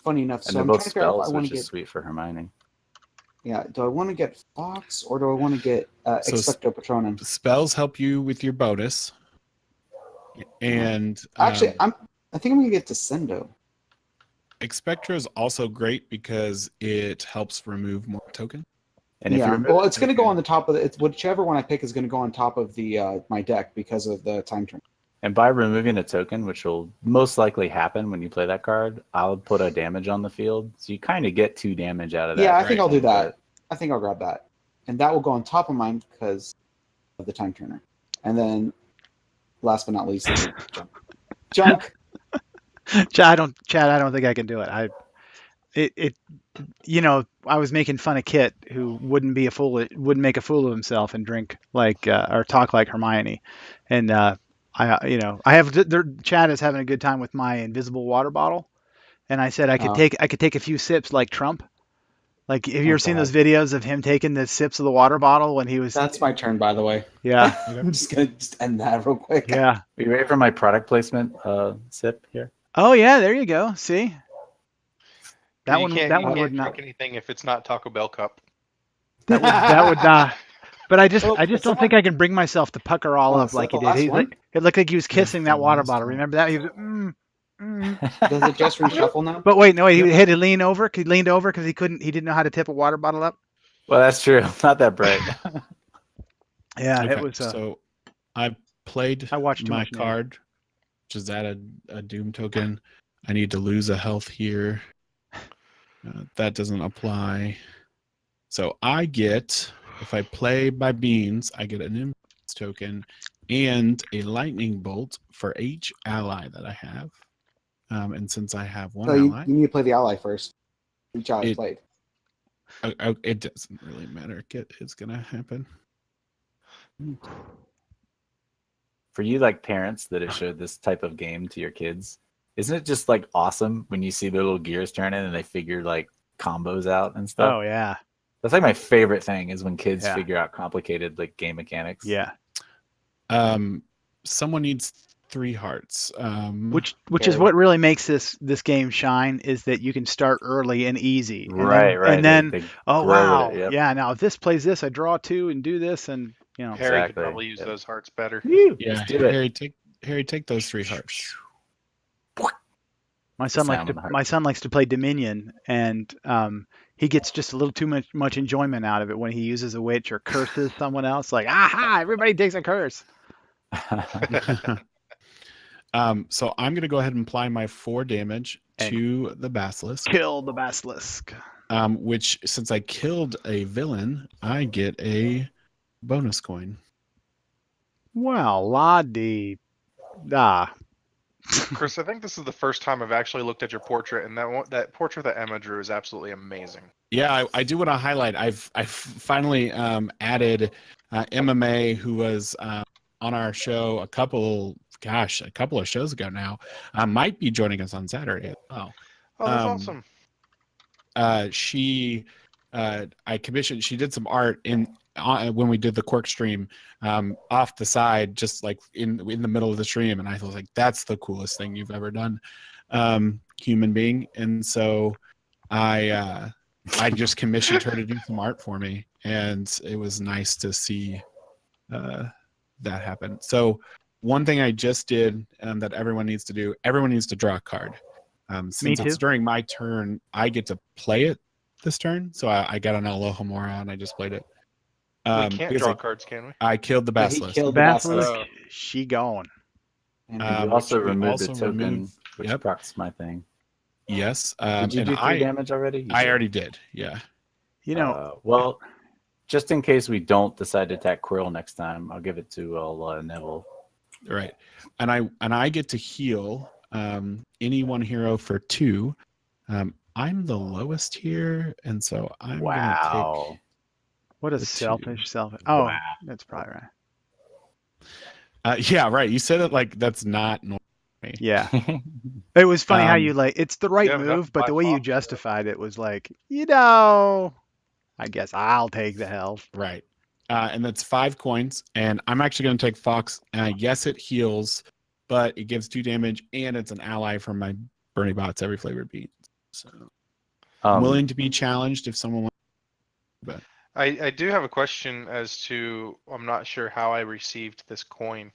Speaker 5: funny enough,
Speaker 2: And
Speaker 5: so
Speaker 2: they're
Speaker 5: I'm
Speaker 2: both
Speaker 5: trying to figure out if
Speaker 2: spells,
Speaker 5: I want
Speaker 2: which
Speaker 5: to
Speaker 2: is
Speaker 5: get.
Speaker 2: sweet for Hermione.
Speaker 5: Yeah. Do I want to get Fox or do I want to get
Speaker 3: So
Speaker 5: Expecto Patronum?
Speaker 3: Spells help you with your bonus. And
Speaker 5: Actually, I think I'm gonna get Descendo.
Speaker 3: Expectra is also great because it helps remove more token.
Speaker 2: And if
Speaker 5: Yeah.
Speaker 2: you're
Speaker 5: Well, it's gonna go on the top of it's whichever one I pick is gonna go on top of the my deck because of the time turn.
Speaker 2: and by removing a token, which will most likely happen when you play that card, I'll put a damage on the field. So you kind of get 2 damage out of that.
Speaker 5: Yeah, I think I'll do
Speaker 2: But
Speaker 5: that. I think I'll grab that, and that will go on top of mine because of the time turner. And then, last but not least, junk.
Speaker 1: Chad, I don't think I can do it. I was making fun of Kit, who wouldn't make a fool of himself and drink like or talk like Hermione, and Chad is having a good time with my invisible water bottle, and I said I could take a few sips like Trump. Like, have you ever seen those videos of him taking the sips of the water bottle when he was?
Speaker 5: That's my turn, by the way.
Speaker 1: Yeah,
Speaker 5: I'm just gonna end that real quick.
Speaker 1: yeah.
Speaker 2: Are you ready for my product placement sip here?
Speaker 1: Oh yeah, there you go. See, That
Speaker 4: you
Speaker 1: one,
Speaker 4: can't,
Speaker 1: that
Speaker 4: you
Speaker 1: one would
Speaker 4: can't
Speaker 1: not.
Speaker 4: drink anything if it's not Taco Bell cup.
Speaker 1: That would not. But I just
Speaker 5: Oh,
Speaker 1: don't
Speaker 5: someone-
Speaker 1: think I can bring myself to pucker all
Speaker 5: Oh,
Speaker 1: up
Speaker 5: is that
Speaker 1: like he
Speaker 5: the
Speaker 1: did.
Speaker 5: last
Speaker 1: He's
Speaker 5: one?
Speaker 1: like, it looked like he was
Speaker 3: That's
Speaker 1: kissing
Speaker 3: the
Speaker 1: that water
Speaker 3: last
Speaker 1: bottle.
Speaker 3: one.
Speaker 1: Remember that? He was,
Speaker 5: Does it just reshuffle now?
Speaker 1: But wait, no, he
Speaker 3: Yep.
Speaker 1: had to lean over. He leaned over because he didn't know how to tip a water bottle up.
Speaker 2: Well, that's true. Not that bright.
Speaker 1: Yeah,
Speaker 3: Okay,
Speaker 1: it was.
Speaker 3: so I played
Speaker 1: I watched too
Speaker 3: my
Speaker 1: much Navy.
Speaker 3: card, which is at a Doom token. I need to lose a health here. That doesn't apply. So I get, if I play my beans, I get an influence token and a lightning bolt for each ally that I have. And since I have one
Speaker 5: No, you
Speaker 3: ally,
Speaker 5: need to play the ally first. Each ally
Speaker 3: It-
Speaker 5: played.
Speaker 3: it doesn't really matter. It's gonna happen.
Speaker 2: For you, like parents that have showed this type of game to your kids, isn't it just like awesome when you see their little gears turning and they figure like combos out and stuff?
Speaker 1: Oh yeah,
Speaker 2: That's like my favorite thing is when kids
Speaker 1: Yeah.
Speaker 2: figure out complicated like game mechanics.
Speaker 1: yeah.
Speaker 3: Someone needs 3 hearts.
Speaker 1: Which is
Speaker 2: Okay.
Speaker 1: what really makes this game shine is that you can start early and easy. And
Speaker 2: Right,
Speaker 1: then,
Speaker 2: right.
Speaker 1: And then
Speaker 2: they
Speaker 1: oh
Speaker 2: grow
Speaker 1: wow,
Speaker 2: with it. Yep.
Speaker 1: yeah. Now if this plays this, I draw 2 and do this, and you know.
Speaker 4: Harry could
Speaker 2: Exactly,
Speaker 4: probably use
Speaker 2: yep.
Speaker 4: those hearts better.
Speaker 2: Woo,
Speaker 3: Yeah,
Speaker 2: let's do it.
Speaker 3: Harry, take those 3 hearts.
Speaker 1: My son
Speaker 2: sound on the heart.
Speaker 1: likes to play Dominion, and he gets just a little too much enjoyment out of it when he uses a witch or curses someone else. Like, aha! Everybody takes a curse.
Speaker 3: So I'm gonna go ahead and apply my 4 damage
Speaker 1: And
Speaker 3: to the basilisk.
Speaker 1: Kill the basilisk.
Speaker 3: Which, since I killed a villain, I get a bonus coin.
Speaker 1: Well, la di da.
Speaker 4: Chris, I think this is the first time I've actually looked at your portrait, and that portrait that Emma drew is absolutely amazing.
Speaker 3: Yeah, I do want to highlight. I've finally added MMA, who was on our show a couple of shows ago now. Might be joining us on Saturday as well.
Speaker 4: Oh, that's
Speaker 3: Um,
Speaker 4: awesome.
Speaker 3: I commissioned. She did some art when we did the Quirk stream off the side, just like in the middle of the stream, and I was like, "That's the coolest thing you've ever done, human being." And so I just commissioned her to do some art for me, and it was nice to see that happen. So one thing I just did that everyone needs to do: everyone needs to draw a card. Since
Speaker 1: too.
Speaker 3: it's during my turn, I get to play it this turn. So I got an Alohomora and I just played it.
Speaker 4: We can't
Speaker 3: because
Speaker 4: draw cards, can we?
Speaker 3: I killed the
Speaker 5: Yeah, he
Speaker 3: basilisk.
Speaker 5: killed the
Speaker 1: Basilisk,
Speaker 4: Oh.
Speaker 1: she gone.
Speaker 5: And
Speaker 2: You
Speaker 3: which
Speaker 2: also
Speaker 3: we
Speaker 2: removed the
Speaker 3: also
Speaker 2: token,
Speaker 3: removed-
Speaker 2: which
Speaker 3: yep.
Speaker 2: procs my thing.
Speaker 3: Yes.
Speaker 2: Did you
Speaker 3: and
Speaker 2: do 3 damage already? You
Speaker 3: I
Speaker 2: did.
Speaker 3: already did. Yeah.
Speaker 1: You know,
Speaker 2: Well, just in case we don't decide to attack Quirrell next time, I'll give it to Neville.
Speaker 3: Right. And I get to heal any one hero for 2. I'm the lowest here, and so I'm gonna
Speaker 2: Wow.
Speaker 1: what a
Speaker 3: the
Speaker 1: selfish. Oh,
Speaker 2: Wow.
Speaker 1: that's probably right.
Speaker 3: take. Yeah, right. You said it like that's not normal.
Speaker 1: Yeah. It was funny how
Speaker 3: Um,
Speaker 1: you it's the right
Speaker 4: Yeah, but that's
Speaker 1: move, but the
Speaker 4: by
Speaker 1: way you
Speaker 4: far.
Speaker 1: justified it was like, I guess I'll take the health.
Speaker 3: Right. And that's 5 coins. And I'm actually going to take Fox. Yes, it heals, but it gives 2 damage, and it's an ally from my Bernie Bots every flavored beat. So I'm willing to be challenged if someone wants. But
Speaker 4: I do have a question as to, I'm not sure how I received this coin.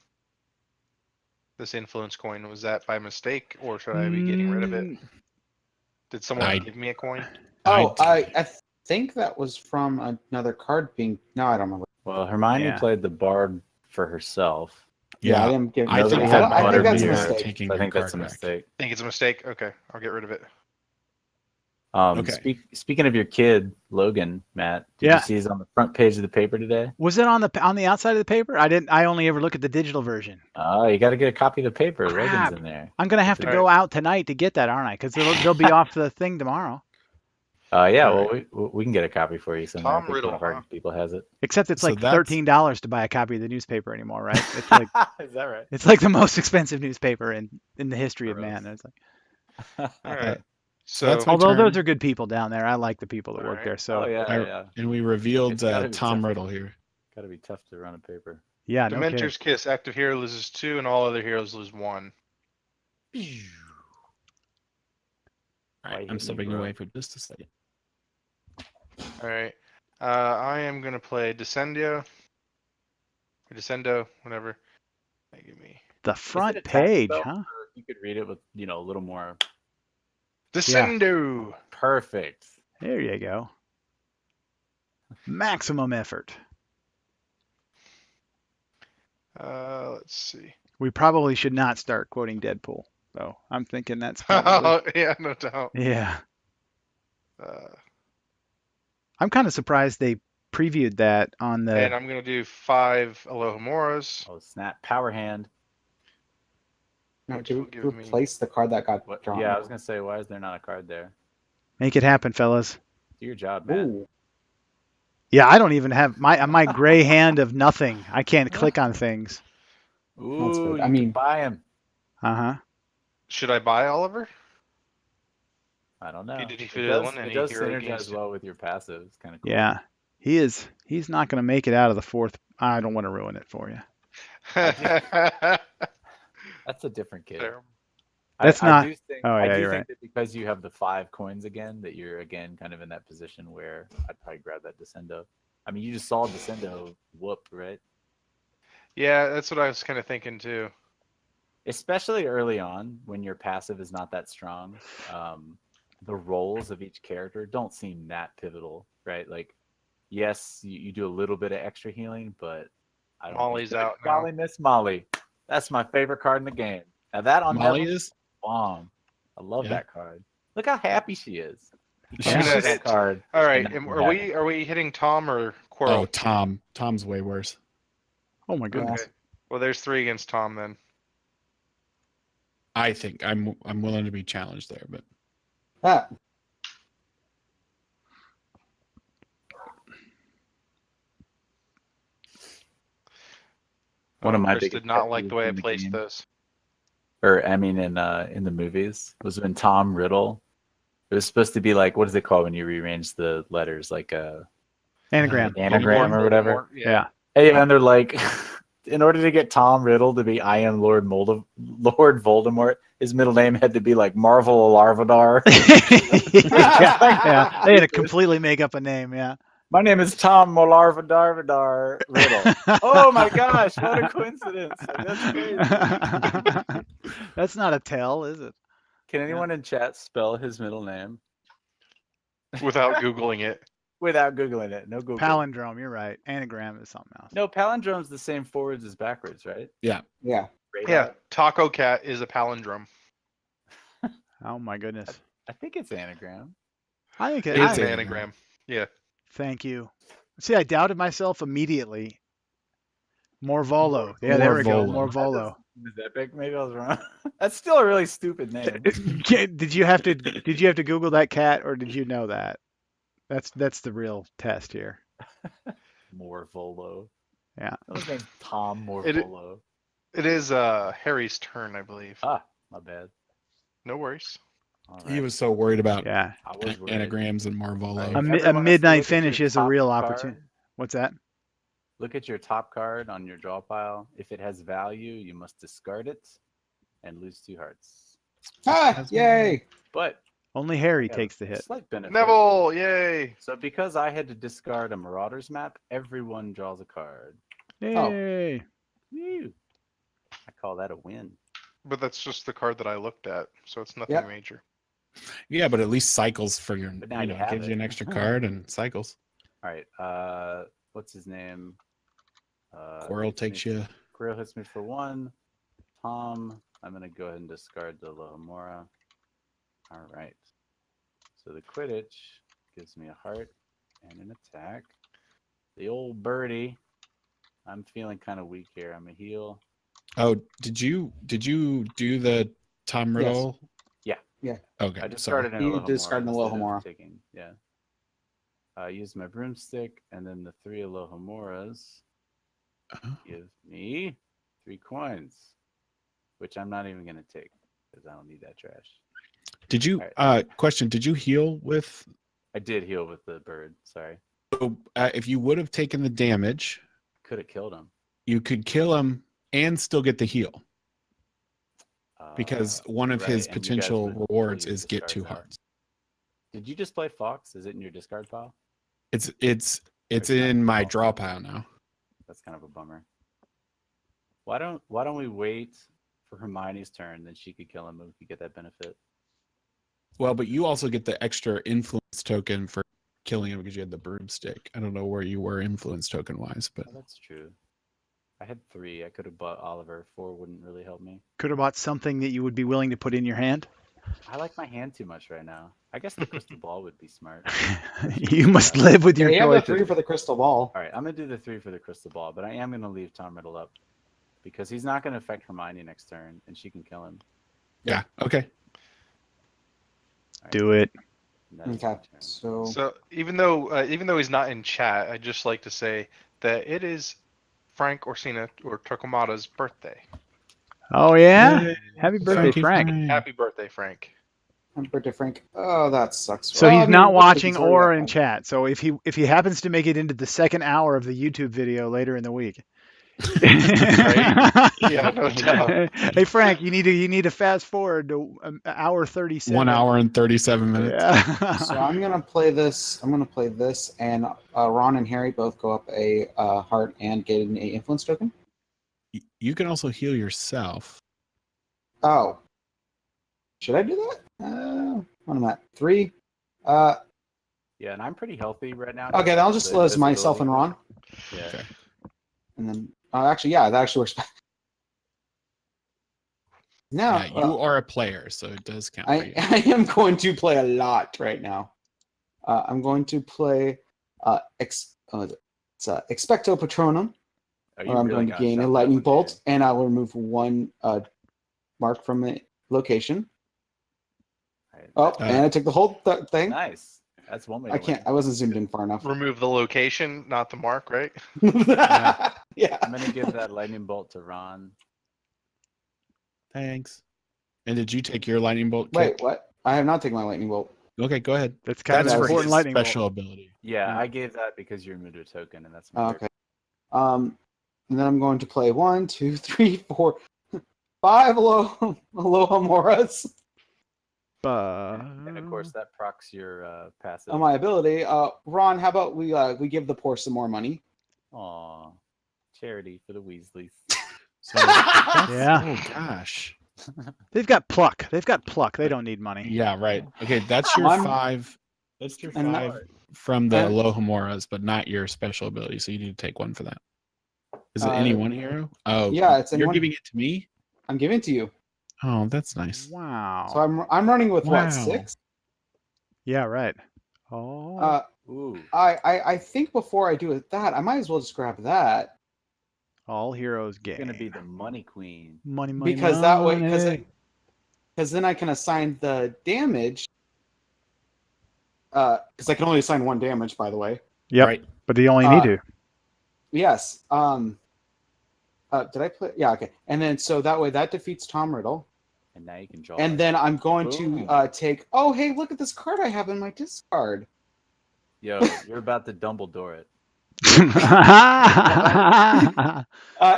Speaker 4: This influence coin. Was that by mistake, or should I be getting rid of it? Did someone give me a coin?
Speaker 5: oh, I think that was from another card being. No, I don't remember.
Speaker 2: Well, Hermione
Speaker 1: Yeah.
Speaker 2: played the bard for herself.
Speaker 5: Yeah, I
Speaker 3: yeah,
Speaker 5: didn't give.
Speaker 3: I think
Speaker 2: Nobody
Speaker 3: that
Speaker 2: had
Speaker 5: I think that's a
Speaker 3: Butterbeer
Speaker 5: mistake.
Speaker 3: taking
Speaker 2: So I
Speaker 3: your
Speaker 2: think that's a
Speaker 3: card back.
Speaker 2: mistake.
Speaker 4: Think it's a mistake? Okay, I'll get rid of it.
Speaker 3: Okay.
Speaker 2: Speaking of your kid, Logan, Matt, did
Speaker 1: Yeah.
Speaker 2: you see he's on the front page of the paper today?
Speaker 1: Was it on the outside of the paper? I only ever look at the digital version.
Speaker 2: Oh, you got to get a copy of the paper.
Speaker 1: Crap.
Speaker 2: Logan's in there.
Speaker 1: I'm gonna have to
Speaker 4: All
Speaker 1: go
Speaker 4: right.
Speaker 1: out tonight to get that, aren't I? Because they'll be off the thing tomorrow.
Speaker 2: Yeah,
Speaker 3: All
Speaker 2: well, we can get a copy for you somewhere.
Speaker 4: Tom
Speaker 2: I think
Speaker 4: Riddle,
Speaker 2: one of our
Speaker 4: huh?
Speaker 2: people has it.
Speaker 1: Except it's
Speaker 3: So
Speaker 1: like
Speaker 3: that's-
Speaker 1: $13 to buy a copy of the newspaper anymore, right? It's like
Speaker 2: Is that right?
Speaker 1: it's like the most expensive newspaper in the history of
Speaker 2: Gross.
Speaker 1: man. It's like,
Speaker 4: All right.
Speaker 3: So
Speaker 4: So
Speaker 3: that's my
Speaker 1: although
Speaker 3: turn.
Speaker 1: those are good people down there, I like the people that work
Speaker 4: Alright.
Speaker 1: there. So
Speaker 2: Oh yeah, yeah.
Speaker 3: And we revealed
Speaker 2: It's gotta be
Speaker 3: Tom
Speaker 2: tough.
Speaker 3: Riddle here.
Speaker 2: Got to be tough to run a paper.
Speaker 1: yeah, no kidding.
Speaker 4: Dementor's Kiss. Active hero loses 2, and all other heroes lose 1.
Speaker 3: All
Speaker 2: Why
Speaker 3: right,
Speaker 2: hit
Speaker 3: I'm
Speaker 2: me,
Speaker 3: stepping
Speaker 2: bro?
Speaker 3: away for just a second.
Speaker 4: All right. I am gonna play Descendio. Or Descendo, whatever. Give me
Speaker 1: The
Speaker 2: Is it
Speaker 1: front
Speaker 2: a tap
Speaker 1: page,
Speaker 2: spell,
Speaker 1: huh?
Speaker 2: or you could read it with, a little more
Speaker 4: Descendo.
Speaker 2: perfect.
Speaker 1: There you go. Maximum effort.
Speaker 4: Let's see.
Speaker 1: We probably should not start quoting Deadpool, though. I'm thinking that's probably.
Speaker 4: Yeah, no doubt.
Speaker 1: Yeah.
Speaker 4: Uh,
Speaker 1: I'm kind of surprised they previewed that on the.
Speaker 4: and I'm gonna do 5 Alohamoras.
Speaker 2: Oh snap! Power hand.
Speaker 5: No,
Speaker 4: Which
Speaker 5: to
Speaker 4: will give me-
Speaker 5: replace the card that got
Speaker 2: What?
Speaker 5: drawn.
Speaker 2: Yeah, I was gonna say, why is there not a card there?
Speaker 1: Make it happen, fellas.
Speaker 2: Do your job, man.
Speaker 5: Ooh.
Speaker 1: Yeah, I don't even have my gray hand of nothing. I can't click on things.
Speaker 2: Ooh,
Speaker 5: good.
Speaker 2: you
Speaker 5: I mean-
Speaker 2: can buy him.
Speaker 1: Uh-huh.
Speaker 4: Should I buy Oliver?
Speaker 2: I don't know.
Speaker 4: Did he
Speaker 2: It
Speaker 4: fit
Speaker 2: does,
Speaker 4: in?
Speaker 2: it
Speaker 4: Any
Speaker 2: does
Speaker 4: hero
Speaker 2: synergize
Speaker 4: gains?
Speaker 2: well with your passive. It's kind of cool.
Speaker 1: Yeah. He's not going to make it out of the fourth. I don't want to ruin it for you.
Speaker 2: That's a different kid.
Speaker 4: There.
Speaker 1: That's
Speaker 2: I
Speaker 1: not-
Speaker 2: do think,
Speaker 1: oh,
Speaker 2: I
Speaker 1: yeah,
Speaker 2: do
Speaker 1: you're
Speaker 2: think
Speaker 1: right.
Speaker 2: that because you have the 5 coins again, that you're again kind of in that position where I'd probably grab that Descendo. I mean, you just saw Descendo whoop, right?
Speaker 4: Yeah, that's what I was kind of thinking too.
Speaker 2: Especially early on when your passive is not that strong. The roles of each character don't seem that pivotal, right? Like, yes, you do a little bit of extra healing, but I don't.
Speaker 4: Molly's out now.
Speaker 2: Golly, Miss Molly. That's my favorite card in the game. Now that on
Speaker 3: Molly
Speaker 2: Neville,
Speaker 3: is.
Speaker 2: bomb. I love
Speaker 3: Yeah.
Speaker 2: that card. Look how happy she is. You
Speaker 3: She's
Speaker 2: can't
Speaker 4: gonna
Speaker 2: hit that
Speaker 4: hit-
Speaker 2: card.
Speaker 4: All right,
Speaker 2: And
Speaker 4: are we hitting Tom or Quirrell?
Speaker 3: Oh, Tom. Tom's way worse.
Speaker 1: Oh my goodness.
Speaker 4: Okay. Well, there's 3 against Tom then.
Speaker 3: I think I'm willing to be challenged there, but
Speaker 5: Ah,
Speaker 2: One of my
Speaker 4: Chris
Speaker 2: biggest
Speaker 4: did not
Speaker 2: pet
Speaker 4: like
Speaker 2: peeves
Speaker 4: the way I
Speaker 2: in the
Speaker 4: placed
Speaker 2: game.
Speaker 4: those.
Speaker 2: Or I mean, in the movies, was when Tom Riddle. It was supposed to be like, what is it called when you rearrange the letters, like a
Speaker 1: Anagram.
Speaker 2: anagram or whatever?
Speaker 1: Yeah.
Speaker 2: Hey, and they're like, in order to get Tom Riddle to be I am Lord Voldemort, his middle name had to be like Marvel Alarvadar.
Speaker 1: Yeah. They had to completely make up a name. Yeah.
Speaker 2: My name is Tom Molarvadar Riddle. Oh my gosh, what a coincidence. Like, that's crazy.
Speaker 1: That's not a tell, is it?
Speaker 2: Can anyone in chat spell his middle name
Speaker 4: Without Googling it.
Speaker 2: without Googling it? No Google.
Speaker 1: Palindrome. You're right. Anagram is something else.
Speaker 2: No, palindrome's the same forwards as backwards, right?
Speaker 5: yeah.
Speaker 4: Yeah, Taco Cat is a palindrome.
Speaker 1: Oh my goodness.
Speaker 2: I think it's anagram.
Speaker 1: I think
Speaker 3: It's
Speaker 4: It's an
Speaker 3: anagram.
Speaker 4: anagram. Yeah.
Speaker 1: Thank you. See, I doubted myself immediately. Morvolo. Yeah, there we go.
Speaker 3: Morvolo.
Speaker 1: Morvolo.
Speaker 2: Is epic? Maybe I was wrong. That's still a really stupid name.
Speaker 1: Did you have to Google that cat, or did you know that? That's the real test here.
Speaker 2: Morvolo.
Speaker 1: Yeah.
Speaker 2: That was named Tom
Speaker 4: It-
Speaker 2: Morvolo.
Speaker 4: It is Harry's turn, I believe.
Speaker 2: Ah, my bad.
Speaker 4: No worries.
Speaker 2: All
Speaker 3: he
Speaker 2: right.
Speaker 3: was so worried about
Speaker 1: Yeah.
Speaker 2: I was worried.
Speaker 3: anagrams and Marvolo.
Speaker 1: A
Speaker 2: Everyone has to
Speaker 1: midnight
Speaker 2: look at your
Speaker 1: finish is a
Speaker 2: top
Speaker 1: real
Speaker 2: card.
Speaker 1: opportunity. What's that?
Speaker 2: Look at your top card on your draw pile. If it has value, you must discard it and lose 2 hearts.
Speaker 5: Ah, yay!
Speaker 2: But
Speaker 1: Only Harry
Speaker 2: yeah,
Speaker 1: takes the hit.
Speaker 2: slight benefit.
Speaker 4: Neville, yay!
Speaker 2: So because I had to discard a Marauders map, everyone draws a card.
Speaker 1: Yay.
Speaker 2: Woo. I call that a win.
Speaker 4: But that's just the card that I looked at, so it's nothing
Speaker 5: Yep.
Speaker 4: major.
Speaker 3: Yeah, but at least cycles for your,
Speaker 2: But now you have
Speaker 3: gives you
Speaker 2: it.
Speaker 3: an extra card and cycles.
Speaker 2: All right. What's his name?
Speaker 3: Quirrell
Speaker 2: hits
Speaker 3: takes
Speaker 2: me-
Speaker 3: you.
Speaker 2: Quirrell hits me for 1. Tom, I'm gonna go ahead and discard the Lohamora. All right. So the Quidditch gives me a heart and an attack. The old birdie. I'm feeling kind of weak here. I'm a heal.
Speaker 3: Oh, did you do the Tom
Speaker 5: Yes.
Speaker 3: Riddle?
Speaker 2: Yeah.
Speaker 5: Yeah.
Speaker 3: Okay.
Speaker 2: I just
Speaker 3: sorry.
Speaker 2: started in
Speaker 5: You
Speaker 2: Alohomora
Speaker 5: discarded the
Speaker 2: instead of
Speaker 5: Alohomora.
Speaker 2: taking- Yeah. I used my broomstick, and then the 3 Alohomoras
Speaker 3: Uh-huh.
Speaker 2: give me 3 coins, which I'm not even going to take because I don't need that trash.
Speaker 3: Did you?
Speaker 2: Alright.
Speaker 3: Question. Did you heal with?
Speaker 2: I did heal with the bird. Sorry.
Speaker 3: If you would have taken the damage,
Speaker 2: Could have killed him.
Speaker 3: you could kill him and still get the heal because one of
Speaker 2: right,
Speaker 3: his
Speaker 2: and you guys
Speaker 3: potential
Speaker 2: would
Speaker 3: rewards
Speaker 2: still
Speaker 3: is
Speaker 2: use
Speaker 3: get
Speaker 2: discard
Speaker 3: 2
Speaker 2: that.
Speaker 3: hearts.
Speaker 2: Did you just play Fox? Is it in your discard pile?
Speaker 3: It's
Speaker 2: It's
Speaker 3: in
Speaker 2: not
Speaker 3: my
Speaker 2: involved.
Speaker 3: draw pile now.
Speaker 2: That's kind of a bummer. Why don't we wait for Hermione's turn, then she could kill him and we could get that benefit.
Speaker 3: Well, but you also get the extra influence token for killing him because you had the broomstick. I don't know where you were influence token wise, but
Speaker 2: Oh, that's true. I had 3. I could have bought Oliver. 4 wouldn't really help me.
Speaker 1: Could have bought something that you would be willing to put in your hand.
Speaker 2: I like my hand too much right now. I guess the crystal ball would be smart.
Speaker 1: You must live with
Speaker 5: Yeah,
Speaker 1: your
Speaker 5: you have the
Speaker 1: choices.
Speaker 5: 3 for the crystal ball.
Speaker 2: All right, I'm gonna do the 3 for the crystal ball, but I am gonna leave Tom Riddle up because he's not gonna affect Hermione next turn, and she can kill him.
Speaker 3: yeah, okay.
Speaker 2: All right,
Speaker 1: Do it.
Speaker 2: and that is my
Speaker 5: Okay,
Speaker 2: turn.
Speaker 5: so
Speaker 4: Even though he's not in chat, I'd just like to say that it is Frank Orsina or Torquemada's birthday.
Speaker 1: Oh yeah.
Speaker 3: Yay.
Speaker 1: Happy birthday,
Speaker 3: Frankie
Speaker 1: Frank.
Speaker 4: Happy birthday, Frank.
Speaker 5: happy birthday, Frank. Oh, that sucks.
Speaker 1: So
Speaker 5: Well,
Speaker 1: he's
Speaker 5: I mean,
Speaker 1: not
Speaker 5: look,
Speaker 1: watching
Speaker 5: he's already
Speaker 1: or
Speaker 5: up
Speaker 1: in
Speaker 5: on-
Speaker 1: chat. So if he happens to make it into the second hour of the YouTube video later in the week.
Speaker 4: Yeah, no doubt.
Speaker 1: Hey Frank, you need to fast forward to hour 37.
Speaker 3: 1 hour and 37 minutes.
Speaker 1: Yeah.
Speaker 5: So I'm gonna play this. I'm gonna play this, and Ron and Harry both go up a heart and get an influence token.
Speaker 3: You can also heal yourself.
Speaker 5: Oh, should I do that? What am I at? 3.
Speaker 2: Yeah, and I'm pretty healthy right now.
Speaker 5: Okay, then I'll just
Speaker 2: The
Speaker 5: list myself and
Speaker 2: invisibility.
Speaker 5: Ron,
Speaker 2: Yeah.
Speaker 3: Okay.
Speaker 5: and then actually, yeah, that actually works. Now
Speaker 3: Yeah, you are a player, so it does count for
Speaker 5: I
Speaker 3: you.
Speaker 5: I am going to play a lot right now. I'm going to play it's Expecto Patronum.
Speaker 2: Oh, you
Speaker 5: Or I'm
Speaker 2: really
Speaker 5: going to
Speaker 2: got
Speaker 5: gain
Speaker 2: shot
Speaker 5: a
Speaker 2: that
Speaker 5: lightning
Speaker 2: one,
Speaker 5: bolt,
Speaker 2: didn't
Speaker 5: and I will remove 1 mark from the location.
Speaker 2: you?
Speaker 5: Oh,
Speaker 2: Alright,
Speaker 5: and I took the whole thing.
Speaker 2: nice. That's one way.
Speaker 5: I
Speaker 2: to
Speaker 5: can't.
Speaker 2: win.
Speaker 5: I wasn't zoomed in far enough.
Speaker 4: Remove the location, not the mark, right?
Speaker 5: Yeah.
Speaker 2: I'm gonna give that lightning bolt to Ron.
Speaker 3: Thanks. And did you take your lightning bolt?
Speaker 5: Wait,
Speaker 3: Kit?
Speaker 5: what? I have not taken my lightning bolt.
Speaker 3: Okay, go ahead.
Speaker 1: That's kind
Speaker 3: That's
Speaker 1: of
Speaker 3: for
Speaker 1: important
Speaker 3: his
Speaker 1: lightning bolt.
Speaker 3: special ability.
Speaker 2: Yeah, I gave that because you removed a token, and that's my
Speaker 5: Okay. And then I'm going to play 1, 2, 3, 4, 5 Aloha Moras
Speaker 2: And of course, that procs your passive.
Speaker 5: on my ability. Ron, how about we give the poor some more money?
Speaker 2: Aw, charity for the Weasleys.
Speaker 3: So that's-
Speaker 1: Yeah.
Speaker 3: Oh gosh.
Speaker 1: They've got pluck. They've got pluck. They don't need money.
Speaker 3: Yeah, right. Okay, that's your
Speaker 5: I'm-
Speaker 3: 5. That's your
Speaker 5: and
Speaker 3: 5 from the
Speaker 5: and-
Speaker 3: Aloha Moras, but not your special ability. So you need to take 1 for that. Is it
Speaker 5: Uh,
Speaker 3: any one hero? Oh,
Speaker 5: yeah, it's any
Speaker 3: you're
Speaker 5: one-
Speaker 3: giving it to me.
Speaker 5: I'm giving it to you.
Speaker 3: Oh, that's nice.
Speaker 1: Wow.
Speaker 5: So I'm running with
Speaker 3: Wow.
Speaker 5: what, 6?
Speaker 1: Yeah, right. Oh.
Speaker 2: Ooh,
Speaker 5: I think before I do that, I might as well just grab that.
Speaker 1: All heroes
Speaker 2: you're
Speaker 1: game.
Speaker 2: gonna be the money queen.
Speaker 1: Money, money,
Speaker 5: Because that way,
Speaker 1: money.
Speaker 5: because then I can assign the damage. Because I can only assign 1 damage, by the way.
Speaker 1: Yep.
Speaker 3: Right.
Speaker 1: But you only need to.
Speaker 5: Yes. Did I play? Yeah. Okay. And then so that way that defeats Tom Riddle.
Speaker 2: And now you can draw.
Speaker 5: And then I'm going
Speaker 2: Boom.
Speaker 5: to take. Oh, hey, look at this card I have in my discard.
Speaker 2: Yo, you're about to Dumbledore it.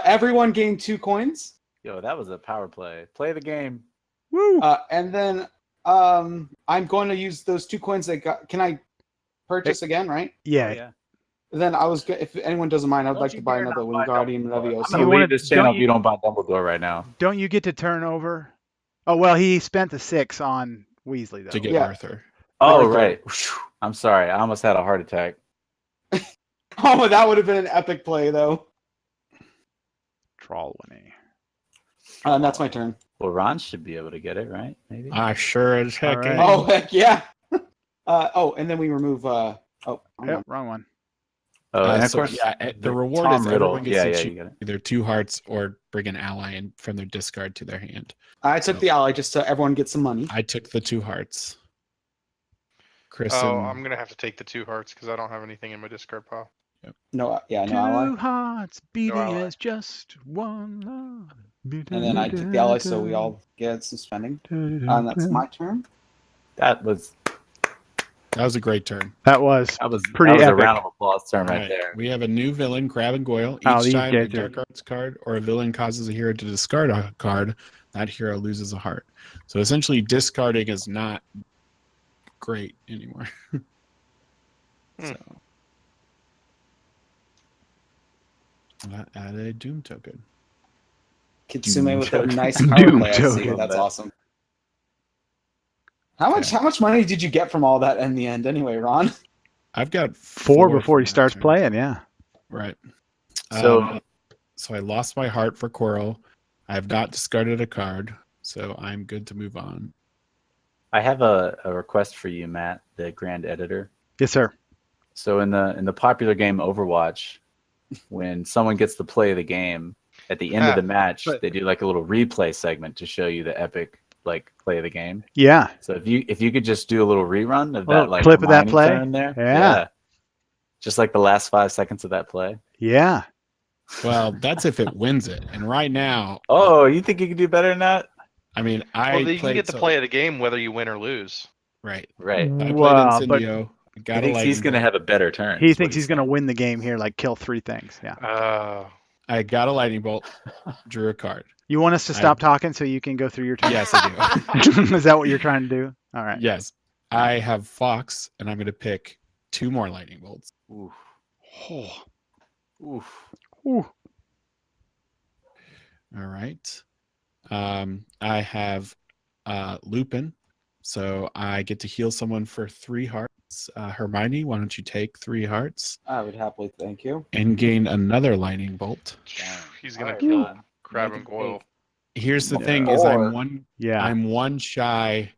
Speaker 5: Everyone gained 2 coins.
Speaker 2: Yo, that was a power play. Play the game.
Speaker 1: Woo.
Speaker 5: And then I'm going to use those 2 coins that got. Can I purchase again? Right.
Speaker 1: Yeah.
Speaker 2: Yeah.
Speaker 5: Then I was. If anyone doesn't mind, I'd
Speaker 2: Don't
Speaker 5: like
Speaker 2: you
Speaker 5: to buy
Speaker 2: dare
Speaker 5: another
Speaker 2: not buy
Speaker 5: Wingardium
Speaker 2: Dumbledore.
Speaker 5: Leviosa.
Speaker 2: I'm gonna
Speaker 1: You
Speaker 2: leave
Speaker 1: wanna-
Speaker 2: this channel
Speaker 1: don't
Speaker 2: if you don't buy Dumbledore right now.
Speaker 1: Don't you get to turn over? Oh well, he spent the 6 on Weasley though.
Speaker 3: To get
Speaker 5: Yeah.
Speaker 3: Arthur.
Speaker 2: Oh,
Speaker 5: Arthur.
Speaker 2: right. I'm sorry. I almost had a heart attack.
Speaker 5: Oh, that would have been an epic play, though.
Speaker 1: Trollwinny.
Speaker 5: And that's my turn.
Speaker 2: Well, Ron should be able to get it, right? Maybe.
Speaker 3: I sure as heck.
Speaker 1: All right.
Speaker 3: am.
Speaker 5: Oh, heck yeah. And then we remove. Wrong
Speaker 1: Yep,
Speaker 5: one.
Speaker 1: wrong one.
Speaker 2: And of
Speaker 3: So,
Speaker 2: course,
Speaker 3: yeah, the reward
Speaker 2: Tom
Speaker 3: is
Speaker 2: Riddle.
Speaker 3: everyone gets
Speaker 2: Yeah,
Speaker 3: to
Speaker 2: yeah,
Speaker 3: choose
Speaker 2: you got it.
Speaker 3: either 2 hearts or bring an ally in from their discard to their hand.
Speaker 5: I took the ally just so everyone gets some money.
Speaker 3: I took the 2 hearts. Chris
Speaker 4: Oh,
Speaker 3: and
Speaker 4: I'm gonna have to take the 2 hearts because I don't have anything in my discard pile.
Speaker 5: No, no
Speaker 1: 2
Speaker 5: ally.
Speaker 1: hearts beating
Speaker 4: ally.
Speaker 1: as just one love.
Speaker 5: And then I took the ally, so we all get some spending. And that's my turn.
Speaker 2: that was
Speaker 3: that was a great turn.
Speaker 1: That was. Pretty
Speaker 2: that was a
Speaker 1: epic.
Speaker 2: round of applause turn right
Speaker 3: Alright,
Speaker 2: there.
Speaker 3: we have a new villain, Crab and Goyle. Each
Speaker 1: Oh, these
Speaker 3: time a
Speaker 1: guys are-
Speaker 3: dark arts card or a villain causes a hero to discard a card, that hero loses a heart. So essentially, discarding is not great anymore. So I added a Doom token.
Speaker 5: Kitsune with a
Speaker 2: Doom
Speaker 5: nice
Speaker 2: token.
Speaker 5: power
Speaker 1: Doom
Speaker 5: play. I see.
Speaker 1: token.
Speaker 5: That's
Speaker 2: Love that.
Speaker 5: awesome. How
Speaker 3: Okay.
Speaker 5: much money did you get from all that in the end, anyway, Ron?
Speaker 3: I've got
Speaker 1: 4 before
Speaker 3: from
Speaker 1: he
Speaker 3: that
Speaker 1: starts
Speaker 3: turn.
Speaker 1: playing. Yeah.
Speaker 3: Right.
Speaker 2: So
Speaker 3: So I lost my heart for Quirrell. I have not discarded a card, so I'm good to move on.
Speaker 2: I have a request for you, Matt, the grand editor.
Speaker 1: Yes, sir.
Speaker 2: So in the popular game Overwatch, when someone gets to play the game, at the end of the match,
Speaker 1: But-
Speaker 2: they do like a little replay segment to show you the epic like play of the game.
Speaker 1: Yeah.
Speaker 2: So if you could just do a little rerun of
Speaker 1: A little
Speaker 2: that like
Speaker 1: clip of that
Speaker 2: Hermione
Speaker 1: play?
Speaker 2: turn there,
Speaker 1: Yeah.
Speaker 2: just like the last 5 seconds of that play.
Speaker 1: Yeah.
Speaker 3: Well, that's if it wins it. And right now,
Speaker 2: Oh, you think you could do better than that?
Speaker 3: I mean, I
Speaker 4: Well, you can
Speaker 3: played
Speaker 4: get the play of the game whether you win or lose.
Speaker 3: Right.
Speaker 2: Right.
Speaker 3: I played
Speaker 1: Wow, but
Speaker 3: Incendio. I
Speaker 2: He
Speaker 3: got a
Speaker 2: thinks he's
Speaker 3: lightning
Speaker 2: going to
Speaker 3: bolt.
Speaker 2: have a better turn.
Speaker 1: he
Speaker 2: is what
Speaker 1: thinks he's going to
Speaker 2: saying.
Speaker 1: win the game here, like kill 3 things. Yeah.
Speaker 3: I got a lightning bolt, drew a card.
Speaker 1: You want us to stop talking so you can go through your turn?
Speaker 3: Yes, I do.
Speaker 1: Is that what you're trying to do? All right.
Speaker 3: Yes. I have Fox, and I'm going to pick 2 more lightning bolts.
Speaker 2: Oof.
Speaker 1: Oh.
Speaker 2: Oof.
Speaker 1: Ooh.
Speaker 3: All right. I have Lupin, so I get to heal someone for 3 hearts. Hermione, why don't you take 3 hearts
Speaker 5: I would happily thank you.
Speaker 3: and gain another lightning bolt?
Speaker 2: Dang.
Speaker 4: He's gonna
Speaker 2: All right,
Speaker 4: kill
Speaker 2: Ron.
Speaker 4: Crab
Speaker 2: Make
Speaker 4: and
Speaker 2: it
Speaker 4: Goyle.
Speaker 2: big.
Speaker 3: Here's the
Speaker 1: No.
Speaker 3: thing: is
Speaker 5: Or-
Speaker 1: Yeah.
Speaker 3: I'm 1 shy.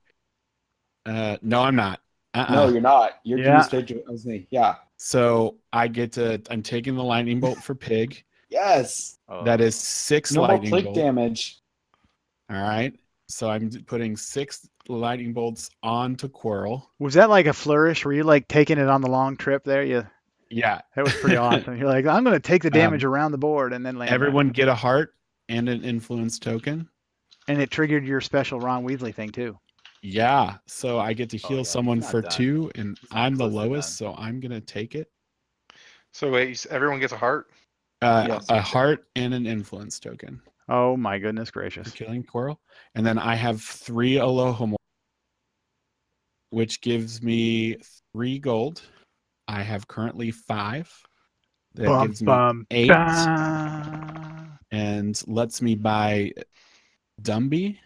Speaker 3: No, I'm not.
Speaker 5: No, you're not. You're
Speaker 1: Yeah.
Speaker 5: doing straight to me. Yeah.
Speaker 3: So I get to. I'm taking the lightning bolt for Pig.
Speaker 5: Yes.
Speaker 2: Oh.
Speaker 3: That is 6
Speaker 5: No more
Speaker 3: lightning
Speaker 5: plague
Speaker 3: bolts.
Speaker 5: damage.
Speaker 3: All right. So I'm putting 6 lightning bolts onto Quirrell.
Speaker 1: Was that like a flourish? Were you like taking it on the long trip there?
Speaker 3: Yeah.
Speaker 1: That was pretty awesome. You're like, I'm going to take the damage around the board and then land.
Speaker 3: Everyone get a heart and an influence token.
Speaker 1: And it triggered your special Ron Weasley thing too.
Speaker 3: Yeah. So I get to
Speaker 2: Oh,
Speaker 3: heal
Speaker 2: yeah,
Speaker 3: someone
Speaker 2: he's not
Speaker 3: for
Speaker 2: done.
Speaker 3: 2, and
Speaker 2: He's not
Speaker 3: I'm the
Speaker 2: close to
Speaker 3: lowest,
Speaker 2: done.
Speaker 3: so I'm gonna take it.
Speaker 4: So wait, everyone gets a heart.
Speaker 5: Yes.
Speaker 3: A heart and an influence token
Speaker 1: Oh my goodness
Speaker 3: for
Speaker 1: gracious.
Speaker 3: killing Quirrell, and then I have 3 Alohomora, which gives me 3 gold. I have currently 5. That
Speaker 1: Bum,
Speaker 3: gives me
Speaker 1: bum,
Speaker 3: 8
Speaker 1: bum.
Speaker 3: and lets me buy Dumby.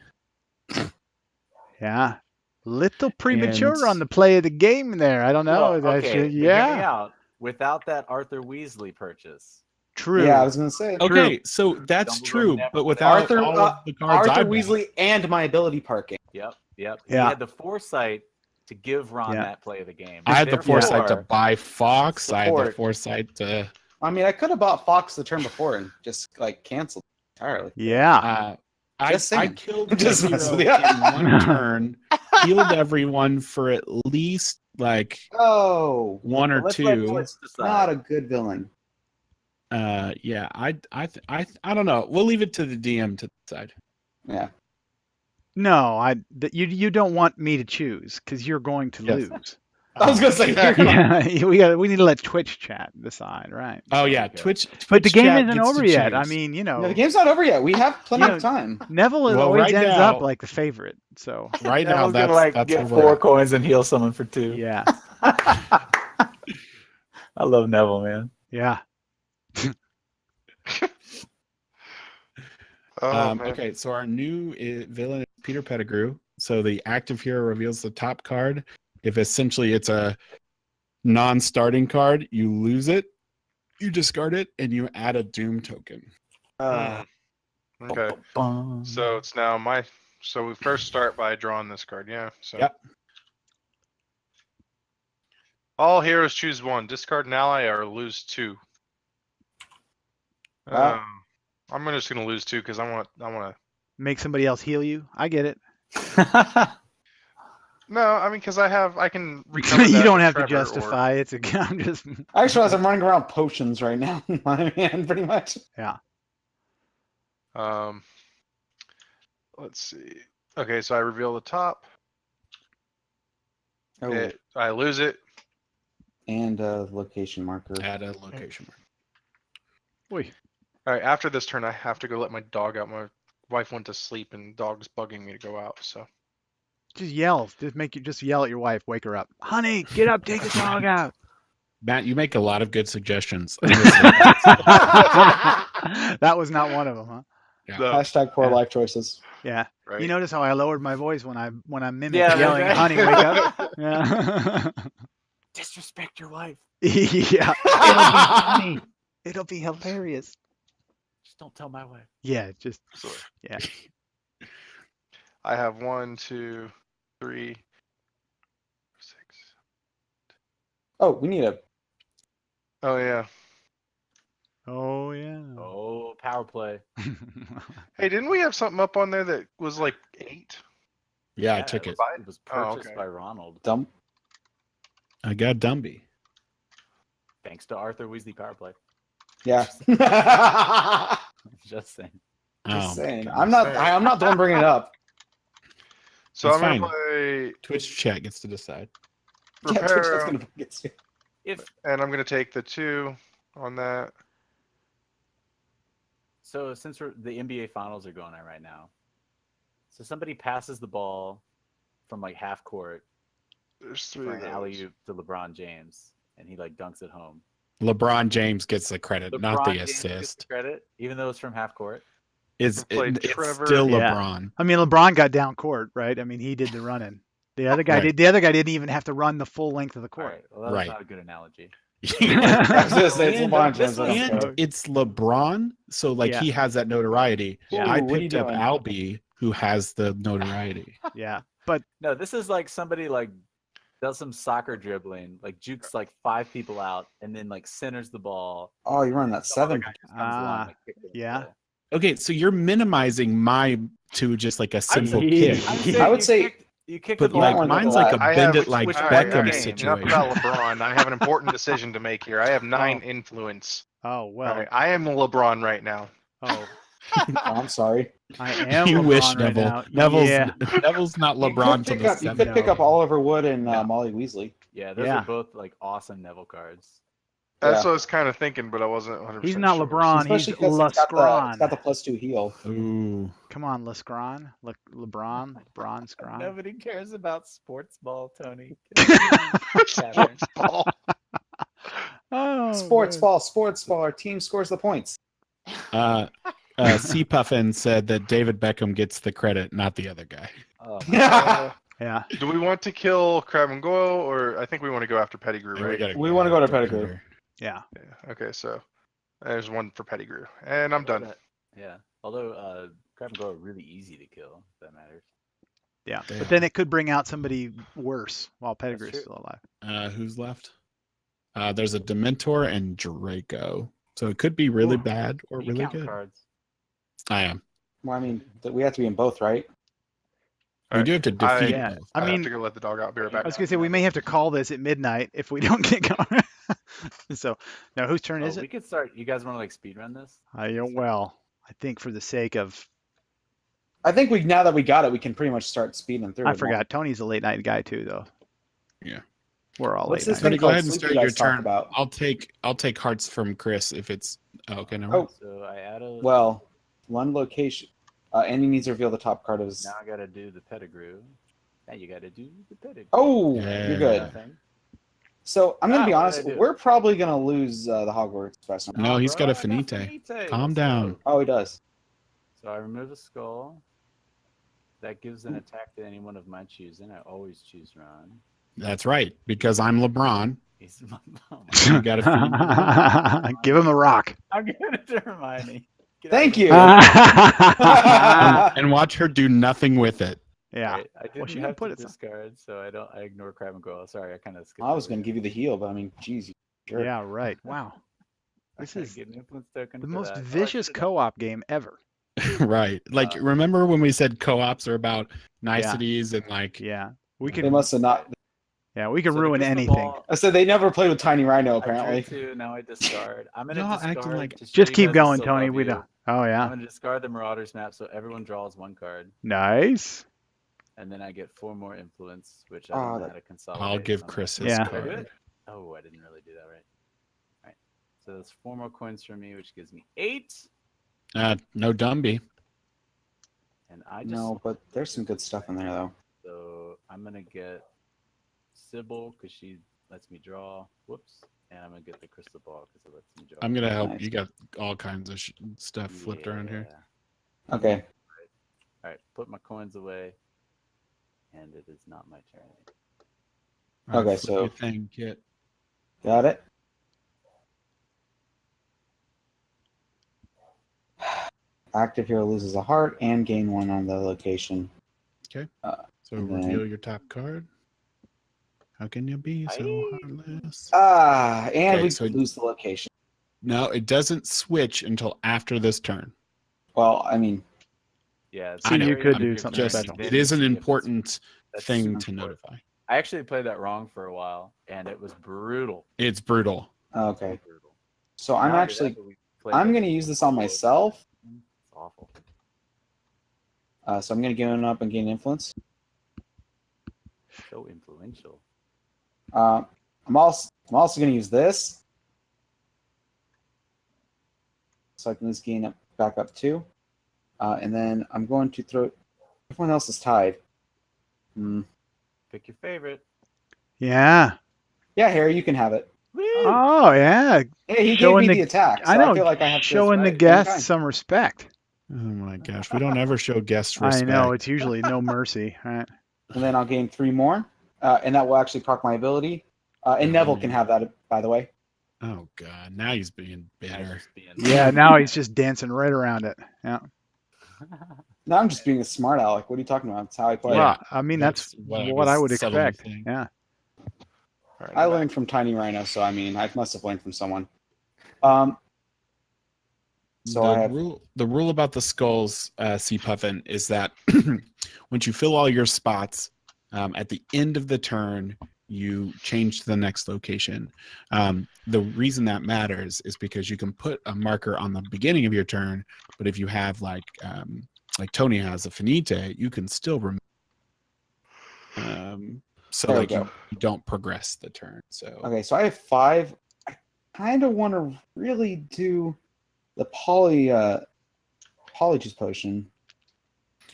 Speaker 1: Yeah. Little premature
Speaker 3: And-
Speaker 1: on the play of the game there. I don't know.
Speaker 2: Well, okay, but hear me
Speaker 1: Yeah.
Speaker 2: out. Without that Arthur Weasley purchase,
Speaker 1: True.
Speaker 5: Yeah, I was gonna say.
Speaker 3: Okay, so that's
Speaker 2: Dumbledore
Speaker 3: true,
Speaker 2: never
Speaker 3: but
Speaker 2: would have-
Speaker 3: without
Speaker 5: Arthur,
Speaker 3: all of the cards
Speaker 5: Arthur
Speaker 3: I bought.
Speaker 5: Weasley and my ability parking.
Speaker 2: Yep. He
Speaker 1: Yeah.
Speaker 2: had the foresight to give Ron
Speaker 1: Yeah.
Speaker 2: that play of the game.
Speaker 3: I had the foresight to
Speaker 2: Therefore,
Speaker 3: buy Fox. I had the
Speaker 2: support.
Speaker 3: foresight to.
Speaker 5: I mean, I could have bought Fox the turn before and just like canceled entirely.
Speaker 1: Yeah.
Speaker 3: I
Speaker 5: Just saying.
Speaker 3: killed
Speaker 5: Just
Speaker 3: the
Speaker 5: messing
Speaker 3: hero
Speaker 5: with you.
Speaker 3: in 1 turn, healed everyone for at least like
Speaker 5: Oh,
Speaker 3: 1 or
Speaker 2: Let's let
Speaker 3: 2.
Speaker 2: Twitch decide.
Speaker 5: not a good villain.
Speaker 3: Yeah, I don't know. We'll leave it to the DM to decide.
Speaker 5: Yeah.
Speaker 1: No, you don't want me to choose because you're going to
Speaker 3: Yes.
Speaker 1: lose.
Speaker 5: I was gonna say.
Speaker 1: Yeah, we need to let Twitch chat decide, right?
Speaker 3: Oh yeah,
Speaker 2: Okay.
Speaker 3: Twitch.
Speaker 1: But the
Speaker 3: Twitch
Speaker 1: game
Speaker 3: chat
Speaker 1: isn't
Speaker 3: gets
Speaker 1: over
Speaker 3: to
Speaker 1: yet. I
Speaker 3: choose.
Speaker 1: mean,
Speaker 5: No, the game's not over yet. We have plenty
Speaker 1: You
Speaker 5: of time.
Speaker 1: Neville
Speaker 3: Well,
Speaker 1: always
Speaker 3: right
Speaker 1: ends
Speaker 3: now-
Speaker 1: up like the favorite. So
Speaker 3: Right now,
Speaker 2: Neville's gonna
Speaker 3: that's
Speaker 2: like get
Speaker 3: where
Speaker 2: 4
Speaker 3: we're at.
Speaker 2: coins and heal someone for 2.
Speaker 1: yeah,
Speaker 2: I love Neville, man.
Speaker 1: yeah.
Speaker 4: Oh man.
Speaker 3: Okay, so our new villain is Peter Pettigrew. So the active hero reveals the top card. If essentially it's a non-starting card, you lose it, you discard it, and you add a Doom token.
Speaker 4: Okay. So it's now my. So we first start by drawing this card. Yeah. So.
Speaker 3: Yep.
Speaker 4: All heroes choose 1. Discard an ally or lose 2.
Speaker 5: Wow.
Speaker 4: I'm just gonna lose 2 because I want to.
Speaker 1: Make somebody else heal you. I get it.
Speaker 4: No, I mean because I can recover
Speaker 1: You
Speaker 4: that
Speaker 1: don't
Speaker 4: with
Speaker 1: have to
Speaker 4: Trevor, or-
Speaker 1: justify it. I'm just
Speaker 5: I just realized I'm running around potions right now in my hand, pretty much.
Speaker 4: Let's see. Okay, so I reveal the top.
Speaker 5: Oh,
Speaker 4: I lose it.
Speaker 5: and a location marker.
Speaker 3: Add a location mark.
Speaker 1: Oy.
Speaker 4: All right, after this turn, I have to go let my dog out. My wife went to sleep, and dog's bugging me to go out. So
Speaker 1: Just yell. Just yell at your wife. Wake her up. Honey, get up. Take the dog out.
Speaker 3: Matt, you make a lot of good suggestions.
Speaker 1: That was not one of them, huh?
Speaker 3: Yeah.
Speaker 4: No.
Speaker 5: Hashtag poor
Speaker 1: Yeah.
Speaker 5: life choices.
Speaker 1: Yeah.
Speaker 4: Right.
Speaker 1: You notice how I lowered my voice when I mimicked
Speaker 2: Yeah,
Speaker 1: yelling,
Speaker 2: right.
Speaker 1: "Honey, wake up!" Yeah.
Speaker 2: Disrespect your wife.
Speaker 1: Yeah. It'll be funny. It'll be hilarious.
Speaker 2: Just don't tell my wife.
Speaker 1: Yeah. Just
Speaker 4: Sorry.
Speaker 1: yeah.
Speaker 4: I have 1, 2, 3, 6.
Speaker 5: Oh, we need a.
Speaker 4: Oh yeah.
Speaker 1: Oh yeah.
Speaker 2: Oh, power play.
Speaker 4: Hey, didn't we have something up on there that was like 8?
Speaker 3: Yeah, I took it.
Speaker 2: It was
Speaker 4: Oh,
Speaker 2: purchased
Speaker 4: okay.
Speaker 2: by Ronald.
Speaker 5: Dump.
Speaker 3: I got Dumby.
Speaker 2: Thanks to Arthur Weasley power play.
Speaker 5: Yeah.
Speaker 2: Just saying.
Speaker 5: Just
Speaker 3: Oh,
Speaker 5: saying.
Speaker 3: goodness.
Speaker 5: I'm not the one bringing it up.
Speaker 4: So
Speaker 3: It's
Speaker 4: I'm gonna
Speaker 3: fine.
Speaker 4: play
Speaker 3: Twitch chat gets to decide.
Speaker 5: Yeah, Twitch, that's
Speaker 4: Reparo,
Speaker 5: gonna get you.
Speaker 2: If
Speaker 4: and I'm gonna take the 2 on that.
Speaker 2: so, since the NBA finals are going on right now, so somebody passes the ball from like half court
Speaker 4: There's 3
Speaker 2: for
Speaker 4: of
Speaker 2: an
Speaker 4: those.
Speaker 2: alley-oop to LeBron James, and he like dunks it home.
Speaker 3: LeBron James gets the credit, not the
Speaker 2: LeBron James gets the
Speaker 3: assist.
Speaker 2: credit, even though it's from half court.
Speaker 3: It's
Speaker 4: Played
Speaker 3: it's
Speaker 4: Trevor.
Speaker 3: still
Speaker 1: Yeah.
Speaker 3: LeBron.
Speaker 1: I mean, LeBron got down court, right? I mean, he did the running. The other guy
Speaker 3: Right.
Speaker 1: did. The other guy didn't even have to run the full length of the
Speaker 2: All
Speaker 1: court.
Speaker 2: right, well, that was
Speaker 3: Right.
Speaker 2: not a good analogy.
Speaker 5: I was gonna say, it's
Speaker 3: And-
Speaker 5: LeBron
Speaker 2: this
Speaker 5: James. I don't
Speaker 3: And
Speaker 5: care.
Speaker 3: it's LeBron, so like
Speaker 1: Yeah.
Speaker 3: he has that notoriety.
Speaker 1: Yeah.
Speaker 3: I
Speaker 5: Ooh, what are you
Speaker 3: picked up
Speaker 5: doing?
Speaker 3: Albie, who has the notoriety.
Speaker 1: Yeah, but
Speaker 2: No, this is like somebody like does some soccer dribbling, like jukes like 5 people out, and then like centers the ball.
Speaker 5: Oh, you're running that
Speaker 2: Some other
Speaker 5: 7.
Speaker 2: guy just comes along and, like, kicks it in the
Speaker 1: yeah.
Speaker 2: goal.
Speaker 3: Okay, so you're minimizing my to just like a simple
Speaker 1: Yeah.
Speaker 3: kick.
Speaker 2: I'm
Speaker 1: I
Speaker 2: saying
Speaker 5: would say-
Speaker 2: you kicked
Speaker 3: But
Speaker 2: the
Speaker 3: like
Speaker 2: ball.
Speaker 5: want
Speaker 3: mine's
Speaker 5: to
Speaker 3: like a
Speaker 5: lie.
Speaker 3: bend
Speaker 4: have-
Speaker 3: it like
Speaker 2: which-
Speaker 4: All right,
Speaker 3: Beckham
Speaker 4: okay,
Speaker 3: situation.
Speaker 4: enough about LeBron. I have an important decision to make here. I have 9 influence.
Speaker 1: oh
Speaker 4: All
Speaker 1: well.
Speaker 4: right, I am LeBron right now.
Speaker 1: Oh,
Speaker 5: Oh, I'm sorry.
Speaker 1: I am.
Speaker 3: You
Speaker 1: LeBron
Speaker 3: wish,
Speaker 1: right
Speaker 3: Neville.
Speaker 1: now.
Speaker 3: Neville's
Speaker 1: Yeah.
Speaker 3: Neville's not
Speaker 5: You
Speaker 3: LeBron
Speaker 5: could
Speaker 3: till
Speaker 5: pick
Speaker 3: the
Speaker 5: up. You could
Speaker 3: seventh.
Speaker 5: pick up Oliver Wood and
Speaker 2: No.
Speaker 5: Molly Weasley.
Speaker 2: Yeah, those
Speaker 1: Yeah.
Speaker 2: are both like awesome Neville cards.
Speaker 4: That's
Speaker 5: Yeah.
Speaker 4: what I was kind of thinking, but I wasn't 100%.
Speaker 1: He's not
Speaker 4: sure.
Speaker 1: LeBron.
Speaker 5: Especially
Speaker 1: He's
Speaker 5: because it's got the
Speaker 1: Lascron.
Speaker 5: +2 heal.
Speaker 3: Ooh.
Speaker 1: Come on, Lascron. LeBron. LeBron Scron.
Speaker 2: Nobody cares about sports ball, Tony.
Speaker 4: Sports ball.
Speaker 1: Oh,
Speaker 5: Sports
Speaker 1: man.
Speaker 5: ball, sports ball. Our team scores the points.
Speaker 3: C Puffin said that David Beckham gets the credit, not the other guy.
Speaker 2: Oh,
Speaker 1: Yeah.
Speaker 4: Do we want to kill Crab and Goyle, or I think we want to go after Pettigrew,
Speaker 3: And
Speaker 4: right?
Speaker 5: We wanna go to
Speaker 3: after
Speaker 5: Pettigrew.
Speaker 3: Peter.
Speaker 1: Yeah.
Speaker 4: Yeah. Okay, so there's 1 for Pettigrew, and I'm done.
Speaker 2: Yeah. Although Crab and Goyle are really easy to kill, if that matters.
Speaker 1: Yeah.
Speaker 3: They
Speaker 1: But then
Speaker 3: are.
Speaker 1: it could bring out somebody worse while Pettigrew's
Speaker 2: true.
Speaker 1: still alive.
Speaker 3: Who's left? There's a Dementor and Draco. So it could be really
Speaker 2: Ooh.
Speaker 3: bad or
Speaker 2: Are you
Speaker 3: really
Speaker 2: counting
Speaker 3: good.
Speaker 2: cards?
Speaker 3: I am.
Speaker 5: Well, I mean, we have to be in both, right?
Speaker 3: We do have to defeat
Speaker 1: Yeah.
Speaker 3: both.
Speaker 1: I
Speaker 4: I
Speaker 1: mean,
Speaker 4: have to go let the dog out. Be right back.
Speaker 1: I was gonna say we may have to call this at midnight if we don't get going. So, now whose turn
Speaker 2: Oh,
Speaker 1: is
Speaker 2: we
Speaker 1: it?
Speaker 2: could start. You guys want to like speed run this?
Speaker 1: Yeah, well, I think for the sake of,
Speaker 5: I think now that we got it, we can pretty much start speeding through.
Speaker 1: I
Speaker 5: it.
Speaker 1: forgot. Tony's a late night guy too, though.
Speaker 3: Yeah.
Speaker 1: We're all
Speaker 5: What's
Speaker 1: late
Speaker 5: this
Speaker 1: night.
Speaker 3: Tony,
Speaker 5: thing
Speaker 3: go
Speaker 5: called
Speaker 3: ahead and
Speaker 5: Sleep
Speaker 3: start
Speaker 5: you
Speaker 3: your
Speaker 5: guys talked
Speaker 3: turn.
Speaker 5: about?
Speaker 3: I'll take hearts from Chris if it's okay. No.
Speaker 5: Oh,
Speaker 2: So I add a.
Speaker 5: well, one location. Andy needs to reveal the top card of his.
Speaker 2: Now I gotta do the Pettigrew. Now you gotta do the Pettigrew.
Speaker 5: Oh,
Speaker 3: Yeah.
Speaker 5: you're good.
Speaker 2: Nothing.
Speaker 5: So I'm gonna be
Speaker 2: what
Speaker 5: honest.
Speaker 2: did I do?
Speaker 5: We're probably gonna lose the Hogwarts Battle.
Speaker 3: No, he's got a
Speaker 2: I got
Speaker 3: Finite. Calm
Speaker 2: Let's
Speaker 3: down.
Speaker 2: go.
Speaker 5: Oh, he does.
Speaker 2: So I remove a skull. That gives an attack to anyone of my choosing. I always choose Ron.
Speaker 3: That's right, because I'm LeBron.
Speaker 2: He's
Speaker 3: You got a Finite.
Speaker 1: Give him a rock.
Speaker 2: I'm giving it to Hermione. Get
Speaker 5: Thank
Speaker 2: out of
Speaker 5: you.
Speaker 1: Yeah.
Speaker 3: And watch her do nothing with it.
Speaker 2: here. Right, I didn't
Speaker 1: she didn't
Speaker 2: have
Speaker 1: put
Speaker 2: to
Speaker 1: it so-
Speaker 2: discard, so I ignore Crab and Goyle. Sorry, I kind of skipped.
Speaker 5: I was
Speaker 2: over
Speaker 5: gonna
Speaker 2: that.
Speaker 5: give you the heal, but I mean, geez, sure.
Speaker 1: Yeah, right. Wow. This
Speaker 2: Okay,
Speaker 1: is
Speaker 2: get an influence token
Speaker 1: the
Speaker 2: for
Speaker 1: most
Speaker 2: that. Oh, I
Speaker 1: vicious
Speaker 2: should've-
Speaker 1: co-op game ever.
Speaker 3: Right. Like, remember when we said co-ops are about niceties and like,
Speaker 1: Yeah. We
Speaker 5: They
Speaker 1: could
Speaker 5: must have not.
Speaker 1: yeah, we could
Speaker 2: So to
Speaker 1: ruin
Speaker 2: crystal
Speaker 1: anything.
Speaker 2: ball,
Speaker 5: I said they never played with Tiny Rhino.
Speaker 2: I drew
Speaker 5: Apparently.
Speaker 2: 2, now I discard. I'm gonna
Speaker 3: Y'all
Speaker 2: discard.
Speaker 3: acting like-
Speaker 2: to show
Speaker 1: Just
Speaker 2: you
Speaker 1: keep
Speaker 2: guys I
Speaker 1: going,
Speaker 2: still
Speaker 1: Tony.
Speaker 2: love
Speaker 1: We
Speaker 2: you.
Speaker 1: don't. Oh
Speaker 2: I'm
Speaker 1: yeah.
Speaker 2: gonna discard the Marauders map, so everyone draws 1 card,
Speaker 1: Nice.
Speaker 2: and then I get 4 more influence, which I
Speaker 5: Oh,
Speaker 2: don't know
Speaker 5: that-
Speaker 2: how to consolidate.
Speaker 3: I'll give
Speaker 2: so I'm
Speaker 3: Chris
Speaker 2: gonna-
Speaker 3: his
Speaker 1: Yeah.
Speaker 2: Did I do
Speaker 3: card.
Speaker 2: it? Oh, I didn't really do that right. All right. So that's 4 more coins for me, which gives me 8,
Speaker 3: No Dumby.
Speaker 2: and I just
Speaker 5: No, but there's some good stuff in there though.
Speaker 2: so I'm gonna get Sybil because she lets me draw. Whoops. And I'm gonna get the crystal ball because it lets me draw.
Speaker 3: I'm gonna help.
Speaker 5: Nice.
Speaker 3: You got all kinds of stuff flipped around here.
Speaker 2: Yeah.
Speaker 5: Okay.
Speaker 2: All right. Put my coins away. And it is not my turn.
Speaker 3: All right,
Speaker 5: Okay,
Speaker 3: flip
Speaker 5: so-
Speaker 3: your thing, Kit.
Speaker 5: Got it. Active hero loses a heart and gain 1 on the location.
Speaker 3: Okay.
Speaker 5: Uh,
Speaker 3: So
Speaker 5: and
Speaker 3: reveal
Speaker 5: then-
Speaker 3: your top card. How can you be so
Speaker 2: Aye.
Speaker 3: heartless?
Speaker 5: And
Speaker 3: Okay,
Speaker 5: we
Speaker 3: so-
Speaker 5: lose the location.
Speaker 3: No, it doesn't switch until after this turn.
Speaker 5: Well, I mean,
Speaker 2: Yeah. it's
Speaker 3: I know.
Speaker 1: you
Speaker 2: very
Speaker 1: could
Speaker 2: end
Speaker 1: do
Speaker 2: of your
Speaker 1: something
Speaker 2: turn,
Speaker 3: Just
Speaker 1: special.
Speaker 2: then
Speaker 3: it is an
Speaker 2: see if it's-
Speaker 3: important
Speaker 2: that's
Speaker 3: thing
Speaker 2: super
Speaker 3: to
Speaker 2: important.
Speaker 3: notify.
Speaker 2: I actually played that wrong for a while, and it was brutal.
Speaker 3: It's brutal.
Speaker 5: okay.
Speaker 2: Brutal.
Speaker 5: So I'm
Speaker 2: Not only
Speaker 5: actually,
Speaker 2: that, but we played
Speaker 5: I'm
Speaker 2: that
Speaker 5: going to use this on
Speaker 2: solo.
Speaker 5: myself.
Speaker 2: It's awful.
Speaker 5: So I'm going to give it up and gain influence.
Speaker 2: So influential.
Speaker 5: I'm also going to use this. So I can just gain up back up 2. And then I'm going to throw. Everyone else is tied.
Speaker 2: Pick your favorite.
Speaker 1: Yeah.
Speaker 5: Yeah, Harry, you can have it.
Speaker 2: Woo!
Speaker 1: Oh yeah.
Speaker 5: Hey, he gave
Speaker 1: Showing
Speaker 5: me
Speaker 1: the-
Speaker 5: the attack. So
Speaker 1: I know.
Speaker 5: feel like I have to
Speaker 1: Showing the
Speaker 2: right.
Speaker 1: guests some respect.
Speaker 3: Oh my gosh, we don't ever show guest
Speaker 1: I
Speaker 3: respect.
Speaker 1: know it's usually no mercy, right?
Speaker 5: And then I'll gain 3 more, and that will actually proc my ability. And Neville can have that, by the way.
Speaker 3: Oh god, now he's being
Speaker 2: Nice
Speaker 3: bitter.
Speaker 2: just being-
Speaker 1: Yeah. Now he's just dancing right around it. Yeah.
Speaker 5: No, I'm just being a smart aleck. What are you talking about? That's how I play.
Speaker 1: Well, I mean that's what I would
Speaker 3: subtly
Speaker 1: expect.
Speaker 3: saying.
Speaker 1: Yeah.
Speaker 4: All right,
Speaker 5: I
Speaker 4: I'm
Speaker 5: learned
Speaker 4: back.
Speaker 5: from Tiny Rhino, so I mean, I must have learned from someone. So
Speaker 3: the
Speaker 5: I have.
Speaker 3: rule about the skulls, C Puffin, is that once you fill all your spots, at the end of the turn, you change to the next location. The reason that matters is because you can put a marker on the beginning of your turn, but if you have like Tony has a finite, you can still remove. So
Speaker 5: There we
Speaker 3: like you
Speaker 5: go.
Speaker 3: don't progress the turn. So
Speaker 5: Okay, so I have 5. I kind of want to really do the Polyjuice potion.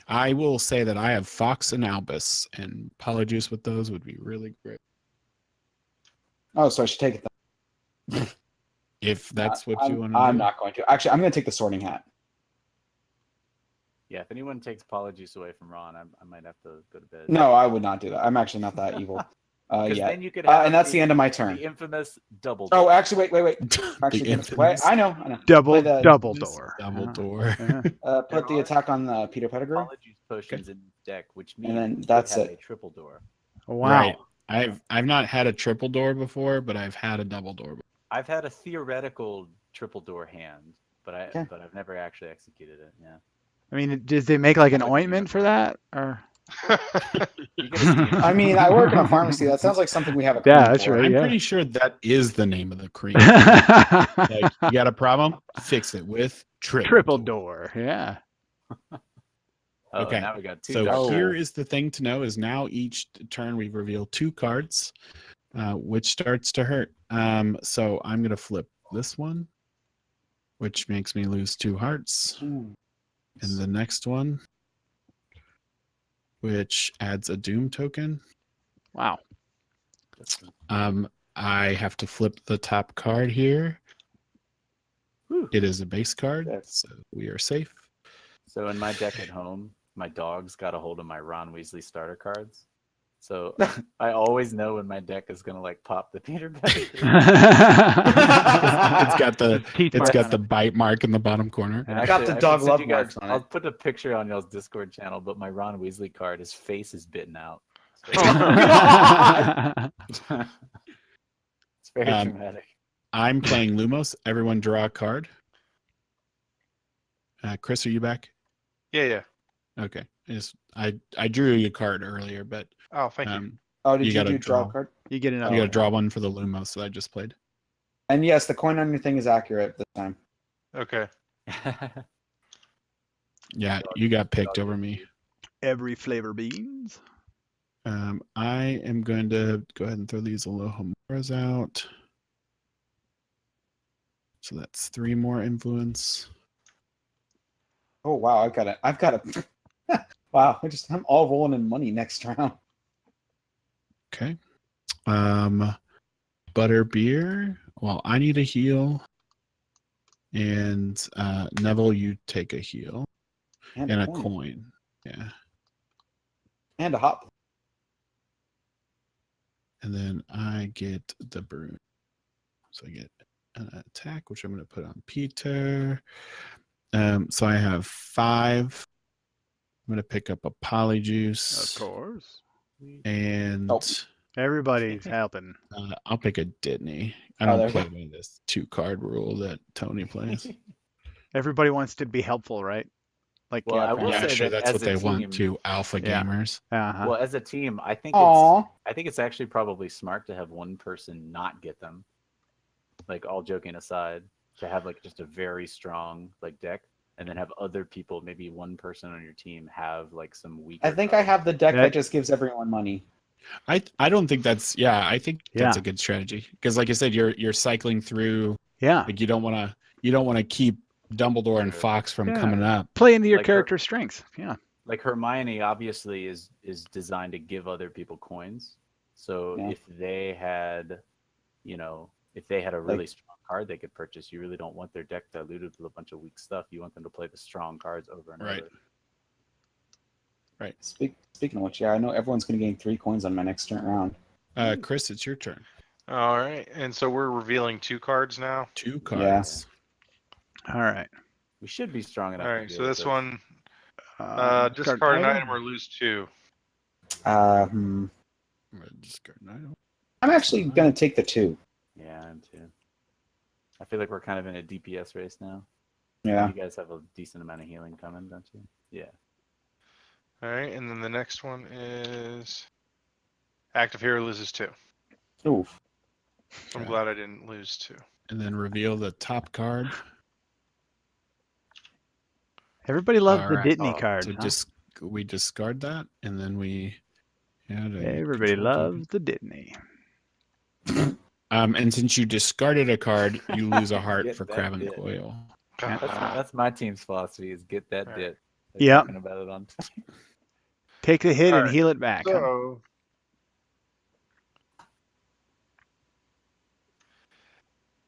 Speaker 3: I will say that I have Fox and Albus, and Polyjuice with those would be really great.
Speaker 5: Oh, so I should take it. Then.
Speaker 3: If that's what you want to do.
Speaker 5: I'm not going to. Actually, I'm going to take the Sorting Hat.
Speaker 2: Yeah, if anyone takes Polyjuice away from Ron, I might have to go to bed.
Speaker 5: No, I would not do that. I'm actually not that evil.
Speaker 2: Because
Speaker 5: Yeah.
Speaker 2: then you could have
Speaker 5: And that's the end of my turn.
Speaker 2: The infamous double.
Speaker 5: Oh, actually, wait. Actually,
Speaker 3: The
Speaker 5: wait.
Speaker 3: infamous
Speaker 5: I know.
Speaker 1: Double
Speaker 5: Play the-
Speaker 1: double
Speaker 3: This
Speaker 1: door.
Speaker 3: Double
Speaker 1: Yeah.
Speaker 3: door.
Speaker 1: Yeah.
Speaker 5: Put the attack on Peter Pettigrew.
Speaker 2: Polyjuice potions in deck, which means
Speaker 5: then
Speaker 2: you could
Speaker 5: that's
Speaker 2: have
Speaker 5: it.
Speaker 2: a triple door.
Speaker 1: Wow.
Speaker 3: Right. I've not had a triple door before, but I've had a double door.
Speaker 2: I've had a theoretical triple door hand, but
Speaker 5: Okay.
Speaker 2: I've never actually executed it. Yeah.
Speaker 1: I mean, did they make like an
Speaker 2: Like
Speaker 1: ointment for that, or?
Speaker 2: You get a steam-
Speaker 5: I mean, I work in a pharmacy. That sounds like something we have a
Speaker 1: Yeah,
Speaker 5: cream
Speaker 1: that's
Speaker 5: for.
Speaker 1: right.
Speaker 3: I'm
Speaker 1: yeah.
Speaker 3: pretty sure that is the name of the cream. Like, you got a problem? Fix it with
Speaker 1: Triple door. Yeah.
Speaker 2: Oh,
Speaker 3: Okay,
Speaker 2: now we got 2
Speaker 3: So
Speaker 2: dark
Speaker 3: here
Speaker 2: cards.
Speaker 3: is the thing to know: is now each turn we reveal 2 cards, which starts to hurt. So I'm gonna flip this one, which makes me lose 2 hearts,
Speaker 5: Ooh.
Speaker 3: and the next one, which adds a doom token.
Speaker 1: Wow.
Speaker 3: I have to flip the top card here.
Speaker 2: Whew.
Speaker 3: It is a base card,
Speaker 5: Yes.
Speaker 3: so we are safe.
Speaker 2: So in my deck at home, my dog's got a hold of my Ron Weasley starter cards. So I always know when my deck is gonna like pop the Peter Pettigrew.
Speaker 3: It's got the
Speaker 1: Teeth
Speaker 3: it's
Speaker 1: mark
Speaker 3: got
Speaker 1: on
Speaker 3: the
Speaker 1: it.
Speaker 3: bite mark in the bottom corner.
Speaker 2: And
Speaker 5: Got the
Speaker 2: I
Speaker 5: dog
Speaker 2: can send
Speaker 5: love
Speaker 2: you guys-
Speaker 5: marks on
Speaker 2: I'll
Speaker 5: it.
Speaker 2: put a picture on y'all's Discord channel, but my Ron Weasley card, his face is bitten out.
Speaker 5: God!
Speaker 2: It's very
Speaker 3: Um,
Speaker 2: dramatic.
Speaker 3: I'm playing Lumos. Everyone draw a card. Chris, are you back?
Speaker 4: Yeah.
Speaker 3: Okay. I drew you a card earlier, but
Speaker 4: Oh, thank you.
Speaker 5: Oh, did
Speaker 3: You
Speaker 5: you
Speaker 3: gotta
Speaker 5: do draw a
Speaker 3: draw.
Speaker 5: card?
Speaker 1: You get another.
Speaker 3: you got to
Speaker 1: one.
Speaker 3: draw one for the Lumos that I just played.
Speaker 5: And yes, the coin on your thing is accurate this time.
Speaker 4: Okay.
Speaker 3: Yeah, you got picked over me.
Speaker 1: Every flavor beans.
Speaker 3: I am going to go ahead and throw these Alohamoras out. So that's 3 more influence.
Speaker 5: Oh wow, I've got a wow, I'm all rolling in money next round.
Speaker 3: Okay. Butterbeer. Well, I need a heal. And Neville, you take a heal. And a coin. Yeah.
Speaker 5: And a hop.
Speaker 3: And then I get the broom. So I get an attack, which I'm going to put on Peter. So I have 5. I'm going to pick up a Polyjuice.
Speaker 1: Of course.
Speaker 3: And
Speaker 1: Everybody's helping.
Speaker 3: I'll pick a Ditney. I
Speaker 5: Oh,
Speaker 3: don't
Speaker 5: there
Speaker 3: play by this 2-card rule that Tony plays.
Speaker 1: Everybody wants to be helpful, right? Like,
Speaker 2: Well, I will
Speaker 3: Yeah,
Speaker 2: say
Speaker 3: sure.
Speaker 2: that
Speaker 3: That's
Speaker 2: as
Speaker 3: what
Speaker 2: a
Speaker 3: they
Speaker 2: team,
Speaker 3: want to alpha
Speaker 1: Yeah.
Speaker 3: gamers.
Speaker 1: uh-huh.
Speaker 2: well, as a team, I think
Speaker 5: Aw.
Speaker 2: it's actually probably smart to have one person not get them. Like, all joking aside, to have like just a very strong like deck, and then have other people, maybe one person on your team, have like some weaker.
Speaker 5: I think I
Speaker 2: cards.
Speaker 5: have the deck
Speaker 1: That-
Speaker 5: that just gives everyone money.
Speaker 3: I don't think that's I think that's
Speaker 1: Yeah.
Speaker 3: a good strategy because like I said, you're cycling through.
Speaker 1: Yeah.
Speaker 3: Like you don't want to keep Dumbledore and
Speaker 2: Sure.
Speaker 3: Fox from
Speaker 1: Yeah.
Speaker 3: coming up.
Speaker 1: Play into your
Speaker 2: Like her-
Speaker 1: character's strengths. Yeah.
Speaker 2: Like Hermione obviously is designed to give other people coins. So
Speaker 5: Yeah.
Speaker 2: if they had, a really strong card they could purchase, you really don't want their deck diluted with a bunch of weak stuff. You want them to play the strong cards over and
Speaker 3: Right.
Speaker 2: over.
Speaker 3: Right.
Speaker 5: Speaking of which, yeah, I know everyone's going to gain 3 coins on my next turn round.
Speaker 3: Chris, it's your turn.
Speaker 4: All right, and so we're revealing 2 cards now.
Speaker 3: 2 cards.
Speaker 1: All right.
Speaker 2: We should be strong enough.
Speaker 4: All
Speaker 2: to
Speaker 4: right,
Speaker 2: deal
Speaker 4: so
Speaker 2: with
Speaker 4: this one,
Speaker 1: Discard
Speaker 4: discard an
Speaker 1: item.
Speaker 4: item or lose 2.
Speaker 5: I'm
Speaker 3: Discard an item.
Speaker 5: actually going to take the 2.
Speaker 2: Yeah, I'm too. I feel like we're kind of in a DPS race now.
Speaker 5: Yeah.
Speaker 2: You guys have a decent amount of healing coming, don't you? Yeah.
Speaker 4: All right, and then the next one is active hero loses 2.
Speaker 5: Oof.
Speaker 4: So I'm
Speaker 3: Okay.
Speaker 4: glad I didn't lose 2.
Speaker 3: And then reveal the top card.
Speaker 1: Everybody loves the
Speaker 3: All right.
Speaker 1: Ditney card.
Speaker 3: So
Speaker 1: huh?
Speaker 3: we discard that, and then we add a
Speaker 1: Everybody
Speaker 3: control token.
Speaker 1: loves the Ditney.
Speaker 3: And since you discarded a card, you lose a heart
Speaker 2: Get
Speaker 3: for
Speaker 2: that
Speaker 3: Crab and
Speaker 2: bit.
Speaker 3: Coil.
Speaker 2: That's my team's philosophy: is get that
Speaker 4: All
Speaker 2: bit.
Speaker 4: right.
Speaker 2: They're
Speaker 1: Yep.
Speaker 2: talking about it on.
Speaker 1: Take the hit
Speaker 4: All
Speaker 1: and
Speaker 4: right.
Speaker 1: heal it back. huh?
Speaker 4: So,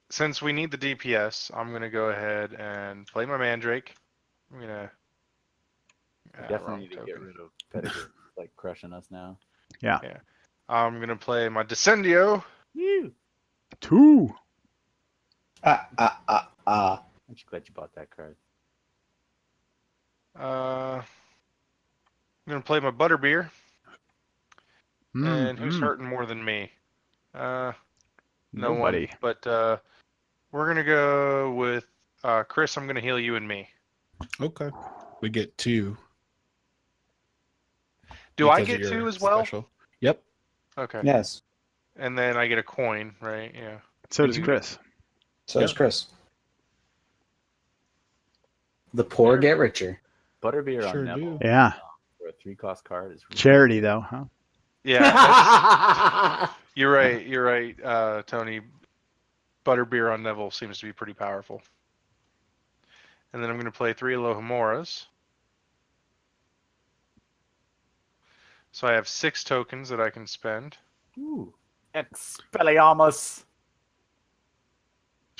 Speaker 4: since we need the DPS, I'm gonna go ahead and play my Mandrake. I'm gonna
Speaker 2: Definitely
Speaker 4: wrong
Speaker 2: need to get
Speaker 4: token.
Speaker 2: rid of Pettigrew. It's like crushing us now.
Speaker 4: I'm gonna play my Descendio.
Speaker 2: Woo!
Speaker 1: 2.
Speaker 2: I'm just glad you bought that card.
Speaker 4: I'm gonna play my Butterbeer. And who's hurting more than me? No
Speaker 1: Nobody.
Speaker 4: one. But we're gonna go with Chris. I'm gonna heal you and me.
Speaker 3: Okay. We get 2.
Speaker 4: Do I
Speaker 3: because of
Speaker 4: get
Speaker 3: your
Speaker 4: 2 as well?
Speaker 3: special. Yep.
Speaker 4: Okay.
Speaker 5: Yes.
Speaker 4: And then I get a coin, right? Yeah.
Speaker 1: So does
Speaker 4: You-
Speaker 1: Chris.
Speaker 5: So does
Speaker 3: Yep.
Speaker 5: Chris. The poor get richer.
Speaker 2: Butterbeer
Speaker 3: Sure
Speaker 2: on Neville
Speaker 3: do.
Speaker 1: Yeah.
Speaker 2: for a 3-cost card is really
Speaker 1: Charity, though, huh?
Speaker 4: Yeah. that's- You're right. You're right, Tony. Butterbeer on Neville seems to be pretty powerful. And then I'm going to play 3 Alohamoras. So I have 6 tokens that I can spend.
Speaker 2: Ooh. Expelliarmus.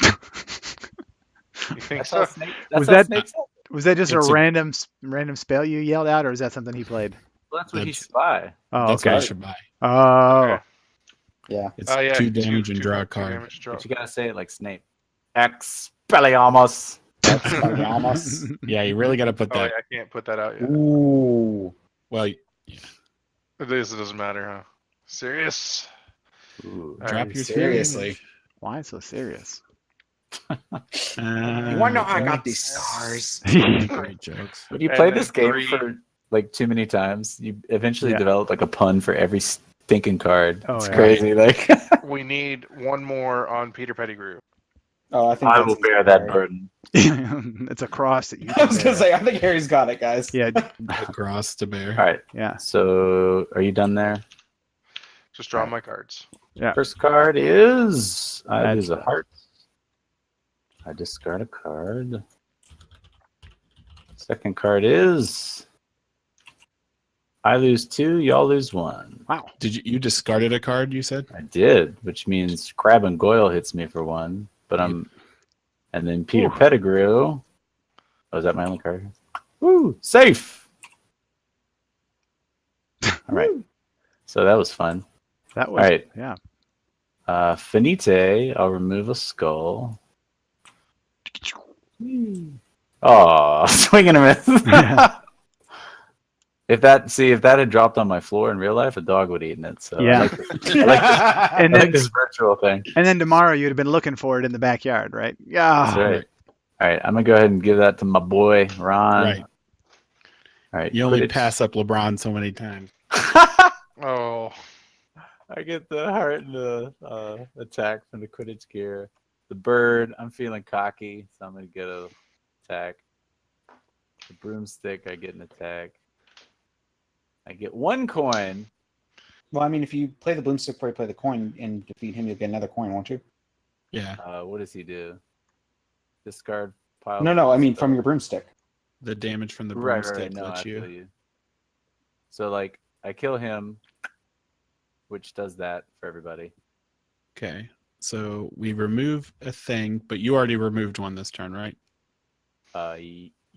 Speaker 4: You think
Speaker 2: That's
Speaker 4: so?
Speaker 2: how Snape.
Speaker 1: Was
Speaker 2: That's how
Speaker 1: that-
Speaker 2: Snape said.
Speaker 1: Was that just
Speaker 3: It's
Speaker 1: a
Speaker 3: a-
Speaker 1: random spell you yelled out, or is that something he played?
Speaker 2: Well, that's what he
Speaker 3: That's-
Speaker 2: should buy.
Speaker 1: Oh,
Speaker 3: That's what
Speaker 1: okay.
Speaker 3: I should buy.
Speaker 1: Oh,
Speaker 4: Okay.
Speaker 5: Yeah.
Speaker 3: It's
Speaker 4: Oh, yeah,
Speaker 3: 2 damage and draw a
Speaker 4: 2
Speaker 3: card.
Speaker 4: damage, draw.
Speaker 2: But you gotta say it like Snape. Expelliarmus.
Speaker 5: Almost.
Speaker 3: Yeah, you really got to put
Speaker 4: Oh,
Speaker 3: that.
Speaker 4: yeah, I can't put that out yet.
Speaker 5: Ooh.
Speaker 3: Well,
Speaker 4: This doesn't matter, huh? Serious?
Speaker 2: Ooh.
Speaker 4: All
Speaker 3: drop
Speaker 4: right.
Speaker 3: your
Speaker 5: Seriously.
Speaker 1: Why so serious?
Speaker 5: You want to know how I got these stars?
Speaker 3: Great jokes.
Speaker 2: When you
Speaker 4: And
Speaker 2: play
Speaker 4: then
Speaker 2: this game
Speaker 4: 3
Speaker 2: for like too many times, you eventually
Speaker 1: Yeah.
Speaker 2: develop like a pun for every stinking card.
Speaker 1: Oh,
Speaker 2: It's
Speaker 1: yeah.
Speaker 2: crazy. Like
Speaker 4: We need 1 more on Peter Pettigrew.
Speaker 5: Oh, I think
Speaker 2: I
Speaker 5: that's
Speaker 2: will
Speaker 5: easy,
Speaker 2: bear that
Speaker 5: Harry.
Speaker 2: burden.
Speaker 1: It's a cross that you
Speaker 5: I
Speaker 1: can
Speaker 5: was gonna
Speaker 1: bear.
Speaker 5: say, I think Harry's got it, guys.
Speaker 1: Yeah,
Speaker 3: Cross to bear.
Speaker 2: All right.
Speaker 1: yeah.
Speaker 2: So are you done there?
Speaker 4: Just draw
Speaker 2: Alright.
Speaker 4: my cards.
Speaker 2: First card is I
Speaker 1: That's
Speaker 2: lose a
Speaker 1: the-
Speaker 2: heart. I discard a card. Second card is I lose 2, y'all lose 1.
Speaker 1: Wow.
Speaker 3: Did you discarded a card? You said.
Speaker 2: I did, which means Crab and Goyle hits me for 1. But and then Peter Pettigrew. Oh, is that my only card? Woo! Safe. All right. So that was fun.
Speaker 1: That was
Speaker 2: All right.
Speaker 1: yeah.
Speaker 2: Finite. I'll remove a skull. Oh, swing and a miss.
Speaker 1: Yeah.
Speaker 2: If that had dropped on my floor in real life, a dog would have eaten it. So
Speaker 1: Yeah.
Speaker 2: I
Speaker 1: And
Speaker 2: like
Speaker 1: then
Speaker 2: this virtual thing.
Speaker 1: and then tomorrow you'd have been looking for it in the backyard, right? Yeah.
Speaker 2: That's right. All right, I'm gonna go ahead and give that to my boy Ron.
Speaker 3: Right.
Speaker 2: All right.
Speaker 3: You only
Speaker 2: Quidditch.
Speaker 3: pass up LeBron so many times.
Speaker 4: Oh,
Speaker 2: I get the heart and the attack from the Quidditch gear. The bird, I'm feeling cocky, so I'm gonna get a attack. The broomstick, I get an attack. I get 1 coin.
Speaker 5: Well, I mean, if you play the broomstick before you play the coin and defeat him, you'll get another coin, won't you?
Speaker 3: Yeah.
Speaker 2: What does he do? Discard pile.
Speaker 5: No, I mean from your broomstick.
Speaker 3: The damage from the
Speaker 2: Right.
Speaker 3: broomstick
Speaker 2: No, I
Speaker 3: lets
Speaker 2: feel
Speaker 3: you.
Speaker 2: you. So like, I kill him, which does that for everybody.
Speaker 3: Okay. So we remove a thing, but you already removed one this turn, right?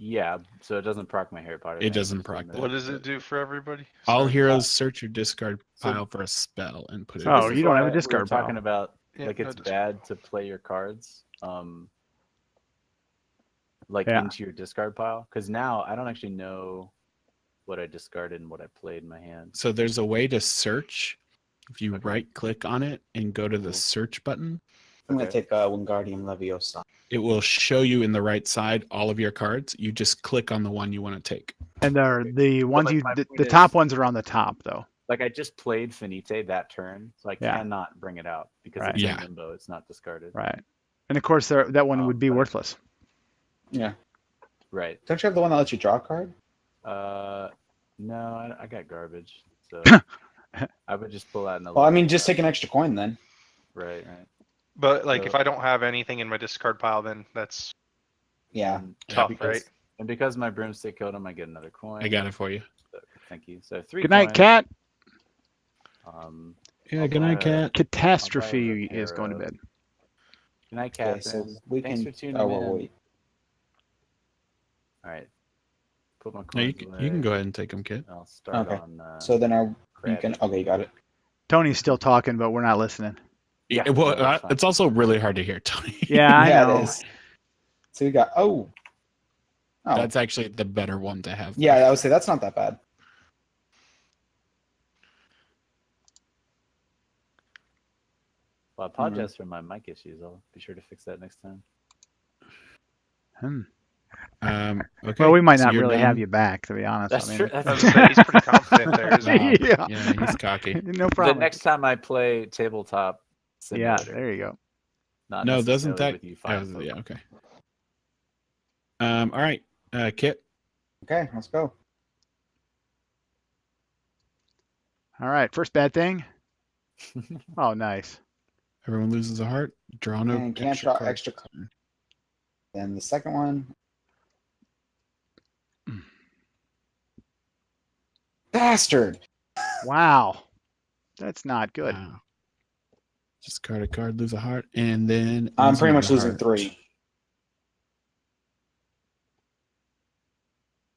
Speaker 2: Yeah. So it doesn't proc my Harry Potter.
Speaker 3: It
Speaker 2: thing,
Speaker 3: doesn't
Speaker 2: just
Speaker 3: proc
Speaker 2: in
Speaker 3: that.
Speaker 2: the-
Speaker 4: what does it do for everybody?
Speaker 3: All
Speaker 4: Sorry.
Speaker 3: heroes search your discard
Speaker 2: So-
Speaker 3: pile for a spell and put it.
Speaker 1: Oh,
Speaker 2: This is
Speaker 1: you don't have a
Speaker 2: why we were
Speaker 1: discard
Speaker 2: talking
Speaker 1: pile.
Speaker 2: about
Speaker 4: Yeah,
Speaker 2: like
Speaker 4: no
Speaker 2: it's
Speaker 4: discard.
Speaker 2: bad to play your cards like
Speaker 1: Yeah.
Speaker 2: into your discard pile, because now I don't actually know what I discarded and what I played in my hand.
Speaker 3: So there's a way to search. If you
Speaker 2: Okay.
Speaker 3: right click on it and go to the
Speaker 2: Cool.
Speaker 3: search button,
Speaker 5: I'm gonna
Speaker 2: Okay.
Speaker 5: take Wingardium Leviosa.
Speaker 3: it will show you in the right side all of your cards. You just click on the one you want to take.
Speaker 1: And the ones
Speaker 2: like, my
Speaker 1: the
Speaker 2: point
Speaker 1: top
Speaker 2: is-
Speaker 1: ones are on the top though.
Speaker 2: Like I just played Finite that turn, so I
Speaker 1: Yeah.
Speaker 2: cannot bring it out because
Speaker 1: Right.
Speaker 2: it's
Speaker 3: Yeah.
Speaker 2: in limbo. It's not discarded.
Speaker 1: Right. And of course that one would be
Speaker 2: but-
Speaker 1: worthless.
Speaker 5: Yeah.
Speaker 2: Right.
Speaker 5: Don't you have the one that lets you draw a card?
Speaker 2: No, I got garbage. So I would just pull out an.
Speaker 5: Well, I mean, just take an extra coin then.
Speaker 2: Right.
Speaker 4: But like,
Speaker 2: So-
Speaker 4: if I don't have anything in my discard pile, then that's
Speaker 5: Yeah.
Speaker 2: And,
Speaker 4: tough,
Speaker 2: because,
Speaker 4: right?
Speaker 2: And because my broomstick killed him, I get another coin.
Speaker 3: I got it for you.
Speaker 2: So, thank you. So 3
Speaker 1: Good night,
Speaker 2: coins.
Speaker 1: cat.
Speaker 3: Yeah,
Speaker 2: I'll
Speaker 3: good night,
Speaker 2: buy a-
Speaker 3: cat.
Speaker 1: Catastrophe
Speaker 2: I'll buy a
Speaker 1: is going to
Speaker 2: pair
Speaker 1: bed.
Speaker 2: Good night,
Speaker 5: Okay,
Speaker 2: Captain.
Speaker 5: so we
Speaker 2: Thanks
Speaker 5: can.
Speaker 2: for tuning
Speaker 5: Oh,
Speaker 2: in.
Speaker 5: well, wait.
Speaker 2: All right. Put my
Speaker 3: No, you
Speaker 2: coins
Speaker 3: can
Speaker 2: away.
Speaker 3: go ahead and take them, kid.
Speaker 2: I'll start
Speaker 5: Okay.
Speaker 2: on.
Speaker 5: So then you
Speaker 2: Crabby.
Speaker 5: can. Okay, you got it.
Speaker 1: Tony's still talking, but we're not listening.
Speaker 2: Yeah,
Speaker 3: Well,
Speaker 2: no, that's fine.
Speaker 3: it's also really hard to hear, Tony.
Speaker 1: Yeah, I
Speaker 5: yeah,
Speaker 1: know.
Speaker 5: it is. So we got. Oh.
Speaker 3: That's actually the better one to have.
Speaker 5: Yeah, I would say that's not that bad.
Speaker 2: Well, I apologize for my mic issues. I'll be sure to fix that next time.
Speaker 3: Okay.
Speaker 1: Well, we might
Speaker 3: so
Speaker 1: not
Speaker 3: you're
Speaker 1: really
Speaker 3: done?
Speaker 1: have you back, to be honest.
Speaker 2: That's
Speaker 1: I mean,
Speaker 2: true.
Speaker 4: I was gonna say, he's pretty confident there, isn't he?
Speaker 1: yeah.
Speaker 3: Yeah, he's cocky.
Speaker 1: No
Speaker 2: The
Speaker 1: problem.
Speaker 2: next time I play tabletop
Speaker 1: Yeah,
Speaker 2: simulator,
Speaker 1: there you go.
Speaker 2: not
Speaker 3: No, doesn't
Speaker 2: necessarily
Speaker 3: that?
Speaker 2: with you fine
Speaker 3: Oh,
Speaker 2: folk.
Speaker 3: yeah, okay. All right, Kit.
Speaker 5: Okay, let's go.
Speaker 1: All right, first bad thing. Oh, nice.
Speaker 3: Everyone loses a heart. Draw no
Speaker 5: And can't
Speaker 3: extra
Speaker 5: draw
Speaker 3: card.
Speaker 5: extra card. Then the second one. Bastard!
Speaker 1: Wow, that's not good.
Speaker 3: Wow. Discard a card, lose a heart, and then
Speaker 5: I'm pretty much
Speaker 3: another
Speaker 5: losing
Speaker 3: heart.
Speaker 5: 3.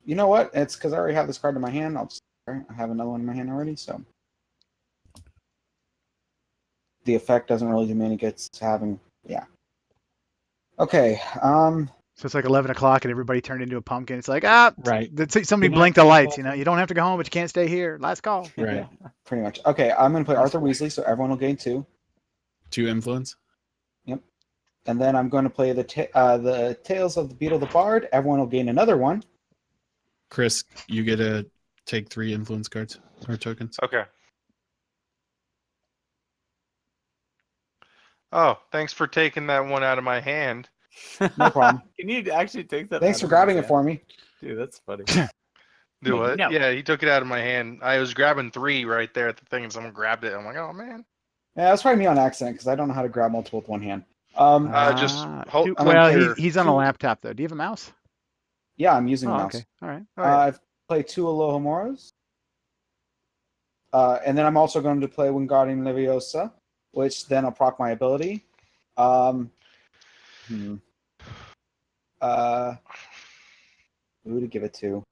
Speaker 5: You know what? It's because I already have this card in my hand. I have another one in my hand already, so the effect doesn't really do me any good. It's having, yeah. Okay.
Speaker 1: So it's like 11 o'clock and everybody turned into a pumpkin. It's like,
Speaker 3: Right.
Speaker 1: somebody
Speaker 3: Good night,
Speaker 1: blinked the lights.
Speaker 3: people.
Speaker 1: You don't have to go home, but you can't stay here. Last call.
Speaker 3: Right.
Speaker 5: Pretty much. Okay, I'm gonna play Arthur Weasley, so everyone will gain 2,
Speaker 3: 2 influence.
Speaker 5: and then I'm going to play the Tales of the Beetle the Bard. Everyone will gain another 1.
Speaker 3: Chris, you get to take 3 influence cards or tokens.
Speaker 4: Okay. Oh, thanks for taking that one out of my hand.
Speaker 5: No problem.
Speaker 2: Can you actually take that?
Speaker 5: Thanks
Speaker 2: out
Speaker 5: for
Speaker 2: of
Speaker 5: grabbing
Speaker 2: my
Speaker 5: it
Speaker 2: hand?
Speaker 5: for me.
Speaker 2: Dude, that's funny.
Speaker 4: Do what?
Speaker 2: No.
Speaker 4: Yeah, he took it out of my hand. I was grabbing 3 right there at the thing, and someone grabbed it. I'm like, oh man.
Speaker 5: Yeah, that's probably me on accident because I don't know how to grab multiple with one hand.
Speaker 4: Just
Speaker 1: Ah,
Speaker 4: hold-
Speaker 1: dude,
Speaker 5: I'm
Speaker 1: well,
Speaker 5: gonna play
Speaker 1: he's on a
Speaker 5: two-
Speaker 1: laptop though. Do you have a mouse?
Speaker 5: Yeah, I'm using a
Speaker 1: Oh,
Speaker 5: mouse.
Speaker 1: okay. All right.
Speaker 4: Oh, yeah.
Speaker 5: I've played 2 Aloha Moros. And then I'm also going to play Wingardium Leviosa, which then I'll proc my ability. Who to give it to?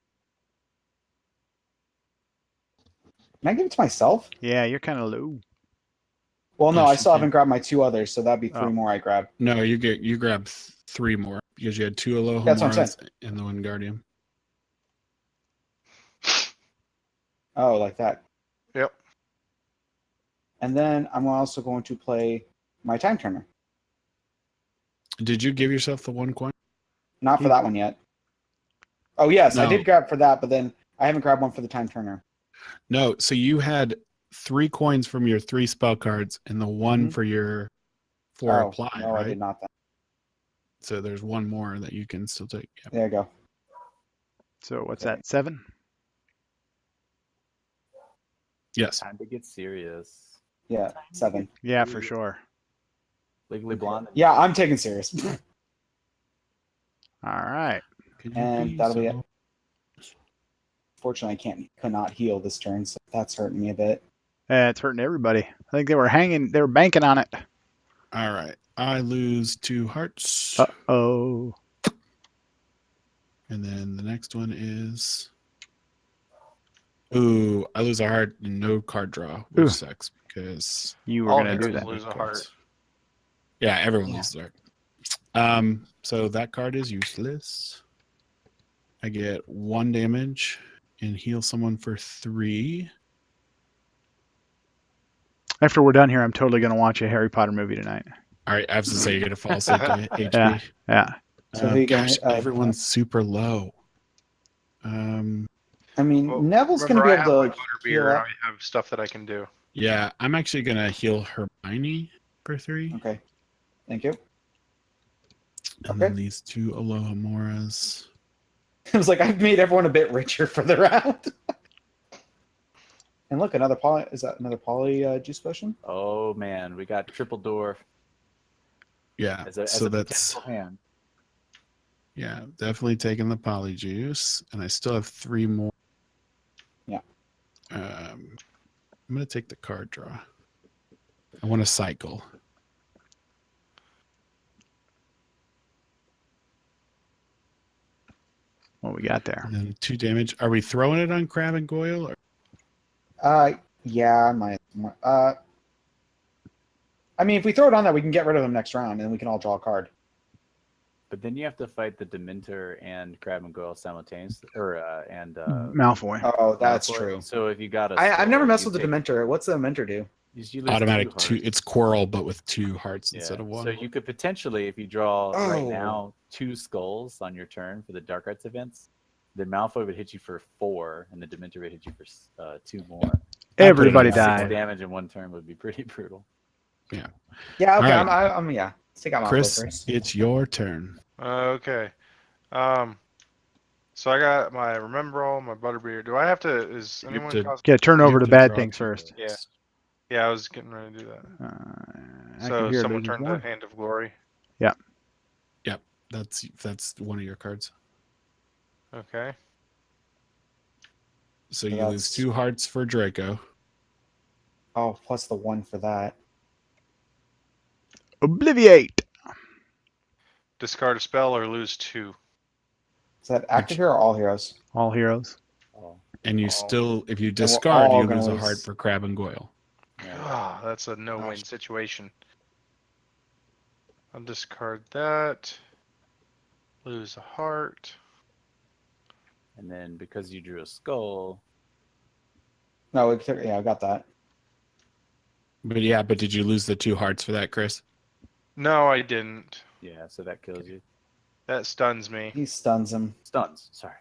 Speaker 5: Can I give it to myself?
Speaker 1: Yeah, you're kind of low.
Speaker 5: Well, no,
Speaker 3: Yes,
Speaker 5: I
Speaker 3: you
Speaker 5: still
Speaker 3: can.
Speaker 5: haven't grabbed my 2 others, so that'd be 3
Speaker 1: Oh.
Speaker 5: more I grab.
Speaker 3: No, you grab 3 more because you had 2
Speaker 5: That's what I'm
Speaker 3: Alohamoras and the Wingardium.
Speaker 5: Oh, like that.
Speaker 4: Yep.
Speaker 5: And then I'm also going to play my Time Turner.
Speaker 3: Did you give yourself the 1 coin?
Speaker 5: Not for that one yet. Oh, yes, I
Speaker 3: No.
Speaker 5: did grab for that, but then I haven't grabbed one for the Time Turner.
Speaker 3: No. So you had 3 coins from your 3 spell cards and the 1
Speaker 5: Mhm.
Speaker 3: for your 4
Speaker 5: Oh,
Speaker 3: apply,
Speaker 5: no,
Speaker 3: right?
Speaker 5: I did not. Then.
Speaker 3: So there's 1 more that you can still take. Yep.
Speaker 5: There you go.
Speaker 1: So what's
Speaker 5: Okay.
Speaker 1: that? 7?
Speaker 3: Yes.
Speaker 2: Time to get serious.
Speaker 5: Yeah, 7.
Speaker 1: Yeah, for sure.
Speaker 2: Legally Blonde.
Speaker 5: Yeah, I'm taking serious.
Speaker 1: All right.
Speaker 3: Could you
Speaker 5: And
Speaker 3: be
Speaker 5: that'll be
Speaker 3: so-
Speaker 5: Fortunately, I could not heal this turn, so that's hurting me a bit.
Speaker 1: It's hurting everybody. I think they were banking on it.
Speaker 3: All right. I lose 2 hearts.
Speaker 1: Uh-oh.
Speaker 3: And then the next one is. Ooh, I lose a heart and no card draw, which
Speaker 1: Ooh.
Speaker 3: sucks because.
Speaker 1: You were
Speaker 4: All
Speaker 1: going to do
Speaker 4: heroes
Speaker 1: that.
Speaker 4: lose a heart.
Speaker 3: Yeah, everyone
Speaker 5: Yeah.
Speaker 3: loses a heart. So that card is useless. I get 1 damage and heal someone for 3.
Speaker 1: After we're done here, I'm totally going to watch a Harry Potter movie tonight.
Speaker 3: All right, I have to say you're gonna fall asleep to HP.
Speaker 1: Yeah.
Speaker 5: So who you
Speaker 3: Gosh,
Speaker 5: gonna-
Speaker 3: everyone's super low.
Speaker 5: I mean,
Speaker 4: Well,
Speaker 5: Neville's going to
Speaker 4: remember,
Speaker 5: be
Speaker 4: I
Speaker 5: able
Speaker 4: have
Speaker 5: to
Speaker 4: my
Speaker 5: heal
Speaker 4: butterbeer.
Speaker 5: up.
Speaker 4: I have stuff that I can do.
Speaker 3: Yeah, I'm actually gonna heal Hermione for 3,
Speaker 5: Okay. Thank you.
Speaker 3: and then these 2 Alohamoras.
Speaker 5: It was like I've made everyone a bit richer for the round. And look, another poly. Is that another poly juice potion?
Speaker 2: Oh man, we got triple dwarf
Speaker 3: Yeah,
Speaker 2: as a
Speaker 3: so
Speaker 2: potential
Speaker 3: that's
Speaker 2: hand.
Speaker 3: yeah, definitely taking the polyjuice, and I still have 3 more.
Speaker 5: Yeah.
Speaker 3: I'm gonna take the card draw. I want to cycle.
Speaker 1: What we got there?
Speaker 3: And then 2 damage. Are we throwing it on Crab and Goyle? Or?
Speaker 5: Yeah, I might. I mean, if we throw it on that, we can get rid of them next round, and then we can all draw a card.
Speaker 2: But then you have to fight the Dementor and Crab and Goyle simultaneously,
Speaker 1: Malfoy.
Speaker 5: Oh, that's
Speaker 2: Malfoy.
Speaker 5: true.
Speaker 2: So if you got a,
Speaker 5: I've never
Speaker 2: skull,
Speaker 5: messed
Speaker 2: you
Speaker 5: with the
Speaker 2: take-
Speaker 5: Dementor. What's the Dementor do?
Speaker 2: you lose
Speaker 3: Automatic
Speaker 2: 2
Speaker 3: 2.
Speaker 2: hearts.
Speaker 3: It's Quirrell, but with 2 hearts
Speaker 2: Yeah.
Speaker 3: instead of 1.
Speaker 2: So you could potentially, if you draw right
Speaker 5: Oh.
Speaker 2: now 2 skulls on your turn for the Dark Arts events, then Malfoy would hit you for 4, and the Dementor would hit you for 2 more.
Speaker 1: Everybody
Speaker 3: I put it on
Speaker 1: died.
Speaker 2: 6 damage in 1 turn would be pretty brutal.
Speaker 5: Yeah, okay.
Speaker 3: All right.
Speaker 5: I'm yeah. Let's take out Malfoy
Speaker 3: Chris,
Speaker 5: first.
Speaker 3: it's your turn.
Speaker 4: Okay. So I got my Remember All, my Butterbeer. Do I have to? Is
Speaker 3: You have
Speaker 4: anyone?
Speaker 3: to-
Speaker 4: cause-
Speaker 1: Yeah, turn
Speaker 3: You
Speaker 1: over
Speaker 3: have
Speaker 1: to
Speaker 3: to
Speaker 1: bad
Speaker 3: draw
Speaker 1: things
Speaker 3: 2
Speaker 1: first.
Speaker 3: cards.
Speaker 4: Yeah, I was getting ready to do that.
Speaker 1: I
Speaker 4: So
Speaker 1: can hear
Speaker 4: someone
Speaker 1: losing
Speaker 4: turned
Speaker 1: more.
Speaker 4: the Hand of Glory.
Speaker 3: That's one of your cards.
Speaker 4: Okay.
Speaker 3: So
Speaker 5: So
Speaker 3: you lose
Speaker 5: that's-
Speaker 3: 2 hearts for Draco.
Speaker 5: Oh, plus the 1 for that.
Speaker 1: Obliviate.
Speaker 4: Discard a spell or lose 2.
Speaker 5: Is that active here or all heroes?
Speaker 1: All heroes.
Speaker 2: Oh,
Speaker 3: And you
Speaker 4: Oh.
Speaker 3: still, if you
Speaker 5: we're
Speaker 3: discard,
Speaker 5: all
Speaker 3: you
Speaker 5: gonna
Speaker 3: lose a
Speaker 5: lose.
Speaker 3: heart for Crab and Goyle.
Speaker 2: yeah.
Speaker 4: Ah, that's a no-win situation. I'll discard that. Lose a heart.
Speaker 2: And then because you drew a skull,
Speaker 5: No, yeah, I got that.
Speaker 3: But yeah, but did you lose the 2 hearts for that, Chris?
Speaker 4: No, I didn't.
Speaker 2: yeah, so that kills you.
Speaker 4: That stuns me.
Speaker 5: He stuns him.
Speaker 2: Stuns. Sorry.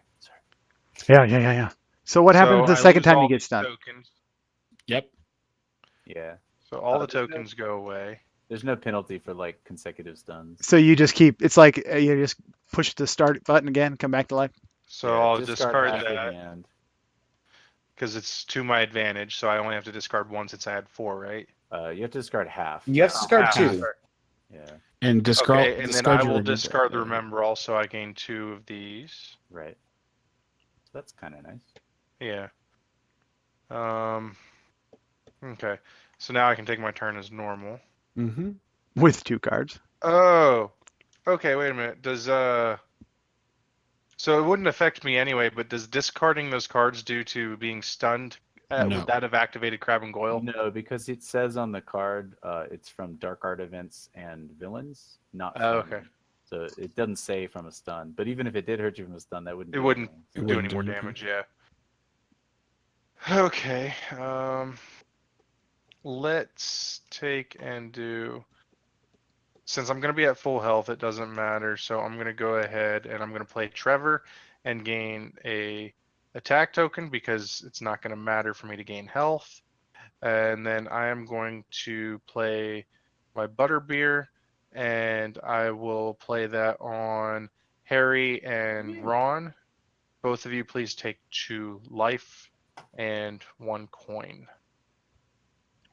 Speaker 1: Yeah. So what happens the
Speaker 4: I
Speaker 1: second
Speaker 4: lose
Speaker 1: time
Speaker 4: all
Speaker 1: you get
Speaker 4: these
Speaker 1: stunned?
Speaker 4: Tokens.
Speaker 3: Yep.
Speaker 2: Yeah.
Speaker 4: So all the
Speaker 2: there's no-
Speaker 4: tokens go away.
Speaker 2: There's no penalty for like consecutive stuns.
Speaker 1: So you just keep. It's like you just push the start button again, come back to life.
Speaker 4: So
Speaker 2: Yeah,
Speaker 4: I'll discard
Speaker 2: half your
Speaker 4: that
Speaker 2: hand.
Speaker 4: because it's to my advantage. So I only have to discard 1 since I had 4, right?
Speaker 2: You have to discard half.
Speaker 5: You have to discard
Speaker 4: half.
Speaker 5: 2.
Speaker 2: Yeah,
Speaker 3: And discard.
Speaker 4: Okay, and then
Speaker 3: discard
Speaker 4: I
Speaker 3: your
Speaker 4: will
Speaker 3: Remember.
Speaker 4: discard the Remember All, so I gain 2 of these.
Speaker 2: right. So that's kind of nice.
Speaker 4: Yeah. Okay. So now I can take my turn as normal.
Speaker 3: Mm-hmm.
Speaker 1: With 2 cards.
Speaker 4: Oh. Okay, wait a minute. So it wouldn't affect me anyway, but does discarding those cards due to being stunned,
Speaker 3: No.
Speaker 4: would that have activated Crab and Goyle?
Speaker 2: No, because it says on the card it's from dark art events and villains, not
Speaker 4: Oh,
Speaker 2: from.
Speaker 4: okay.
Speaker 2: So it doesn't say from a stun. But even if it did hurt you from a stun, that wouldn't.
Speaker 4: It
Speaker 2: do
Speaker 4: wouldn't
Speaker 2: anything.
Speaker 3: It
Speaker 4: do
Speaker 3: wouldn't
Speaker 4: any more
Speaker 3: do anything.
Speaker 4: damage, yeah. Okay. Let's take and do. Since I'm going to be at full health, it doesn't matter. So I'm going to go ahead and I'm going to play Trevor and gain a attack token because it's not going to matter for me to gain health. And then I am going to play my Butterbeer and I will play that on Harry and Ron. Both of you please take 2 life and 1 coin.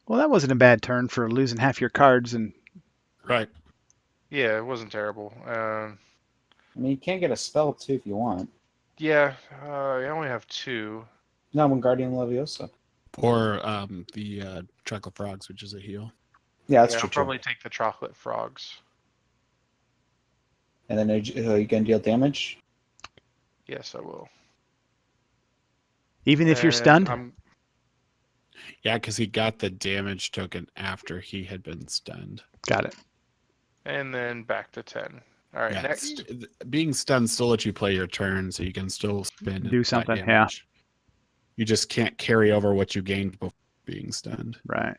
Speaker 1: Well, that wasn't a bad turn for losing half your cards. And
Speaker 3: Right.
Speaker 4: Yeah, it wasn't terrible.
Speaker 5: I mean, you can get a spell too if you want.
Speaker 4: Yeah, I only have 2.
Speaker 5: No, Wingardium Leviosa.
Speaker 3: Or the chocolate frogs, which is a heal.
Speaker 5: Yeah, that's
Speaker 4: Yeah,
Speaker 5: true.
Speaker 4: I'll probably take the chocolate frogs.
Speaker 5: And then you can deal damage.
Speaker 4: Yes, I will.
Speaker 1: even if you're
Speaker 4: And
Speaker 1: stunned?
Speaker 3: Yeah, because he got the damage token after he had been stunned.
Speaker 1: Got it.
Speaker 4: And then back to 10. All right,
Speaker 3: Yeah,
Speaker 4: next.
Speaker 3: being stunned still lets you play your turn, so you can still spend and
Speaker 1: Do
Speaker 3: apply
Speaker 1: something, yeah.
Speaker 3: damage. You just can't carry over what you gained before being stunned.
Speaker 1: Right.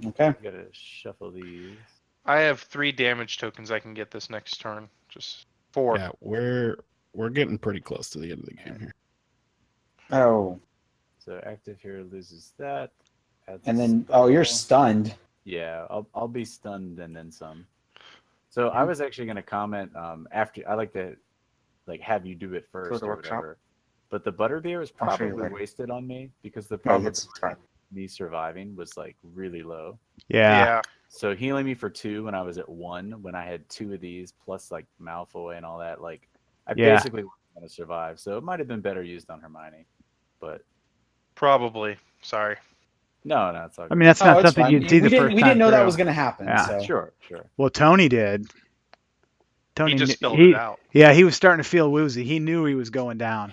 Speaker 5: Okay.
Speaker 2: You gotta shuffle these.
Speaker 4: I have 3 damage tokens I can get this next turn. Just 4.
Speaker 3: Yeah, we're getting pretty close to the end of the game here.
Speaker 5: Oh,
Speaker 2: So active hero loses that. Adds
Speaker 5: and
Speaker 2: a
Speaker 5: then
Speaker 2: spell.
Speaker 5: you're stunned.
Speaker 2: Yeah, I'll be stunned and then some. So I was actually gonna comment after. I like to have you do it
Speaker 5: Go to
Speaker 2: first
Speaker 5: the
Speaker 2: or
Speaker 5: workshop.
Speaker 2: whatever. But the butterbeer was
Speaker 5: I'll show you
Speaker 2: probably
Speaker 5: later.
Speaker 2: wasted on me because the
Speaker 5: Yeah,
Speaker 2: probability
Speaker 5: it's fine.
Speaker 2: of me surviving was really low.
Speaker 1: Yeah.
Speaker 2: So healing me for 2 when I was at 1, when I had 2 of these plus Malfoy and all that, I
Speaker 1: Yeah.
Speaker 2: basically wasn't gonna survive. So it might have been better used on Hermione, but
Speaker 4: Probably. Sorry.
Speaker 2: no, it's all
Speaker 1: I
Speaker 2: good.
Speaker 1: mean, that's not
Speaker 5: it's
Speaker 1: something
Speaker 5: fine.
Speaker 1: you'd see the first
Speaker 5: We
Speaker 1: time
Speaker 5: didn't know that
Speaker 1: through.
Speaker 5: was going to happen.
Speaker 1: Yeah.
Speaker 5: So.
Speaker 2: Sure.
Speaker 1: Well, Tony did. Tony,
Speaker 4: He just
Speaker 1: kn-
Speaker 4: spelled it out.
Speaker 1: Yeah, he was starting to feel woozy. He knew he was going down.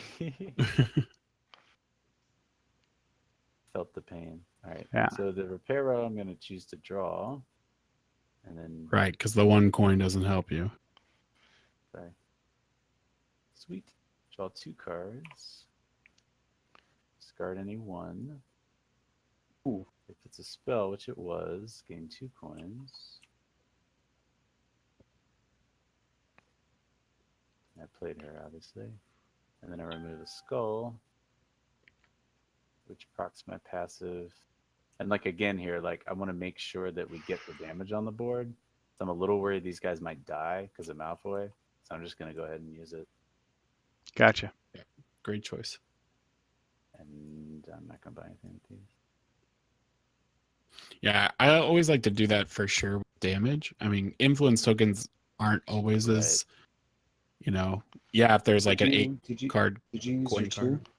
Speaker 2: Felt the pain. All right.
Speaker 1: Yeah.
Speaker 2: So the repair row, I'm going to choose to draw, and then
Speaker 3: Right, because the 1 coin doesn't help you.
Speaker 2: sorry. Sweet. Draw 2 cards. Discard any 1.
Speaker 5: Ooh.
Speaker 2: If it's a spell, which it was, gain 2 coins. I played her, obviously. And then I remove a skull, which procs my passive. And again here, I want to make sure that we get the damage on the board. So I'm a little worried these guys might die because of Malfoy. So I'm just going to go ahead and use it.
Speaker 1: Gotcha.
Speaker 3: Great choice.
Speaker 2: And I'm not going to buy anything with these.
Speaker 3: Yeah, I always like to do that for sure with damage. I mean, influence tokens aren't always as, if there's an 8 card.
Speaker 5: Did you use
Speaker 3: coin
Speaker 5: your 2?
Speaker 3: card.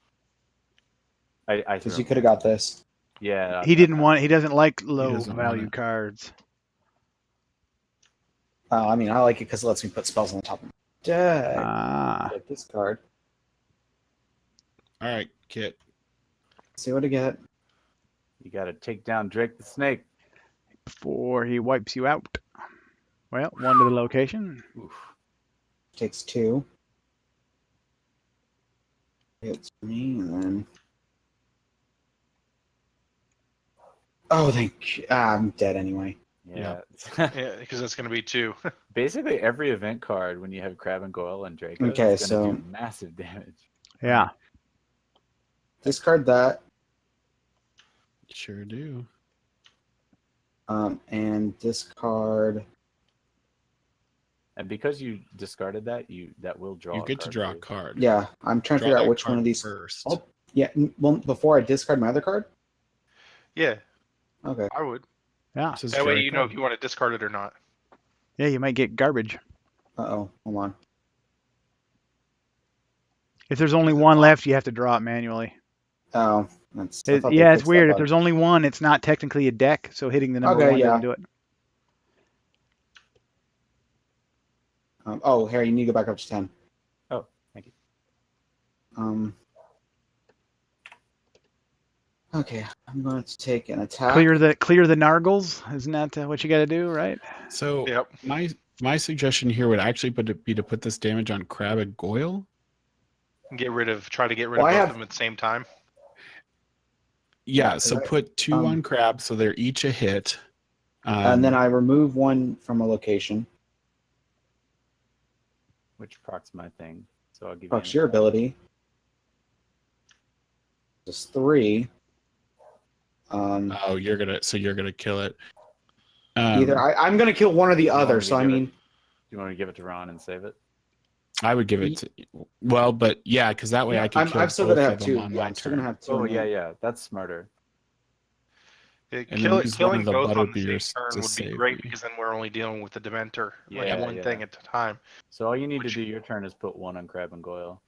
Speaker 2: I
Speaker 5: Because
Speaker 2: threw
Speaker 5: you
Speaker 2: them.
Speaker 5: could have got this.
Speaker 2: Yeah.
Speaker 1: He doesn't like low
Speaker 3: doesn't want
Speaker 1: value
Speaker 3: it.
Speaker 1: cards.
Speaker 5: I mean, I like it because it lets me put spells on the top of my deck.
Speaker 1: Ah.
Speaker 5: Like this card.
Speaker 3: All right, Kit.
Speaker 5: See what I get.
Speaker 2: You got to take down Drake the Snake.
Speaker 1: Before he wipes you out. Well, 1 to the location.
Speaker 2: Oof.
Speaker 5: Takes 2. It's me, and then. Oh, thank you. I'm dead anyway.
Speaker 2: Yeah.
Speaker 4: Yeah, because that's going to be 2.
Speaker 2: Basically, every event card when you have Crab and Goyle and Draco
Speaker 5: Okay,
Speaker 2: is going to
Speaker 5: so-
Speaker 2: do massive damage.
Speaker 1: Yeah.
Speaker 5: Discard that.
Speaker 3: Sure do.
Speaker 5: And discard.
Speaker 2: And because you discarded that, that will draw.
Speaker 3: You
Speaker 2: a
Speaker 3: get to
Speaker 2: card
Speaker 3: draw a
Speaker 2: too.
Speaker 3: card.
Speaker 5: Yeah, I'm trying to
Speaker 3: Draw
Speaker 5: figure out
Speaker 3: that
Speaker 5: which one
Speaker 3: card
Speaker 5: of these.
Speaker 3: first.
Speaker 5: Oh, yeah. Well, before I discard my other card.
Speaker 4: Yeah,
Speaker 5: Okay.
Speaker 4: I would.
Speaker 1: Yeah.
Speaker 3: This is
Speaker 4: That way
Speaker 3: draw a
Speaker 4: you know
Speaker 3: card.
Speaker 4: if you want to discard it or not.
Speaker 1: Yeah, you might get garbage.
Speaker 5: Hold on.
Speaker 1: If there's only 1 left, you have to draw it manually.
Speaker 5: Oh, I thought they
Speaker 1: Yeah, it's
Speaker 5: fixed that
Speaker 1: weird. If
Speaker 5: bug.
Speaker 1: there's only one, it's not technically a deck, so hitting the number
Speaker 5: Okay,
Speaker 1: one
Speaker 5: yeah.
Speaker 1: doesn't do it.
Speaker 5: Oh, Harry, you need to go back up to 10.
Speaker 2: Oh, thank you.
Speaker 5: Okay, I'm going to take an attack.
Speaker 1: Clear the Nargles. Isn't that what you got to do, right?
Speaker 3: So
Speaker 4: Yep.
Speaker 3: my suggestion here would actually be to put this damage on Crab and Goyle.
Speaker 4: Try to get rid
Speaker 5: Well,
Speaker 4: of
Speaker 5: I
Speaker 4: both
Speaker 5: have-
Speaker 4: of them at the same time.
Speaker 3: Yeah,
Speaker 5: 'cause
Speaker 3: so
Speaker 5: I-
Speaker 3: put 2 on Crab, so they're each a hit.
Speaker 5: And then I remove one from a location.
Speaker 2: Which procs my thing. So I'll give
Speaker 5: Procs
Speaker 2: you
Speaker 5: your ability. Just 3.
Speaker 3: Oh, you're gonna kill it.
Speaker 5: Either I'm gonna kill one or the
Speaker 2: want
Speaker 5: other.
Speaker 2: me to
Speaker 5: So I
Speaker 2: give it?
Speaker 5: mean,
Speaker 2: Do you want to give it to Ron and save it?
Speaker 3: I would give it to, well, but yeah, because that way I can kill
Speaker 5: I'm still
Speaker 3: both
Speaker 5: gonna
Speaker 3: of
Speaker 5: have
Speaker 3: them
Speaker 5: 2.
Speaker 3: on
Speaker 5: Yeah,
Speaker 3: my
Speaker 5: I'm still
Speaker 3: turn.
Speaker 5: gonna have 2.
Speaker 2: Oh,
Speaker 5: in
Speaker 2: yeah,
Speaker 5: hand.
Speaker 2: yeah. That's smarter.
Speaker 3: And then
Speaker 4: Killing
Speaker 3: use one of the
Speaker 4: both on the same
Speaker 3: Butterbeers
Speaker 4: turn
Speaker 3: to
Speaker 4: would be
Speaker 3: save
Speaker 4: great
Speaker 3: me.
Speaker 4: because then we're only dealing with the Dementor, like
Speaker 2: Yeah,
Speaker 4: one
Speaker 2: yeah.
Speaker 4: thing at a time.
Speaker 2: So all you need to do your turn is put 1 on Crab and Goyle.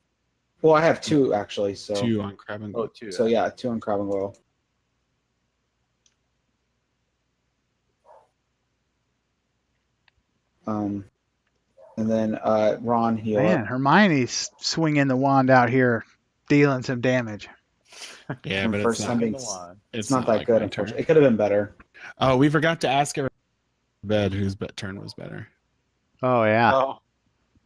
Speaker 5: Well, I have 2 actually. So
Speaker 3: 2 on Crab and
Speaker 2: Oh,
Speaker 3: Goyle.
Speaker 2: 2.
Speaker 5: So yeah, 2 on Crab and Goyle. And then Ron heal
Speaker 1: Man,
Speaker 5: up.
Speaker 1: Hermione's swinging the wand out here, dealing some damage.
Speaker 3: Yeah,
Speaker 5: From
Speaker 3: but
Speaker 5: first
Speaker 3: it's
Speaker 5: time
Speaker 3: not,
Speaker 5: being-
Speaker 2: the wand.
Speaker 5: It's not that
Speaker 3: like
Speaker 5: good,
Speaker 3: my turn.
Speaker 5: unfortunately. It could have been better.
Speaker 3: Oh, we forgot to ask everyone bed whose turn was better.
Speaker 1: Oh yeah,
Speaker 2: Oh,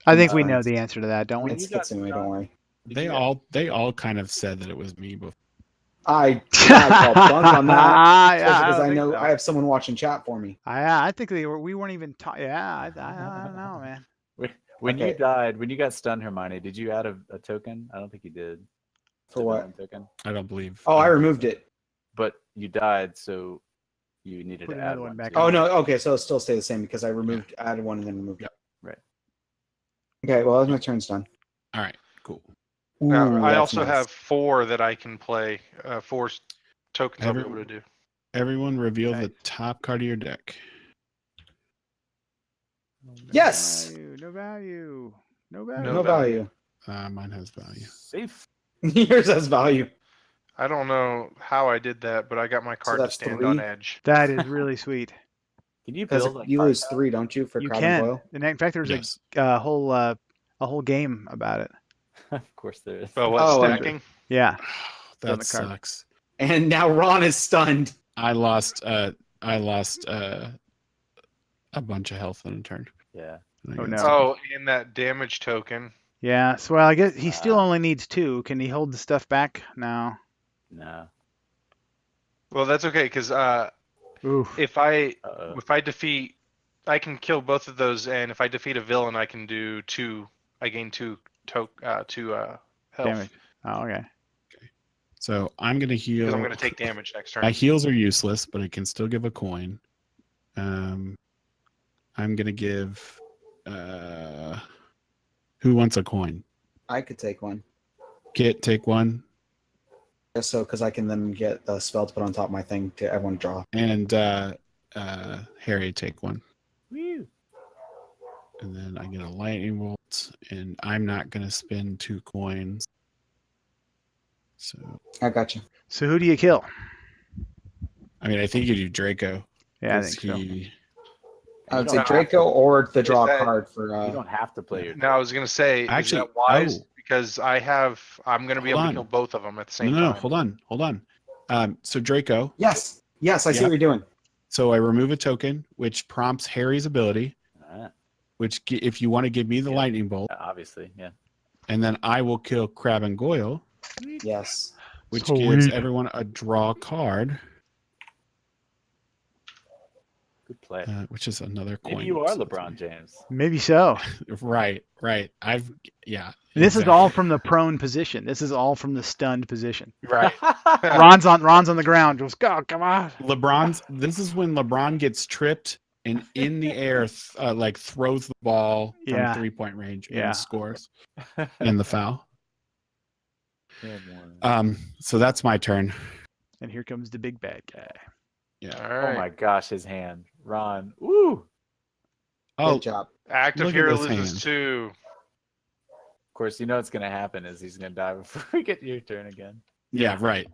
Speaker 1: I think we
Speaker 5: uh,
Speaker 1: know the answer to that, don't we?
Speaker 5: It's Kitsune, don't worry.
Speaker 3: They all kind of said that it was me before.
Speaker 5: I call bunk on that.
Speaker 1: Yeah,
Speaker 5: Especially because
Speaker 1: don't
Speaker 5: I
Speaker 1: think
Speaker 5: know
Speaker 1: so.
Speaker 5: I have someone watching chat for me.
Speaker 1: I think we weren't even talking. Yeah, I don't know, man.
Speaker 2: when you
Speaker 5: Okay.
Speaker 2: died, when you got stunned, Hermione, did you add a token? I don't think you did.
Speaker 5: For
Speaker 2: The
Speaker 5: what?
Speaker 2: villain token.
Speaker 3: I don't believe.
Speaker 5: Oh, I removed it.
Speaker 2: But you died, so you needed
Speaker 1: Put
Speaker 2: to
Speaker 1: another
Speaker 2: add
Speaker 1: one
Speaker 2: one
Speaker 1: back
Speaker 2: too.
Speaker 1: on.
Speaker 5: Oh no, okay, so it'll still stay the same because I added one and then removed it.
Speaker 2: Right.
Speaker 5: Okay, well my turn's done.
Speaker 3: All right, cool.
Speaker 4: Now,
Speaker 5: Ooh,
Speaker 4: I
Speaker 5: that's
Speaker 4: also
Speaker 5: nice.
Speaker 4: have 4 that I can play. 4 tokens I'll be able to do.
Speaker 3: Everyone reveal
Speaker 1: Okay.
Speaker 3: the top card of your deck.
Speaker 5: Yes!
Speaker 1: No value. No
Speaker 4: No
Speaker 1: value.
Speaker 5: No value.
Speaker 3: Mine has value.
Speaker 2: Safe.
Speaker 5: Yours has value.
Speaker 4: I don't know how I did that, but I got my card to
Speaker 5: that's
Speaker 4: stand
Speaker 5: 3?
Speaker 4: on edge.
Speaker 1: That is really sweet.
Speaker 2: Can you
Speaker 5: Because
Speaker 2: build like
Speaker 5: you
Speaker 2: card
Speaker 5: lose
Speaker 2: power?
Speaker 5: 3, don't you, for
Speaker 1: You
Speaker 5: Crab and
Speaker 1: can.
Speaker 5: Goyle?
Speaker 1: And in fact, there's
Speaker 3: Yes.
Speaker 1: a whole game about it.
Speaker 2: Of course there is.
Speaker 4: Oh, what,
Speaker 5: Oh,
Speaker 4: stacking?
Speaker 1: Yeah. on
Speaker 3: That
Speaker 1: the card.
Speaker 3: sucks.
Speaker 5: And now Ron is stunned.
Speaker 3: I lost a bunch of health in a turn.
Speaker 2: Yeah.
Speaker 1: Oh, no.
Speaker 4: Oh, and that damage token.
Speaker 1: Yeah. So well, I guess he still
Speaker 2: Ah.
Speaker 1: only needs 2. Can he hold the stuff back? No.
Speaker 2: No.
Speaker 4: Well, that's okay because
Speaker 1: Oof.
Speaker 4: if I
Speaker 2: Uh-oh.
Speaker 4: defeat, I can kill both of those, and if I defeat a villain, I can do 2. I gain 2 health
Speaker 1: Damage. Oh, okay.
Speaker 3: So I'm gonna heal.
Speaker 4: because I'm going to take damage next turn.
Speaker 3: My heals are useless, but I can still give a coin. I'm gonna give. Who wants a coin?
Speaker 5: I could take one.
Speaker 3: Take one,
Speaker 5: Just so, because I can then get the spell to put on top of my thing to everyone draw.
Speaker 3: and Harry take one,
Speaker 2: Woo.
Speaker 3: and then I get a lightning bolt, and I'm not gonna spend 2 coins. So
Speaker 5: I got you.
Speaker 1: So who do you kill?
Speaker 3: I mean, I think you do Draco.
Speaker 1: Yeah, I
Speaker 3: 'cause
Speaker 1: think so.
Speaker 3: he-
Speaker 5: I would
Speaker 2: You
Speaker 5: say
Speaker 2: don't have
Speaker 5: Draco or the draw
Speaker 4: that-
Speaker 5: card for.
Speaker 2: You don't have to play your.
Speaker 4: Now I was going to say,
Speaker 3: Actually,
Speaker 4: is that wise?
Speaker 3: oh.
Speaker 4: Because I'm going to be
Speaker 3: Hold
Speaker 4: able
Speaker 3: on.
Speaker 4: to kill both of them at the same
Speaker 3: No,
Speaker 4: time.
Speaker 3: hold on. So Draco.
Speaker 5: Yes, I see
Speaker 3: Yeah.
Speaker 5: what you're doing.
Speaker 3: So I remove a token, which prompts Harry's ability.
Speaker 2: Alright.
Speaker 3: Which, if you want to give me the
Speaker 2: Yeah.
Speaker 3: lightning bolt,
Speaker 2: Obviously, yeah.
Speaker 3: and then I will kill Crab and Goyle,
Speaker 5: Yes.
Speaker 3: which
Speaker 1: Sweet.
Speaker 3: gives everyone a draw card,
Speaker 2: Good play.
Speaker 3: which is another coin.
Speaker 2: Maybe you are
Speaker 3: so that's
Speaker 2: LeBron
Speaker 3: me.
Speaker 2: James.
Speaker 1: Maybe so.
Speaker 3: Right. Yeah.
Speaker 1: This is
Speaker 3: exactly.
Speaker 1: all from the prone position. This is all from the stunned position.
Speaker 4: Right.
Speaker 1: Ron's on the ground. Just go, come on.
Speaker 3: This is when LeBron gets tripped and in the air, like throws the ball from
Speaker 1: Yeah.
Speaker 3: 3-point range
Speaker 1: Yeah.
Speaker 3: and scores in the foul.
Speaker 2: Good one.
Speaker 3: So that's my turn.
Speaker 1: And here comes the big bad guy.
Speaker 3: Yeah.
Speaker 4: All
Speaker 2: Oh
Speaker 4: right.
Speaker 2: my gosh, his hand. Ron. Woo!
Speaker 3: Oh,
Speaker 5: Good job.
Speaker 4: Active
Speaker 3: Look at
Speaker 4: hero
Speaker 3: this
Speaker 4: loses
Speaker 3: hand.
Speaker 4: 2.
Speaker 2: Of course, you know what's gonna happen is he's gonna die before we get to your turn again.
Speaker 3: yeah, right.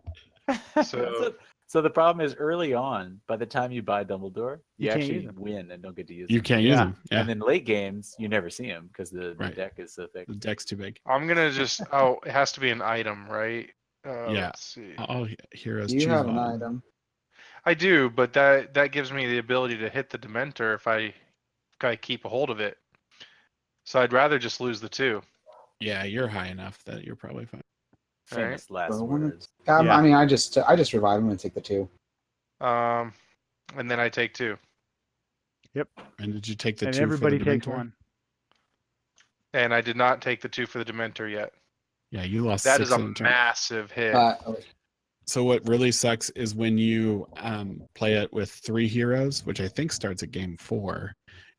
Speaker 4: So
Speaker 2: So the problem is early on, by the time you buy Dumbledore,
Speaker 1: You
Speaker 2: you
Speaker 1: can't
Speaker 2: actually
Speaker 1: use him.
Speaker 2: win and don't get to use
Speaker 3: You
Speaker 2: him.
Speaker 3: can't use
Speaker 1: Yeah.
Speaker 3: them. Yeah,
Speaker 2: And then late games, you never see him because the
Speaker 3: Right.
Speaker 2: deck is so thick.
Speaker 3: the deck's too big.
Speaker 4: I'm gonna just. Oh, it has to be an item, right?
Speaker 3: Yeah.
Speaker 4: Let's see.
Speaker 3: All heroes
Speaker 5: You
Speaker 3: choose
Speaker 5: have an
Speaker 3: one.
Speaker 5: item.
Speaker 4: I do, but that gives me the ability to hit the Dementor if I keep a hold of it. So I'd rather just lose the 2.
Speaker 3: Yeah, you're high enough that you're probably fine.
Speaker 2: Famous last
Speaker 5: Well, when
Speaker 2: words.
Speaker 1: Yeah.
Speaker 5: I mean, I just revive him and take the 2.
Speaker 4: And then I take 2,
Speaker 3: And did you take the
Speaker 1: And
Speaker 3: 2
Speaker 1: everybody
Speaker 3: for the
Speaker 1: takes
Speaker 3: Dementor?
Speaker 1: one.
Speaker 4: and I did not take the 2 for the Dementor yet.
Speaker 3: Yeah, you lost
Speaker 4: That
Speaker 3: 6
Speaker 4: is a
Speaker 3: in the turn.
Speaker 4: massive hit.
Speaker 3: So what really sucks is when you play it with 3 heroes, which I think starts at game 4,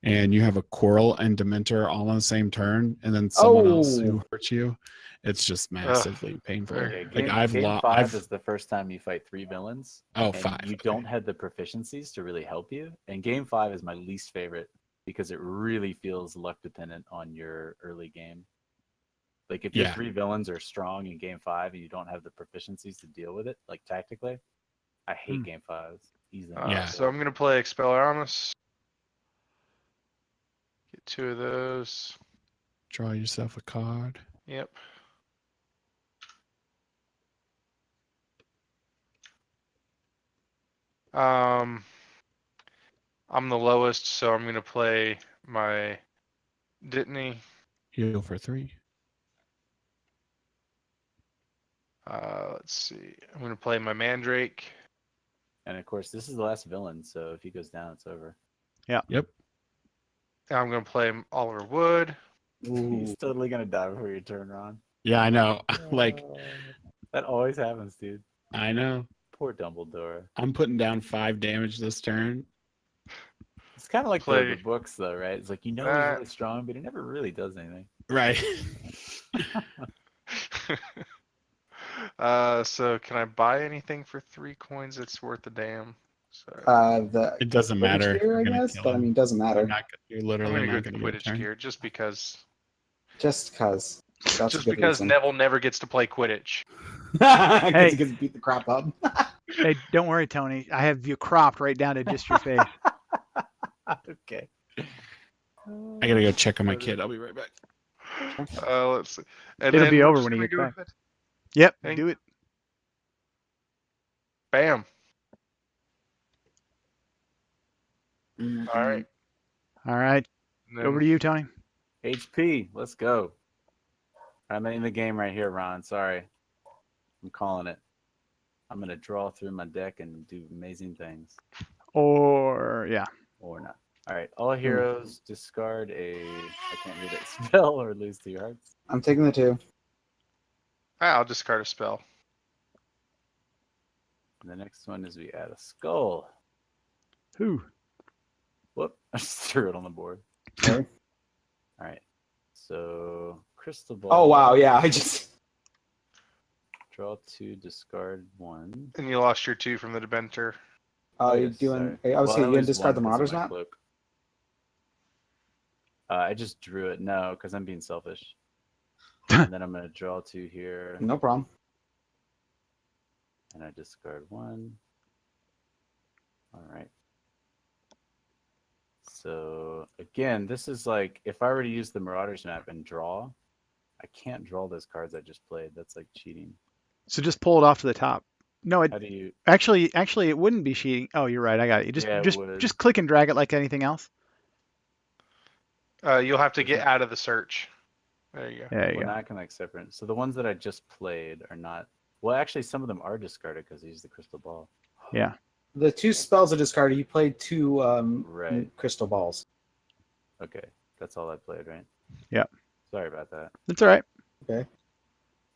Speaker 3: and you have a Quirrell and Dementor all on the same turn, and then someone else who hurts you. It's just massively painful.
Speaker 4: very-
Speaker 2: Okay,
Speaker 3: Like
Speaker 2: game 5 is the first time you fight 3 villains.
Speaker 3: Oh,
Speaker 2: and
Speaker 3: 5.
Speaker 2: you don't have the proficiencies to really help you. And game 5 is my least favorite because it really feels luck dependent on your early game. Like if your
Speaker 3: Yeah.
Speaker 2: 3 villains are strong in game 5 and you don't have the proficiencies to deal with it, like tactically, I hate game 5s. Easily.
Speaker 3: Yeah.
Speaker 4: So I'm gonna play Expelliarmus. Get 2 of those.
Speaker 3: Draw yourself a card.
Speaker 4: Yep. I'm the lowest, so I'm gonna play my Dittany.
Speaker 3: Heal for 3.
Speaker 4: Let's see. I'm gonna play my Mandrake.
Speaker 2: And of course, this is the last villain, so if he goes down, it's over.
Speaker 3: Yep.
Speaker 4: And I'm gonna play Oliver Wood.
Speaker 2: He's totally gonna die before your turn, Ron.
Speaker 3: Yeah, I know. Like,
Speaker 2: that always happens, dude.
Speaker 3: I know.
Speaker 2: Poor Dumbledore.
Speaker 3: I'm putting down 5 damage this turn.
Speaker 2: It's kind of like
Speaker 4: Play-
Speaker 2: the books, though, right? It's like he's really strong, but he never really does anything.
Speaker 3: Right.
Speaker 4: So can I buy anything for 3 coins that's worth a damn? So
Speaker 3: It doesn't
Speaker 5: Quidditch
Speaker 3: matter.
Speaker 5: gear, I
Speaker 3: You're gonna
Speaker 5: guess,
Speaker 3: kill
Speaker 5: but I
Speaker 3: him.
Speaker 5: mean, it doesn't matter.
Speaker 3: You're
Speaker 4: I'm
Speaker 3: literally
Speaker 4: gonna
Speaker 3: not
Speaker 4: go
Speaker 3: going to get a
Speaker 4: Quidditch
Speaker 3: turn.
Speaker 4: gear just because.
Speaker 5: Just because. That's a
Speaker 4: Just
Speaker 5: good
Speaker 4: because
Speaker 5: reason.
Speaker 4: Neville never gets to play Quidditch.
Speaker 5: Because
Speaker 1: Hey.
Speaker 5: he gets beat the crap up.
Speaker 1: Hey, don't worry, Tony. I have you cropped right down to just your face.
Speaker 2: Okay.
Speaker 3: I gotta go check on my kid. I'll be right back.
Speaker 4: Let's see. And
Speaker 1: It'll
Speaker 4: then
Speaker 1: be
Speaker 4: we're
Speaker 1: over
Speaker 4: just
Speaker 1: when he
Speaker 4: gonna
Speaker 1: gets
Speaker 4: go
Speaker 1: back.
Speaker 4: ahead.
Speaker 1: Yep,
Speaker 4: Thank-
Speaker 1: do it.
Speaker 4: Bam.
Speaker 5: Mm-hmm.
Speaker 4: All right.
Speaker 1: All right,
Speaker 4: And then-
Speaker 1: over to you, Tony.
Speaker 2: HP, let's go. I'm in the game right here, Ron. Sorry. I'm calling it. I'm going to draw through my deck and do amazing things.
Speaker 1: Or yeah,
Speaker 2: Or not. All right. All heroes discard I can't read it, spell or lose 2 hearts.
Speaker 5: I'm taking the 2.
Speaker 4: I'll discard a spell.
Speaker 2: And the next one is we add a skull.
Speaker 1: who?
Speaker 2: Whoop. I just threw it on the board.
Speaker 5: Okay.
Speaker 2: All right. So, crystal ball.
Speaker 5: Oh, wow. Yeah, I just.
Speaker 2: Draw 2, discard 1.
Speaker 4: And you lost your 2 from the Dementor.
Speaker 5: Oh, you're
Speaker 2: yes,
Speaker 5: doing.
Speaker 2: sorry.
Speaker 5: I was
Speaker 2: Well,
Speaker 5: saying
Speaker 2: I
Speaker 5: you didn't
Speaker 2: lose
Speaker 5: discard the
Speaker 2: 1 'cause of
Speaker 5: Marauders
Speaker 2: my
Speaker 5: map?
Speaker 2: cloak. I just drew it. No, because I'm being selfish. And then I'm going to draw 2 here.
Speaker 5: No problem.
Speaker 2: And I discard 1. All right. So again, this is like if I were to use the Marauders map and draw, I can't draw those cards I just played. That's like cheating.
Speaker 1: So just pull it off to the top. No, it
Speaker 2: How do you?
Speaker 1: actually it wouldn't be cheating. Oh, you're right. I got it. You
Speaker 2: Yeah, it
Speaker 1: just
Speaker 2: would.
Speaker 1: just click and drag it like anything else.
Speaker 4: You'll have to
Speaker 2: Is
Speaker 4: get
Speaker 2: that-
Speaker 4: out of the search. There you go.
Speaker 1: There you
Speaker 2: Well,
Speaker 1: go.
Speaker 2: not connect separate. So the ones that I just played are not. Well, actually, some of them are discarded because I used the crystal ball.
Speaker 1: Yeah.
Speaker 5: The 2 spells are discarded. You played 2
Speaker 2: Right.
Speaker 5: crystal balls.
Speaker 2: Okay, that's all I played, right?
Speaker 1: Yeah.
Speaker 2: Sorry about that.
Speaker 1: That's all right.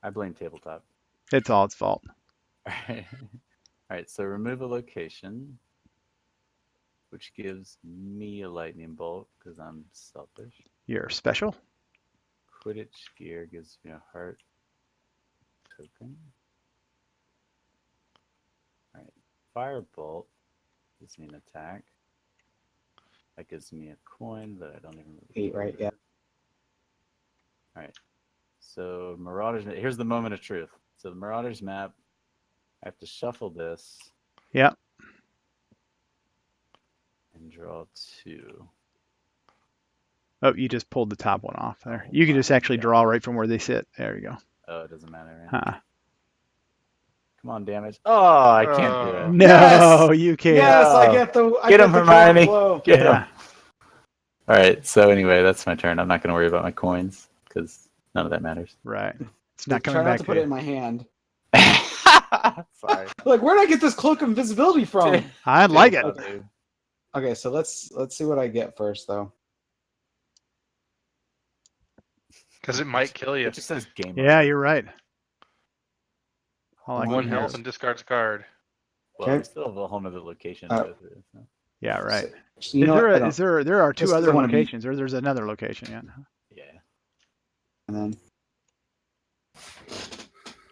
Speaker 2: I blame tabletop.
Speaker 1: It's all its fault.
Speaker 2: All right. All right. So remove a location, which gives me a lightning bolt because I'm selfish.
Speaker 1: You're special.
Speaker 2: Quidditch gear gives me a heart token. All right. Firebolt gives me an attack. That gives me a coin that I don't even remember.
Speaker 5: 8, right? Yeah.
Speaker 2: All right. So Marauders. Here's the moment of truth. So the Marauders map I have to shuffle this
Speaker 1: Yep.
Speaker 2: and draw 2.
Speaker 1: Oh, you just pulled the top one off there.
Speaker 2: Oh
Speaker 1: You can just
Speaker 2: my
Speaker 1: actually
Speaker 2: God.
Speaker 1: draw right from where they sit. There you go.
Speaker 2: Oh, it doesn't matter. Right?
Speaker 1: Huh.
Speaker 2: Come on, damage. Oh, I can't do it.
Speaker 1: No,
Speaker 5: Yes!
Speaker 1: you can't.
Speaker 5: Yes, I
Speaker 2: No.
Speaker 5: get the. I
Speaker 2: Get
Speaker 5: get
Speaker 2: him,
Speaker 5: the
Speaker 2: Hermione.
Speaker 5: blow.
Speaker 2: Get
Speaker 1: Yeah.
Speaker 2: him. All right. So anyway, that's my turn. I'm not going to worry about my coins because none of that matters.
Speaker 1: Right. It's not
Speaker 5: Try
Speaker 1: coming
Speaker 5: not
Speaker 1: back
Speaker 5: to
Speaker 1: to
Speaker 5: put it
Speaker 1: you.
Speaker 5: in my hand.
Speaker 2: Sorry.
Speaker 5: Like, where did I get this cloak of invisibility from?
Speaker 1: I like it.
Speaker 2: Oh, dude.
Speaker 5: Okay, so let's see what I get first, though.
Speaker 4: Because it might kill you.
Speaker 2: It just says game
Speaker 1: Yeah,
Speaker 2: over.
Speaker 1: you're right. All I
Speaker 5: One
Speaker 4: One
Speaker 1: can
Speaker 5: here.
Speaker 1: hear
Speaker 4: health
Speaker 1: is,
Speaker 4: and discards a card.
Speaker 2: Well, we
Speaker 5: Okay.
Speaker 2: still have a whole nother location
Speaker 5: Oh.
Speaker 2: to go through. So.
Speaker 1: yeah, right.
Speaker 5: So, you know what? I don't-
Speaker 1: There are
Speaker 5: just 'cause
Speaker 1: two
Speaker 5: I
Speaker 1: other
Speaker 5: wanna be-
Speaker 1: locations, or there's another location, yeah.
Speaker 2: Yeah.
Speaker 5: And then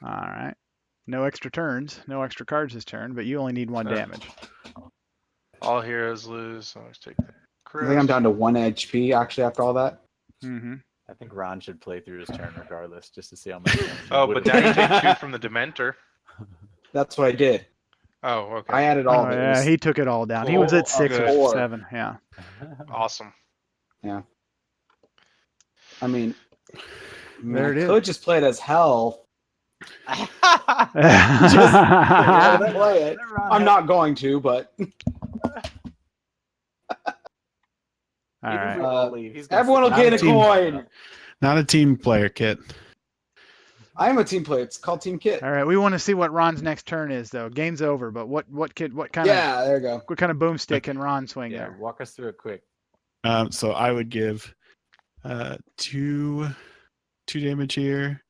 Speaker 1: All right. No extra turns, no extra cards this turn, but you only need 1 damage.
Speaker 4: All heroes lose. So let's take that.
Speaker 5: I think I'm down to 1 HP actually after all that.
Speaker 1: Mm-hmm.
Speaker 2: I think Ron should play through his turn regardless, just to see how much. damage he
Speaker 4: Oh,
Speaker 2: would
Speaker 4: but now you
Speaker 2: have.
Speaker 4: take 2 from the Dementor.
Speaker 5: That's what I did.
Speaker 4: Oh, okay.
Speaker 5: I added all
Speaker 1: Oh,
Speaker 5: of it. It
Speaker 1: yeah,
Speaker 5: was
Speaker 1: he took it all down. He was at
Speaker 5: all
Speaker 1: 6
Speaker 4: of
Speaker 1: or
Speaker 5: four.
Speaker 1: 7, yeah.
Speaker 4: Awesome.
Speaker 5: I mean,
Speaker 1: There
Speaker 5: I
Speaker 1: it is.
Speaker 5: could just play it as hell.
Speaker 1: All
Speaker 5: Just play it. I'm not going to, but
Speaker 1: right.
Speaker 5: everyone will gain a
Speaker 3: Team.
Speaker 5: coin.
Speaker 3: Not a team player, Kit.
Speaker 5: I am a team player. It's called Team Kit.
Speaker 1: All right. We want to see what Ron's next turn is, though. Game's over, but what kind of
Speaker 5: Yeah, there you go.
Speaker 1: what kind of boomstick can Ron swing
Speaker 2: Yeah,
Speaker 1: there?
Speaker 2: walk us through it quick.
Speaker 3: So I would give 2 damage here.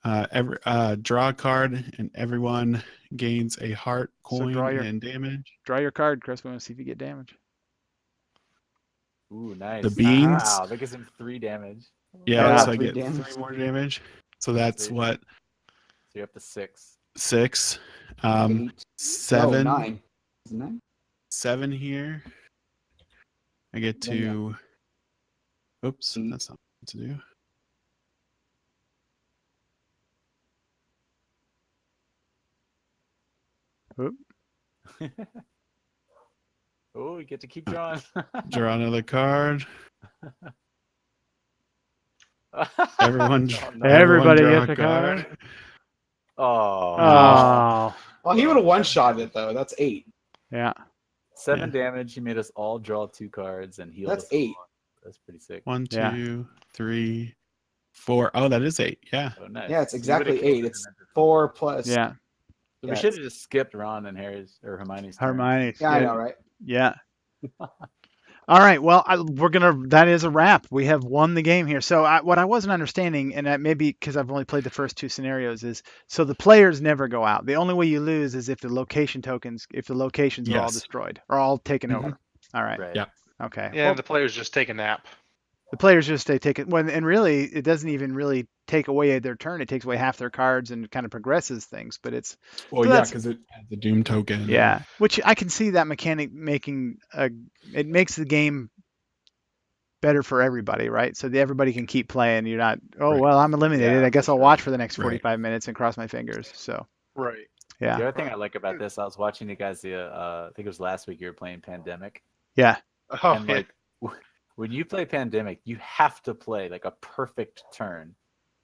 Speaker 3: Draw a card, and everyone gains a heart,
Speaker 1: So
Speaker 3: coin,
Speaker 1: draw your-
Speaker 3: and damage.
Speaker 1: Draw your card, Chris. We want to see if you get damage.
Speaker 2: Ooh, nice.
Speaker 3: The beans.
Speaker 2: Wow, that gives him 3 damage.
Speaker 3: Yeah,
Speaker 1: Yeah.
Speaker 3: so I
Speaker 5: 3
Speaker 3: get
Speaker 5: damage.
Speaker 3: 3 more damage. So that's
Speaker 2: Sweet.
Speaker 3: what,
Speaker 2: So you're up to 6.
Speaker 3: 6.
Speaker 5: 8,
Speaker 3: 7.
Speaker 5: 9. Is it 9?
Speaker 3: 7 here. I get
Speaker 5: Then, yeah.
Speaker 3: to. Oops,
Speaker 5: Eight.
Speaker 3: that's not what to do.
Speaker 2: Oh, you get to keep drawing.
Speaker 3: Draw another card. Everyone,
Speaker 2: Oh, no.
Speaker 1: Everybody
Speaker 3: draw
Speaker 1: gets a card.
Speaker 2: Oh.
Speaker 1: Oh,
Speaker 5: Well, he would have one-shot it though. That's 8.
Speaker 1: yeah.
Speaker 2: 7 damage. He made us all draw 2 cards and heal.
Speaker 5: That's
Speaker 2: us
Speaker 5: 8.
Speaker 2: all. That's pretty sick.
Speaker 3: 1,
Speaker 1: Yeah.
Speaker 3: 2, 3, 4. Oh, that is 8. Yeah.
Speaker 2: Oh, nice.
Speaker 5: Yeah, it's
Speaker 2: So you
Speaker 5: exactly
Speaker 2: would've killed
Speaker 5: 8.
Speaker 2: the
Speaker 5: It's
Speaker 2: Dementor.
Speaker 5: 4 plus.
Speaker 1: Yeah.
Speaker 2: We
Speaker 5: Yeah,
Speaker 2: should have just skipped Ron and Harry's or Hermione's turn.
Speaker 1: Hermione.
Speaker 5: Yeah, I know, right?
Speaker 1: Yeah. All right. Well, that is a wrap. We have won the game here. So what I wasn't understanding, and that maybe because I've only played the first 2 scenarios, is so the players never go out. The only way you lose is if the locations are all
Speaker 3: Yes.
Speaker 1: destroyed or all taken
Speaker 3: Mhm.
Speaker 1: over. All right.
Speaker 2: Right.
Speaker 3: Yeah.
Speaker 1: Okay.
Speaker 4: Yeah,
Speaker 1: Well,
Speaker 4: the players just take a nap.
Speaker 1: the players just take it when, and really it doesn't even really take away their turn. It takes away half their cards and kind of progresses things. But it's
Speaker 3: Well,
Speaker 1: So
Speaker 3: yeah,
Speaker 1: that's-
Speaker 3: because it has the Doom token.
Speaker 1: yeah, which I can see that mechanic making it makes the game better for everybody, right? So everybody can keep playing. You're not, oh,
Speaker 3: Right.
Speaker 1: well, I'm eliminated.
Speaker 2: Yeah,
Speaker 1: I guess
Speaker 2: for
Speaker 1: I'll
Speaker 2: sure.
Speaker 1: watch for the next
Speaker 3: Right.
Speaker 1: 45 minutes and cross my fingers. So,
Speaker 4: Right.
Speaker 1: yeah.
Speaker 2: The other thing I like about this, I was watching you guys. I think it was last week. You were playing Pandemic,
Speaker 1: Yeah.
Speaker 4: Oh,
Speaker 2: and
Speaker 4: yeah.
Speaker 2: like when you play Pandemic, you have to play like a perfect turn,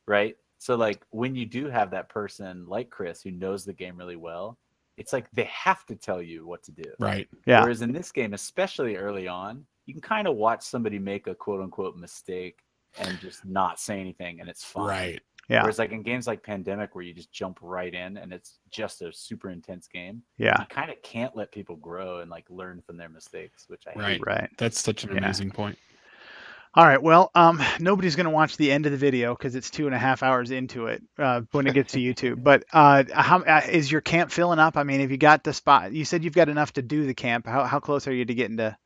Speaker 2: right? So like when you do have that person like Chris who knows the game really well, it's like they have to tell you what to do.
Speaker 3: Right.
Speaker 1: Yeah.
Speaker 2: Whereas in this game, especially early on, you can kind of watch somebody make a quote unquote mistake and just not say anything, and it's fine.
Speaker 3: Right.
Speaker 1: Yeah.
Speaker 2: Whereas like in games like Pandemic, where you just jump right in and it's just a super intense game,
Speaker 1: Yeah.
Speaker 2: you kind of can't let people grow and like learn from their mistakes, which I hate.
Speaker 3: Right.
Speaker 1: Right.
Speaker 3: That's such an
Speaker 1: Yeah.
Speaker 3: amazing point.
Speaker 1: All right. Well, nobody's going to watch the end of the video because it's 2.5 hours into it when it gets to YouTube. But how is your camp filling up? I mean, have you got the spot? You said you've got enough to do the camp. How close are you to getting to?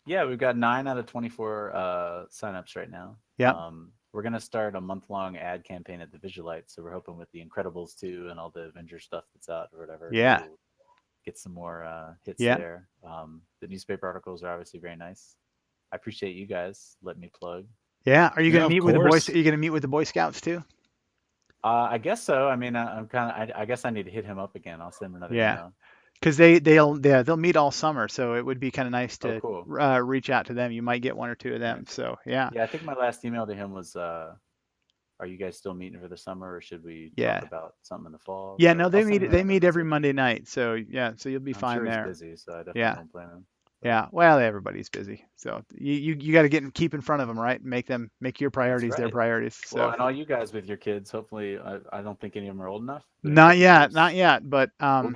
Speaker 2: Yeah, we've got 9 out of 24 signups right now.
Speaker 1: Yep.
Speaker 2: We're gonna start a month-long ad campaign at the Visualite, so we're hoping with the Incredibles 2 and all the Avengers stuff that's out or whatever.
Speaker 1: Yeah.
Speaker 2: we'll get some more hits
Speaker 1: Yeah.
Speaker 2: there. The newspaper articles are obviously very nice. I appreciate you guys letting me plug.
Speaker 1: Yeah. Are you
Speaker 3: Yeah,
Speaker 1: going to
Speaker 3: of
Speaker 1: meet with the Boy?
Speaker 3: course.
Speaker 1: Are you going to meet with the Boy Scouts too?
Speaker 2: I guess so. I mean, I'm kind of. I guess I need to hit him up again. I'll send him another
Speaker 1: Yeah.
Speaker 2: email.
Speaker 1: Because they'll meet all summer, so it would be kind of nice
Speaker 2: Oh,
Speaker 1: to
Speaker 2: cool.
Speaker 1: reach out to them. You might get one or two of them.
Speaker 2: Nice.
Speaker 1: So yeah,
Speaker 2: Yeah, I think my last email to him was, "Are you guys still meeting for the summer, or should we
Speaker 1: yeah,
Speaker 2: talk about something in the fall?"
Speaker 1: yeah.
Speaker 2: So
Speaker 1: No,
Speaker 2: I'll send him
Speaker 1: they
Speaker 2: another
Speaker 1: meet every
Speaker 2: message.
Speaker 1: Monday night. So yeah, so you'll be
Speaker 2: I'm
Speaker 1: fine
Speaker 2: sure he's
Speaker 1: there.
Speaker 2: busy, so I definitely
Speaker 1: Yeah.
Speaker 2: don't blame him.
Speaker 1: Yeah, well, everybody's busy, so you got to keep in front of them, right? Make your
Speaker 2: That's
Speaker 1: priorities their
Speaker 2: right.
Speaker 1: priorities.
Speaker 2: Well,
Speaker 1: So
Speaker 2: and all you guys with your kids, hopefully, I don't think any of them are old enough. But in a
Speaker 1: not
Speaker 2: couple
Speaker 1: yet,
Speaker 2: years,
Speaker 1: but
Speaker 2: we'll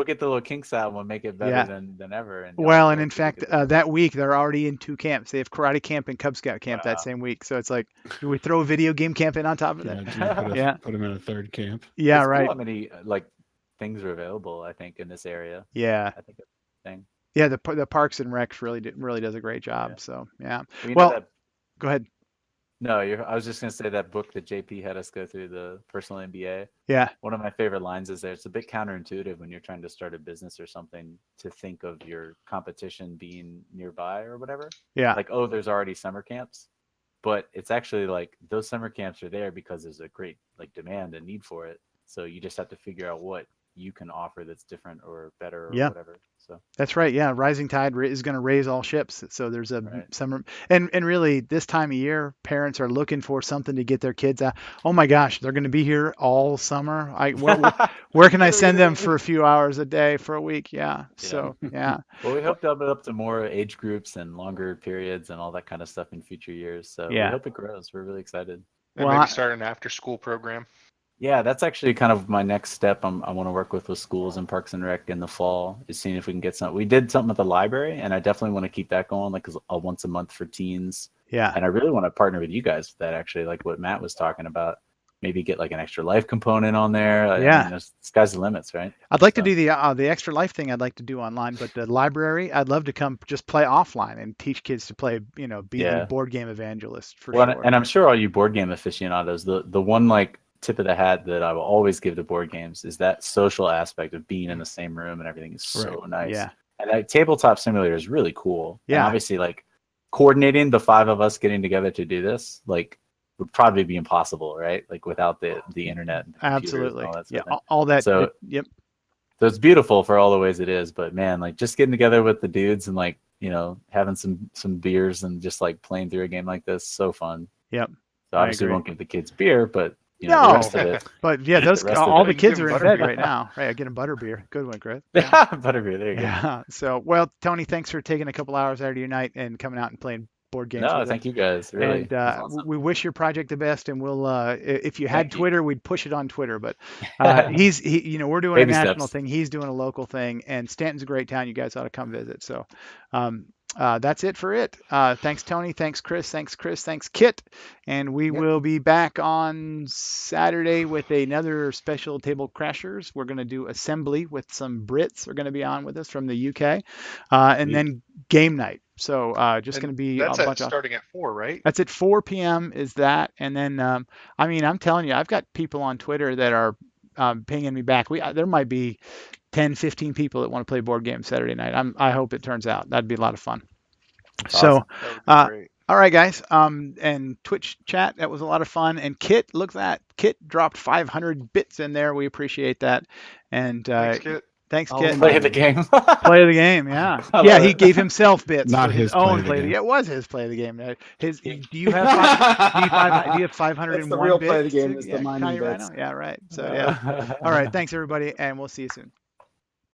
Speaker 2: get the little kinks out, and we'll make it better
Speaker 1: yeah.
Speaker 2: than ever, and
Speaker 1: Well, and
Speaker 2: you'll
Speaker 1: in
Speaker 2: get to
Speaker 1: fact,
Speaker 2: get the
Speaker 1: that week they're already in two camps. They have karate camp and Cub Scout camp that
Speaker 2: wow.
Speaker 1: same week. So it's like, do we throw a video game camp in on top of that?
Speaker 3: Yeah, do you
Speaker 1: Yeah,
Speaker 3: put them in a third camp?
Speaker 1: yeah,
Speaker 2: It's cool
Speaker 1: right.
Speaker 2: how many like things are available. I think in this area,
Speaker 1: Yeah,
Speaker 2: I think it's a thing.
Speaker 1: yeah. The Parks and Recs really does a great
Speaker 2: Yeah.
Speaker 1: job. So yeah.
Speaker 2: Well, you know
Speaker 1: Well,
Speaker 2: that.
Speaker 1: go ahead.
Speaker 2: No, I was just gonna say that book that JP had us go through, the personal MBA.
Speaker 1: Yeah,
Speaker 2: One of my favorite lines is there. It's a bit counterintuitive when you're trying to start a business or something to think of your competition being nearby or whatever.
Speaker 1: yeah,
Speaker 2: Like, oh, there's already summer camps, but it's actually like those summer camps are there because there's a great like demand and need for it. So you just have to figure out what you can offer that's different or better or
Speaker 1: yeah.
Speaker 2: whatever. So
Speaker 1: That's right. Yeah, rising tide is going to raise all ships. So there's a
Speaker 2: right.
Speaker 1: summer, and really this time of year, parents are looking for something to get their kids out. Oh my gosh, they're going to be here all summer. Where can I send them for a few hours a day for a week? Yeah.
Speaker 2: Yeah.
Speaker 1: So yeah,
Speaker 2: Well, we hope to open it up to more age groups and longer periods and all that kind of stuff in future years. So we
Speaker 1: yeah.
Speaker 2: hope it grows. We're really excited.
Speaker 4: And
Speaker 1: Well,
Speaker 4: maybe start an after-school program.
Speaker 2: Yeah, that's actually kind of my next step. I want to work with schools and Parks and Rec in the fall, is seeing if we can get something. We did something at the library, and I definitely want to keep that going, like a once a month for teens.
Speaker 1: yeah.
Speaker 2: And I really want to partner with you guys with that, actually, like what Matt was talking about. Maybe get like an extra life component on there. I
Speaker 1: Yeah.
Speaker 2: mean, sky's the limits, right?
Speaker 1: I'd like to
Speaker 2: So,
Speaker 1: do the extra life thing. I'd like to do online, but the library, I'd love to come just play offline and teach kids to play. Be the
Speaker 2: yeah.
Speaker 1: board game evangelist for
Speaker 2: Well,
Speaker 1: sure.
Speaker 2: and I'm sure all you board game aficionados, the one like tip of the hat that I will always give to board games is that social aspect of being in the same room and everything is so nice.
Speaker 1: Yeah.
Speaker 2: And that tabletop simulator is really cool. And
Speaker 1: Yeah.
Speaker 2: obviously, like coordinating the five of us getting together to do this, like would probably be impossible, right? Like without the internet, and the computers
Speaker 1: Absolutely.
Speaker 2: and all that
Speaker 1: Yeah.
Speaker 2: stuff.
Speaker 1: All that.
Speaker 2: So-
Speaker 1: Yep.
Speaker 2: So it's beautiful for all the ways it is, but man, like just getting together with the dudes and like having some beers and just like playing through a game like this, so fun.
Speaker 1: Yep.
Speaker 2: So
Speaker 1: I
Speaker 2: obviously
Speaker 1: agree.
Speaker 2: won't give the kids beer, but the
Speaker 1: No.
Speaker 2: rest of it.
Speaker 1: But yeah, those
Speaker 2: The rest of
Speaker 1: all
Speaker 2: it.
Speaker 1: the
Speaker 4: You
Speaker 1: kids
Speaker 4: give
Speaker 1: are in
Speaker 4: 'em
Speaker 1: bed
Speaker 4: butterbeer.
Speaker 1: right now. Right, I get them butterbeer. Good one, Chris.
Speaker 2: Butterbeer, there you go.
Speaker 1: Yeah. So, well, Tony, thanks for taking a couple hours out of your night and coming out and playing board games
Speaker 2: No,
Speaker 1: with
Speaker 2: thank
Speaker 1: us.
Speaker 2: you guys. Really.
Speaker 1: And
Speaker 2: That's awesome.
Speaker 1: we wish your project the best. And we'll, if you had
Speaker 2: Thank you.
Speaker 1: Twitter, we'd push it on Twitter. But we're doing
Speaker 2: Baby
Speaker 1: a national
Speaker 2: steps.
Speaker 1: thing. He's doing a local thing. And Stanton's a great town. You guys ought to come visit. So, that's it for it. Thanks, Tony. Thanks, Chris. Thanks, Kit. And we will be back on Saturday with another special Table Crashers. We're going to do assembly with some Brits are going to be on with us from the UK. And
Speaker 2: Sweet.
Speaker 1: then game night. So just
Speaker 4: And
Speaker 1: going to be
Speaker 4: that's
Speaker 1: a bunch of.
Speaker 4: starting at 4, right?
Speaker 1: That's at 4 p.m. is that. And then, I'm telling you, I've got people on Twitter that are pinging me back. There might be 10, 15 people that want to play board games Saturday night. I hope it turns out. That'd be a lot of fun.
Speaker 2: That's
Speaker 1: So,
Speaker 2: awesome.
Speaker 4: That would be great.
Speaker 1: all right, guys. And Twitch chat, that was a lot of fun. And Kit, look at that. Kit dropped 500 bits in there. We appreciate that. And
Speaker 4: Thanks, Kit.
Speaker 1: thanks,
Speaker 3: I'll
Speaker 1: Kit.
Speaker 2: Play the game.
Speaker 1: Play of the game, yeah.
Speaker 2: I
Speaker 1: Yeah,
Speaker 2: love
Speaker 1: he
Speaker 2: it.
Speaker 1: gave himself bits
Speaker 3: Not
Speaker 1: for
Speaker 3: his play
Speaker 1: own
Speaker 3: of the
Speaker 1: play of the
Speaker 3: game.
Speaker 1: game. It was his play of the game. Do you have 501
Speaker 5: That's the real
Speaker 1: bits?
Speaker 5: play of the game, is the
Speaker 1: yeah,
Speaker 5: mining
Speaker 1: Kyle, right
Speaker 5: bits.
Speaker 1: now? Yeah, right. So yeah. All right, thanks everybody, and we'll see you soon.